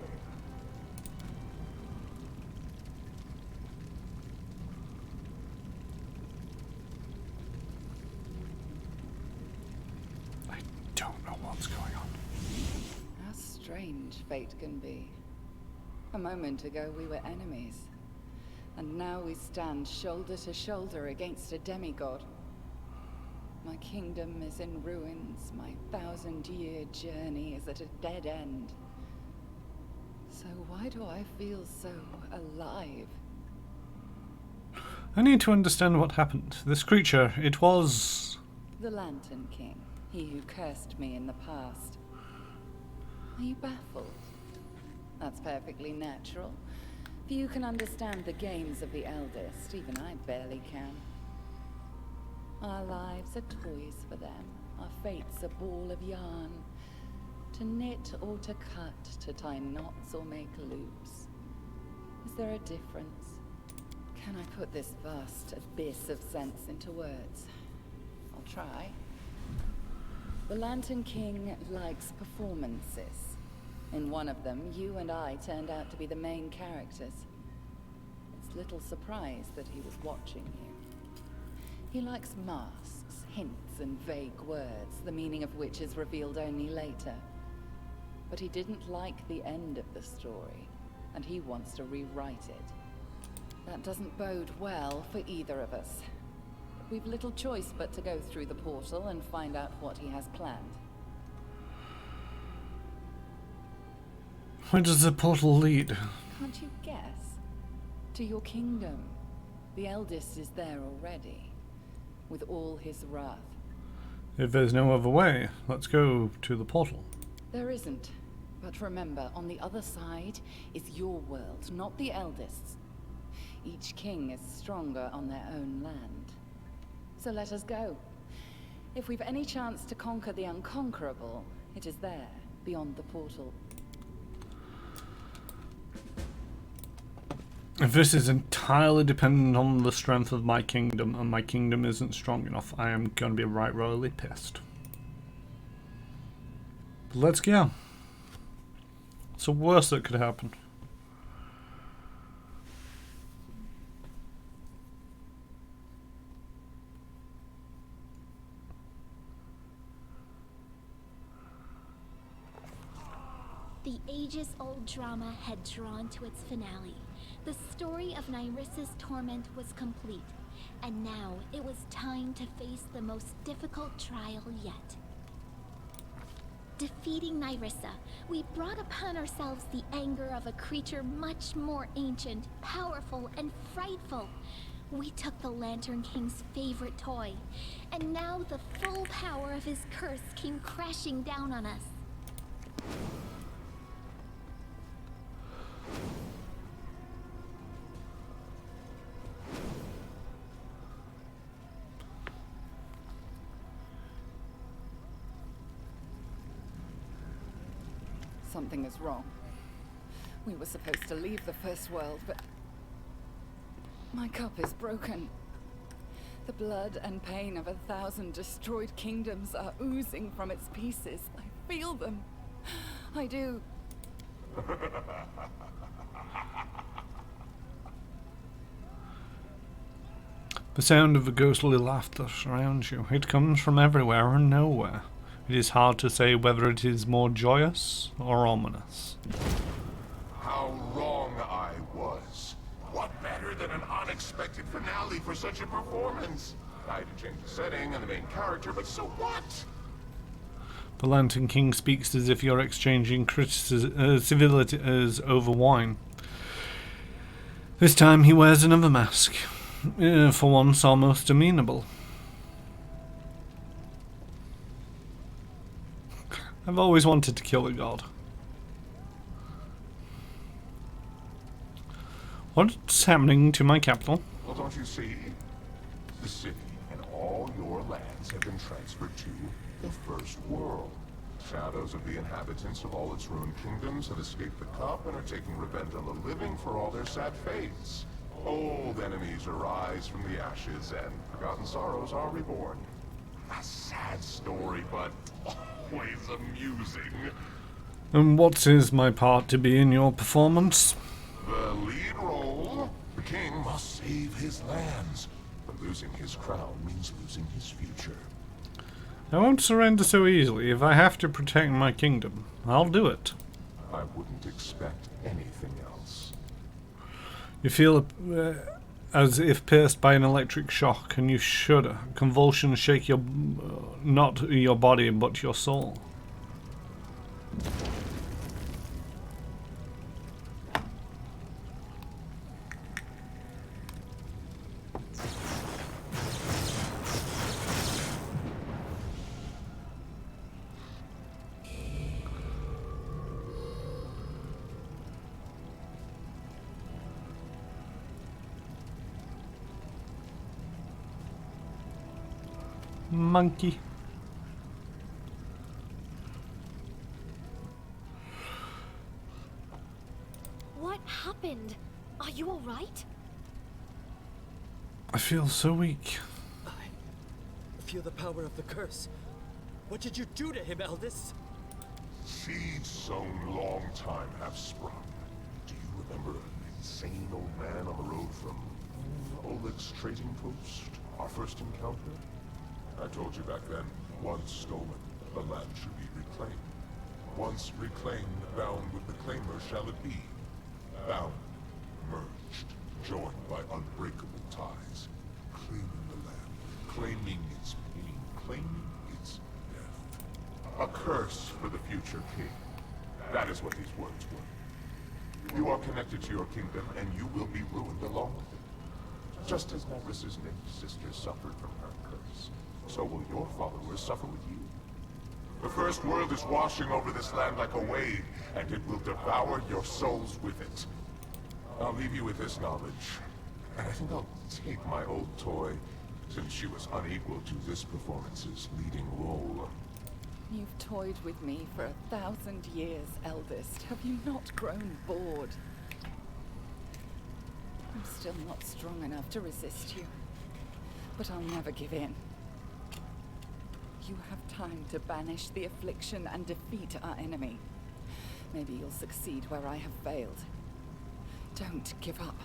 I don't know what's going on. How strange fate can be. A moment ago we were enemies, and now we stand shoulder to shoulder against a demigod. My kingdom is in ruins, my 1,000-year journey is at a dead end. So why do I feel so alive? I need to understand what happened. This creature, it was... The Lantern King, he who cursed me in the past. Are you baffled? That's perfectly natural. Few can understand the games of the eldest, even I barely can. Our lives are toys for them, our fate's a ball of yarn. To knit or to cut, to tie knots or make loops. Is there a difference? Can I put this vast abyss of sense into words? I'll try. The Lantern King likes performances. In one of them, you and I turned out to be the main characters. It's little surprise that he was watching you. He likes masks, hints, and vague words, the meaning of which is revealed only later. But he didn't like the end of the story, and he wants to rewrite it. That doesn't bode well for either of us. We've little choice but to go through the portal and find out what he has planned. Where does the portal lead? Can't you guess? To your kingdom. The eldest is there already, with all his wrath. If there's no other way, let's go to the portal. There isn't. But remember, on the other side is your world, not the eldest's. Each king is stronger on their own land. So let us go. If we've any chance to conquer the unconquerable, it is there, beyond the portal. If this is entirely dependent on the strength of my kingdom, and my kingdom isn't strong enough, I am going to be right royally pissed. But let's go. It's the worst that could happen. The ages-old drama had drawn to its finale. The story of Nyrissa's torment was complete, and now it was time to face the most difficult trial yet. Defeating Nyrissa, we brought upon ourselves the anger of a creature much more ancient, powerful, and frightful. We took the Lantern King's favorite toy, and now the full power of his curse came crashing down on us. Something is wrong. We were supposed to leave the First World, but my cup is broken. The blood and pain of 1,000 destroyed kingdoms are oozing from its pieces. I feel them. I do. The sound of the ghostly laughter surrounds you. It comes from everywhere and nowhere. It is hard to say whether it is more joyous or ominous. How wrong I was. What better than an unexpected finale for such a performance? I had to change the setting and the main character, but so what? The Lantern King speaks as if you're exchanging civilities over wine. This time he wears another mask, for once almost amenable. I've always wanted to kill a god. What's happening to my capital? Well, don't you see? The city and all your lands have been transferred to the First World. Shadows of the inhabitants of all its ruined kingdoms have escaped the cup and are taking revenge on the living for all their sad fates. Old enemies arise from the ashes and forgotten sorrows are reborn. A sad story, but always amusing. And what is my part to be in your performance? The lead role. The king must save his lands, but losing his crown means losing his future. I won't surrender so easily. If I have to protect my kingdom, I'll do it. I wouldn't expect anything else. You feel as if pierced by an electric shock, and you shudder. Convulsions shake your not your body, but your soul. Monkey. What happened? Are you all right? I feel so weak. I feel the power of the curse. What did you do to him, Eldest? Seeds sown long time have sprung. Do you remember an insane old man on the road from Oleg's trading post? Our first encounter? I told you back then, once stolen, the land should be reclaimed. Once reclaimed, bound with the claimer shall it be. Bound, merged, joined by unbreakable ties. Claiming the land, claiming its pain, claiming its death. A curse for the future king. That is what these words were. You are connected to your kingdom, and you will be ruined along with it. Just as Narissa's named sister suffered from her curse, so will your followers suffer with you. The first world is washing over this land like a wave, and it will devour your souls with it. I'll leave you with this knowledge, and I think I'll take my old toy, since she was unequal to this performance's leading role. You've toyed with me for 1,000 years, Eldest. Have you not grown bored? I'm still not strong enough to resist you, but I'll never give in. You have time to banish the affliction and defeat our enemy. Maybe you'll succeed where I have failed. Don't give up.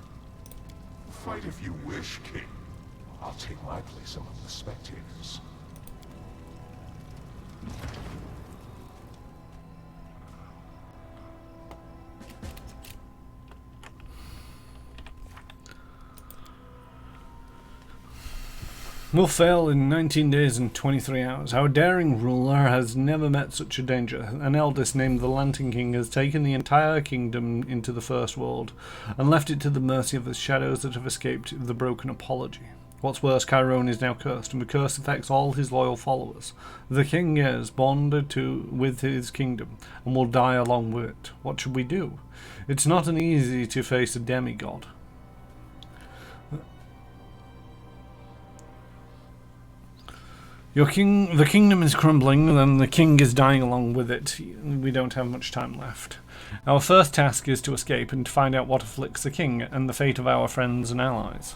Fight if you wish, King. I'll take my place among the spectators. Will fail in 19 days and 23 hours. Our daring ruler has never met such a danger. An eldest named the Lantern King has taken the entire kingdom into the First World and left it to the mercy of the shadows that have escaped the broken apology. What's worse, Chiron is now cursed, and the curse affects all his loyal followers. The king is bonded with his kingdom, and will die along with it. What should we do? It's not an easy to face a demigod. The kingdom is crumbling, and the king is dying along with it. We don't have much time left. Our first task is to escape and to find out what afflicts the king and the fate of our friends and allies.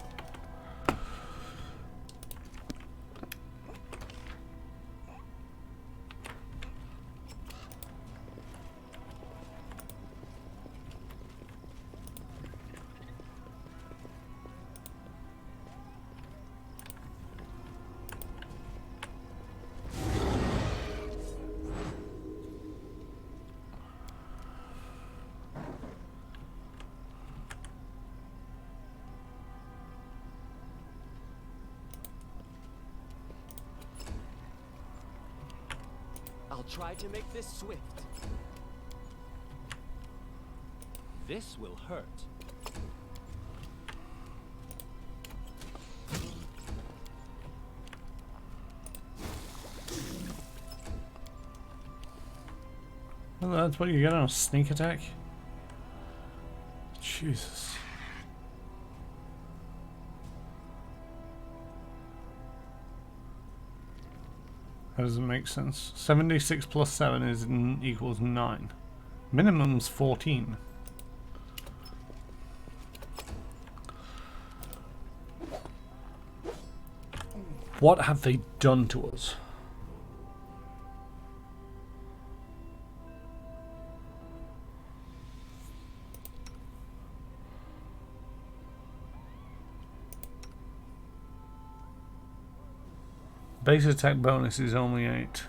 I'll try to make this swift. This will hurt. Well, that's what you get on a sneak attack? Jesus. That doesn't make sense. 76 plus 7 is equals 9. Minimum's 14. What have they done to us? Base attack bonus is only 8.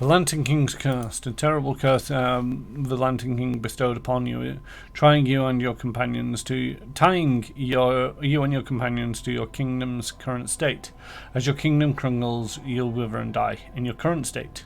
The Lantern King's cursed. A terrible curse the Lantern King bestowed upon you, tying you and your companions to your kingdom's current state. As your kingdom crumbles, you'll wither and die. In your current state,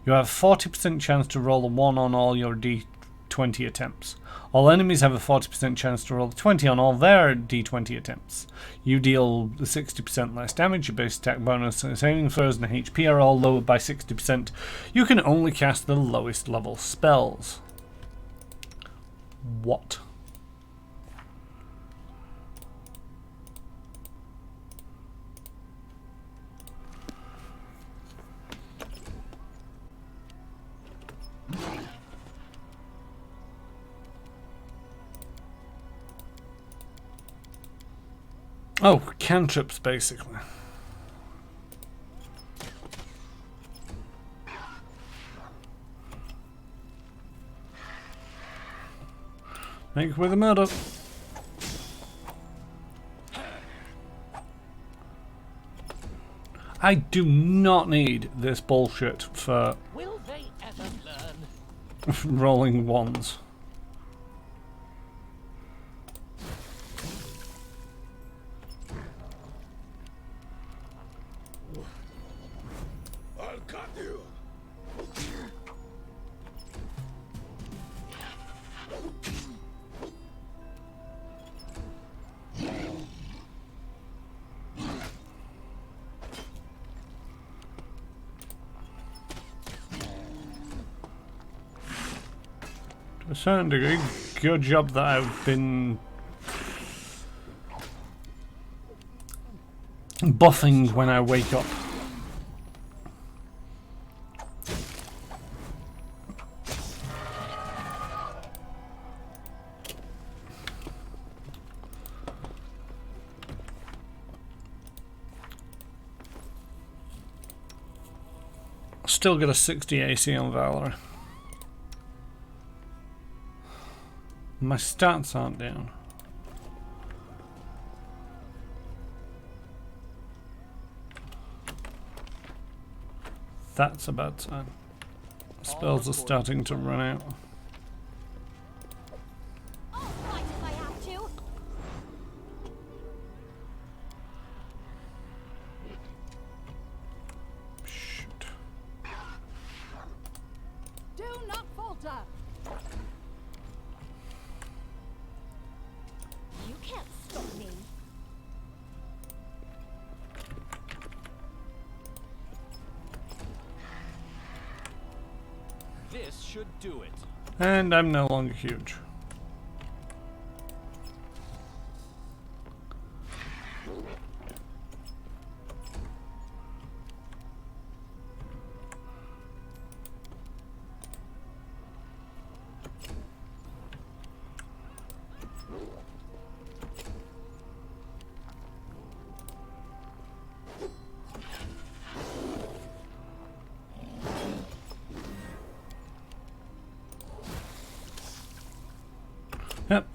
you have a 40% chance to roll a 1 on all your D20 attempts. All enemies have a 40% chance to roll a 20 on all their D20 attempts. You deal 60% less damage, your base attack bonus, saving throws, and HP are all lowered by 60%. You can only cast the lowest level spells. What? Oh, cantrips, basically. Make with a murder. I do not need this bullshit for Will they ever learn? rolling ones. I'll cut you. To a certain degree, good job that I've been buffing when I wake up. Still got a 60 AC on Valor. My stats aren't down. That's a bad sign. Spells are starting to run out. I'll fight if I have to. Shoot. Do not falter. You can't stop me. This should do it. And I'm no longer huge. Yep,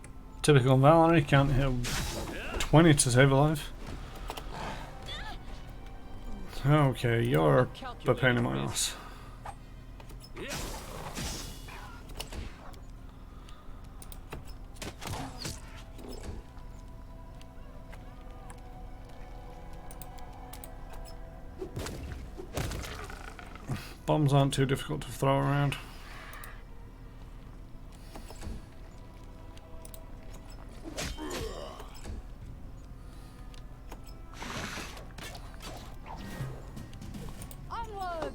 typical Valerie, can't hit 20 to save a life. Okay, you're a pain in my ass. Bombs aren't too difficult to throw around. Onwards.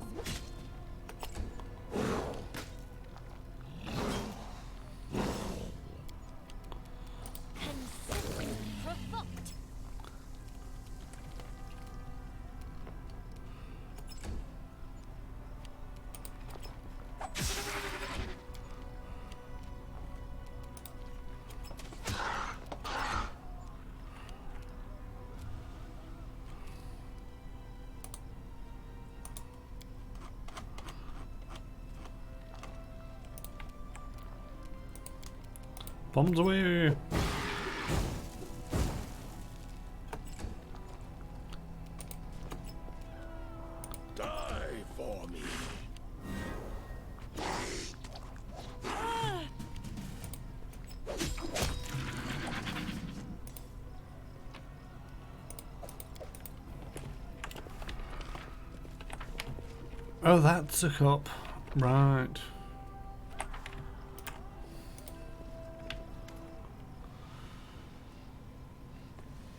Consider provoked. Bombs away! Die for me. Oh, that's a cup. Right.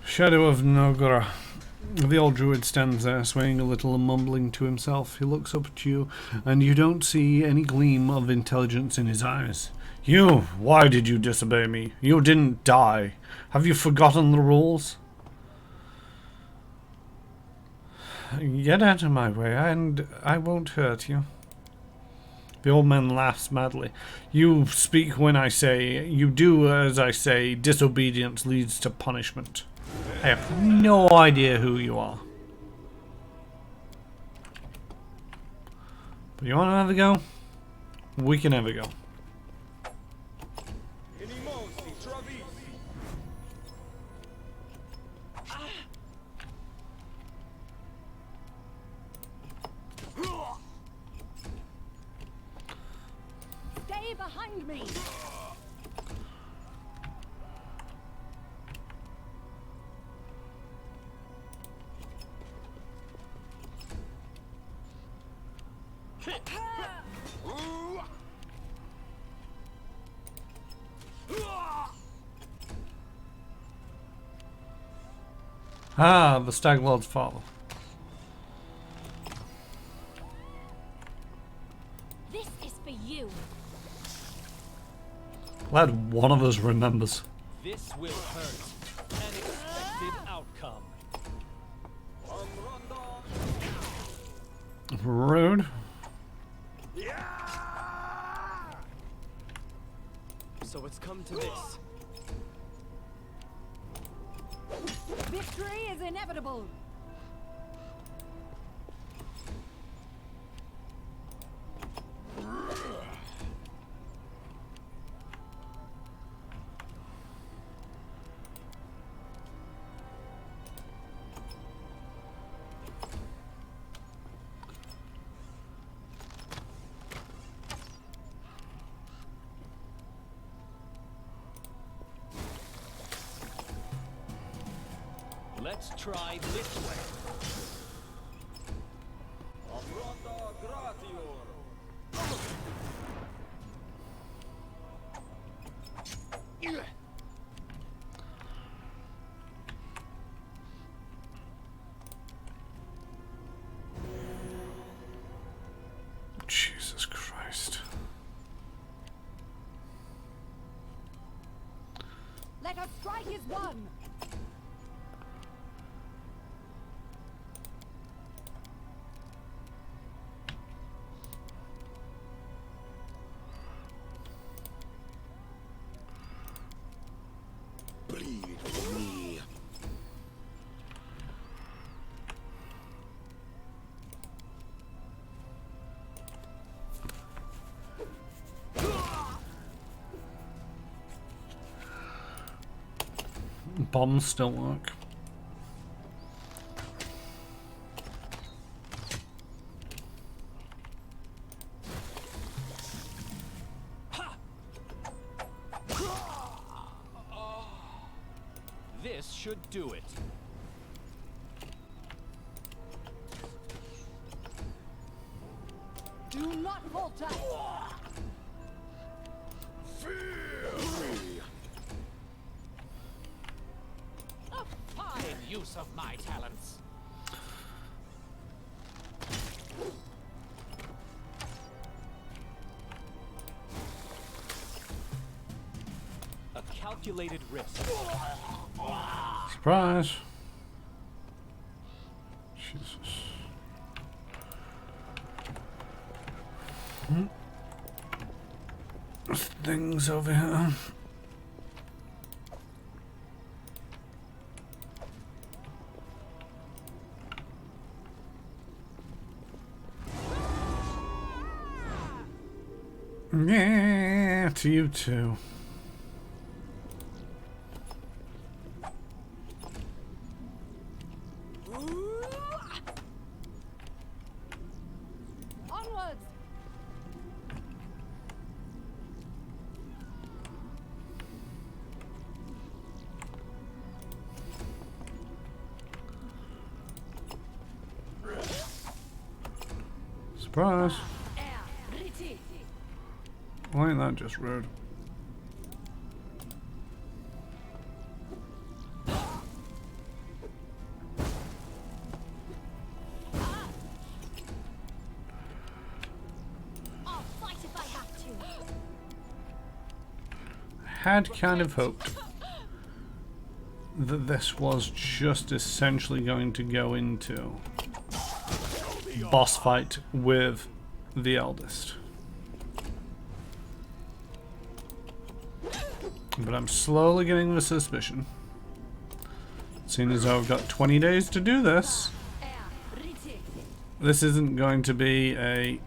Shadow of Nogara. The old druid stands there, swaying a little and mumbling to himself. He looks up at you, and you don't see any gleam of intelligence in his eyes. You! Why did you disobey me? You didn't die. Have you forgotten the rules? Get out of my way, and I won't hurt you. The old man laughs madly. You speak when I say, you do as I say, disobedience leads to punishment. I have no idea who you are. But you want to have a go? We can have a go. Stay behind me. Ah, the Stag Lord's father. This is for you. Glad one of us remembers. This will hurt. An expected outcome. Rude. So it's come to this. Victory is inevitable. Let's try this way. Jesus Christ. Let us strike as one. Bleed for me. Bombs still work. This should do it. Do not falter. A fine use of my talents. A calculated risk. Surprise. Jesus. There's things over here. Yeah, to you too. Onwards. Surprise. Why ain't that just rude? I'll fight if I have to. Had kind of hoped that this was just essentially going to go into boss fight with the eldest. But I'm slowly getting the suspicion, seeing as though I've got 20 days to do this, this isn't going to be a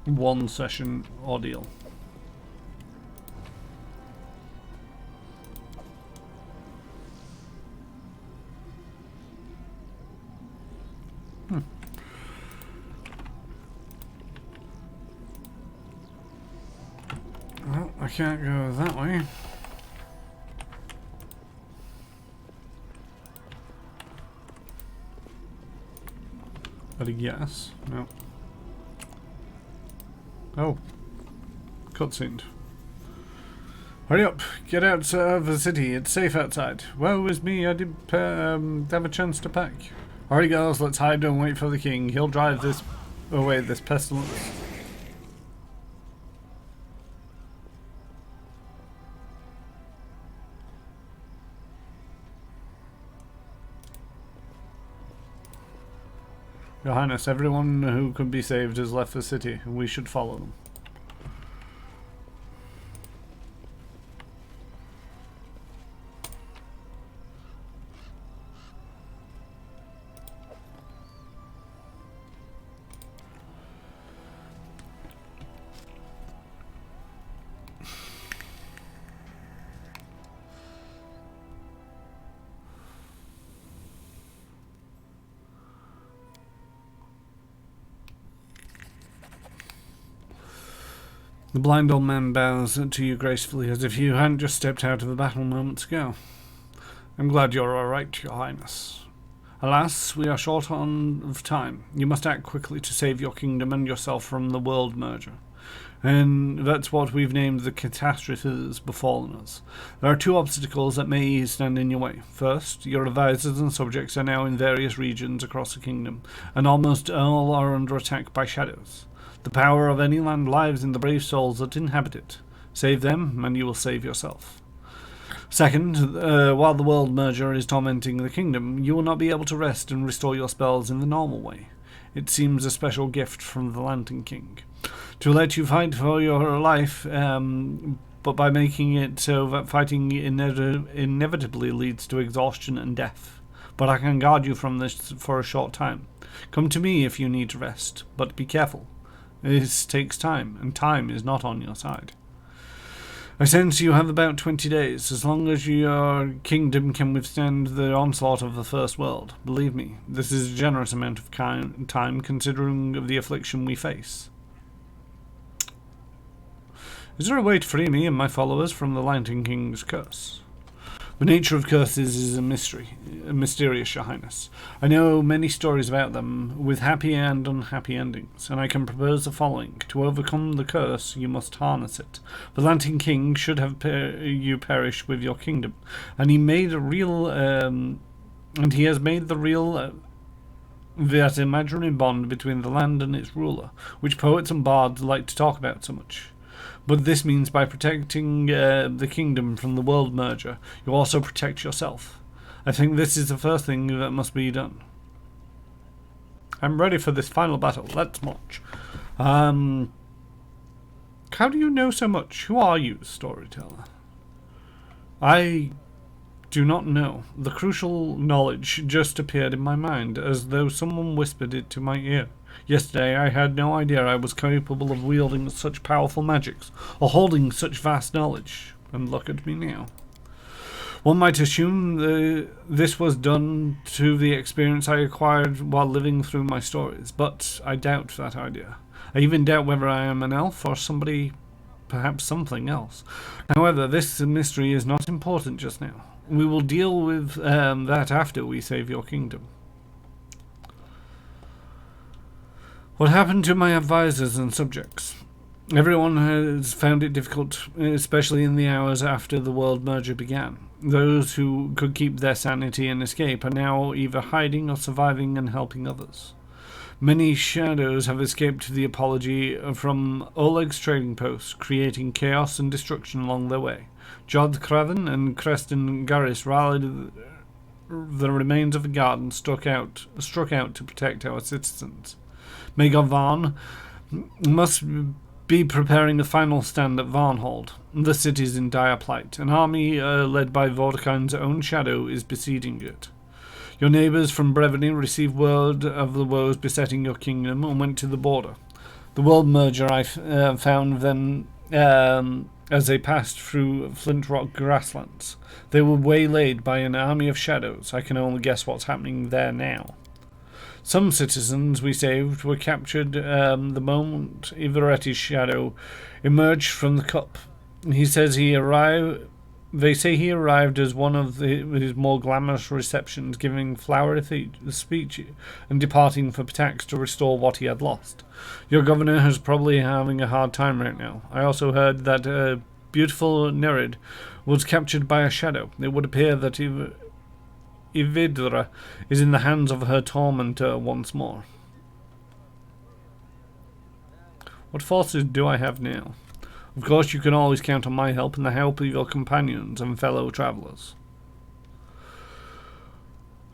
one session ordeal. Well, I can't go that way. But a yes. No. Oh. Cutscene. Hurry up. Get out of the city. It's safe outside. Woe is me. I did have a chance to pack. Hurry, girls. Let's hide and wait for the king. He'll drive this away, this pestilence. Your Highness, everyone who could be saved has left the city, and we should follow them. The blind old man bows to you gracefully, as if you hadn't just stepped out of the battle moments ago. I'm glad you're all right, Your Highness. Alas, we are short of time. You must act quickly to save your kingdom and yourself from the world merger. And that's what we've named the catastrophes befallen us. There are two obstacles that may stand in your way. First, your advisors and subjects are now in various regions across the kingdom, and almost all are under attack by shadows. The power of any land lies in the brave souls that inhabit it. Save them, and you will save yourself. Second, while the world merger is tormenting the kingdom, you will not be able to rest and restore your spells in the normal way. It seems a special gift from the Lantern King to let you fight for your life, but by making it so that fighting inevitably leads to exhaustion and death. But I can guard you from this for a short time. Come to me if you need to rest, but be careful. This takes time, and time is not on your side. I sense you have about 20 days, as long as your kingdom can withstand the onslaught of the First World. Believe me, this is a generous amount of time, considering the affliction we face. Is there a way to free me and my followers from the Lantern King's curse? The nature of curses is a mysterious, Your Highness. I know many stories about them, with happy and unhappy endings, and I can propose the following. To overcome the curse, you must harness it. The Lantern King should have you perish with your kingdom, and he has made the real that imaginary bond between the land and its ruler, which poets and bards like to talk about so much. But this means by protecting the kingdom from the world merger, you also protect yourself. I think this is the first thing that must be done. I'm ready for this final battle. Let's march. How do you know so much? Who are you, storyteller? I do not know. The crucial knowledge just appeared in my mind, as though someone whispered it to my ear. Yesterday I had no idea I was capable of wielding such powerful magics, or holding such vast knowledge, and look at me now. One might assume this was done to the experience I acquired while living through my stories, but I doubt that idea. I even doubt whether I am an elf or somebody, perhaps something else. However, this mystery is not important just now. We will deal with that after we save your kingdom. What happened to my advisors and subjects? Everyone has found it difficult, especially in the hours after the world merger began. Those who could keep their sanity and escape are now either hiding or surviving and helping others. Many shadows have escaped the apology from Oleg's trading posts, creating chaos and destruction along their way. Jod Craven and Creston Garris rallied the remains of a guard and struck out to protect our citizens. Maegor Varn must be preparing a final stand at Varnhold. The city is in dire plight. An army led by Vortikine's own shadow is besieging it. Your neighbours from Brevity received word of the woes besetting your kingdom and went to the border. The world merger I found them as they passed through Flint Rock grasslands. They were waylaid by an army of shadows. I can only guess what's happening there now. Some citizens we saved were captured the moment Ivaretti's shadow emerged from the cup. He says he arrived. They say he arrived as one of his more glamorous receptions, giving flowery speech and departing for Pitax to restore what he had lost. Your governor is probably having a hard time right now. I also heard that beautiful Nerid was captured by a shadow. It would appear that Ividra is in the hands of her tormentor once more. What forces do I have now? Of course, you can always count on my help and the help of your companions and fellow travellers.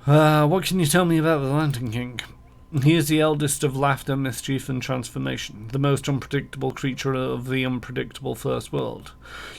What can you tell me about the Lantern King? He is the eldest of laughter, mischief, and transformation, the most unpredictable creature of the unpredictable First World.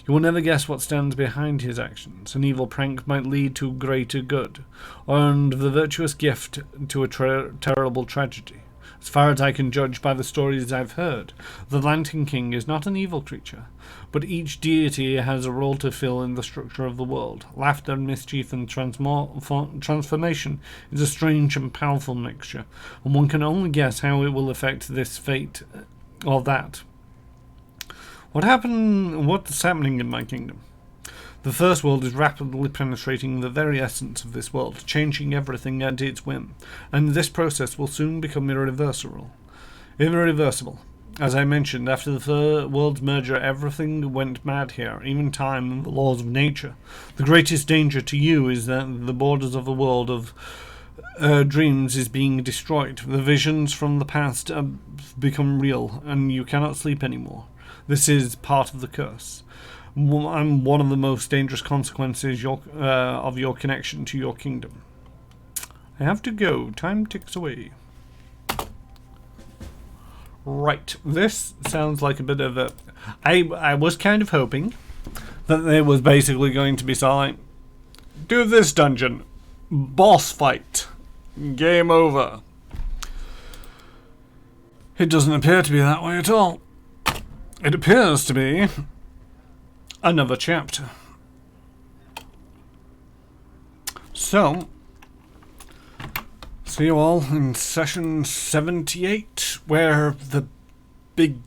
You will never guess what stands behind his actions. An evil prank might lead to greater good, and the virtuous gift to a terrible tragedy. As far as I can judge by the stories I've heard, the Lantern King is not an evil creature, but each deity has a role to fill in the structure of the world. Laughter, mischief, and transformation is a strange and powerful mixture, and one can only guess how it will affect this fate or that. What's happening in my kingdom? The First World is rapidly penetrating the very essence of this world, changing everything at its whim, and this process will soon become irreversible. As I mentioned, after the world's merger, everything went mad here, even time and the laws of nature. The greatest danger to you is that the borders of the world of dreams is being destroyed. The visions from the past have become real, and you cannot sleep anymore. This is part of the curse. I'm one of the most dangerous consequences of your connection to your kingdom. I have to go. Time ticks away. Right. This sounds like a bit of a... I was kind of hoping that there was basically going to be something like, do this dungeon. Boss fight. Game over. It doesn't appear to be that way at all. It appears to be another chapter. So, see you all in session 78, where the big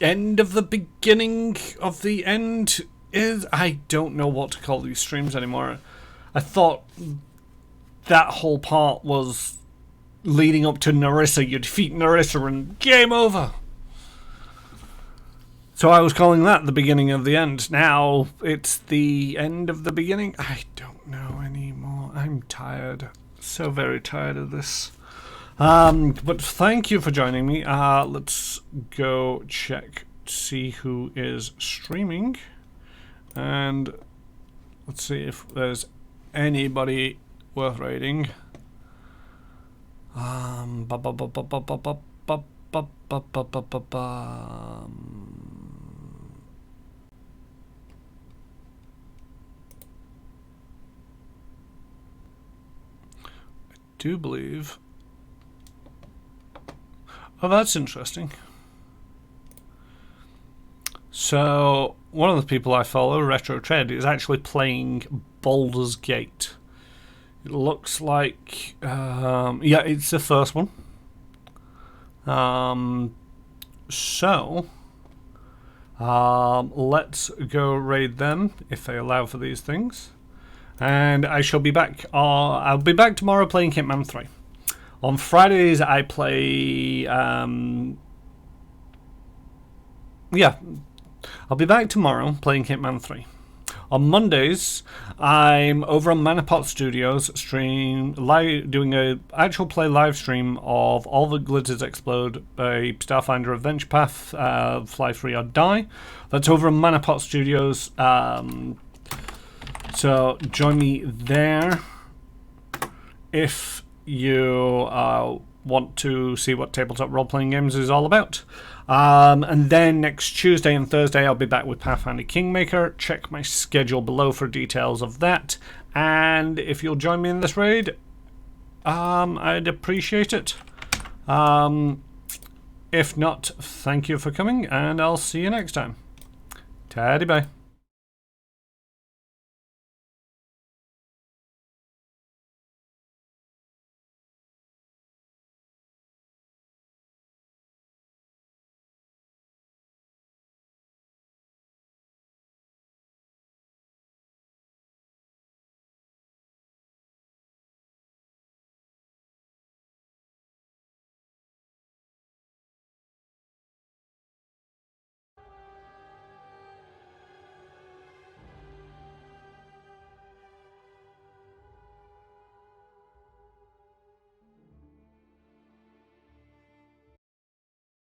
end of the beginning of the end is. I don't know what to call these streams anymore. I thought that whole part was leading up to Narissa. You defeat Narissa and game over. So I was calling that the beginning of the end. Now it's the end of the beginning. I don't know anymore. I'm tired. So very tired of this. But thank you for joining me. Let's go check to see who is streaming. And let's see if there's anybody worth raiding. Do believe. Oh, that's interesting. So, one of the people I follow, Retro Tread, is actually playing Baldur's Gate. It looks like, yeah, it's the first one. Let's go raid them if they allow for these things. And I shall be back. I'll be back tomorrow playing Hitman 3. On Fridays, I play... yeah, I'll be back tomorrow playing Hitman 3. On Mondays, I'm over on Manapot Studios doing a actual play live stream of All the Glitters Explode, a Starfinder Adventure Path, Fly Free or Die. That's over on Manapot Studios. So join me there if you want to see what tabletop role-playing games is all about. And then next Tuesday and Thursday I'll be back with Pathfinder Kingmaker. Check my schedule below for details of that. And if you'll join me in this raid, I'd appreciate it. If not, thank you for coming, and I'll see you next time. Taddy bye.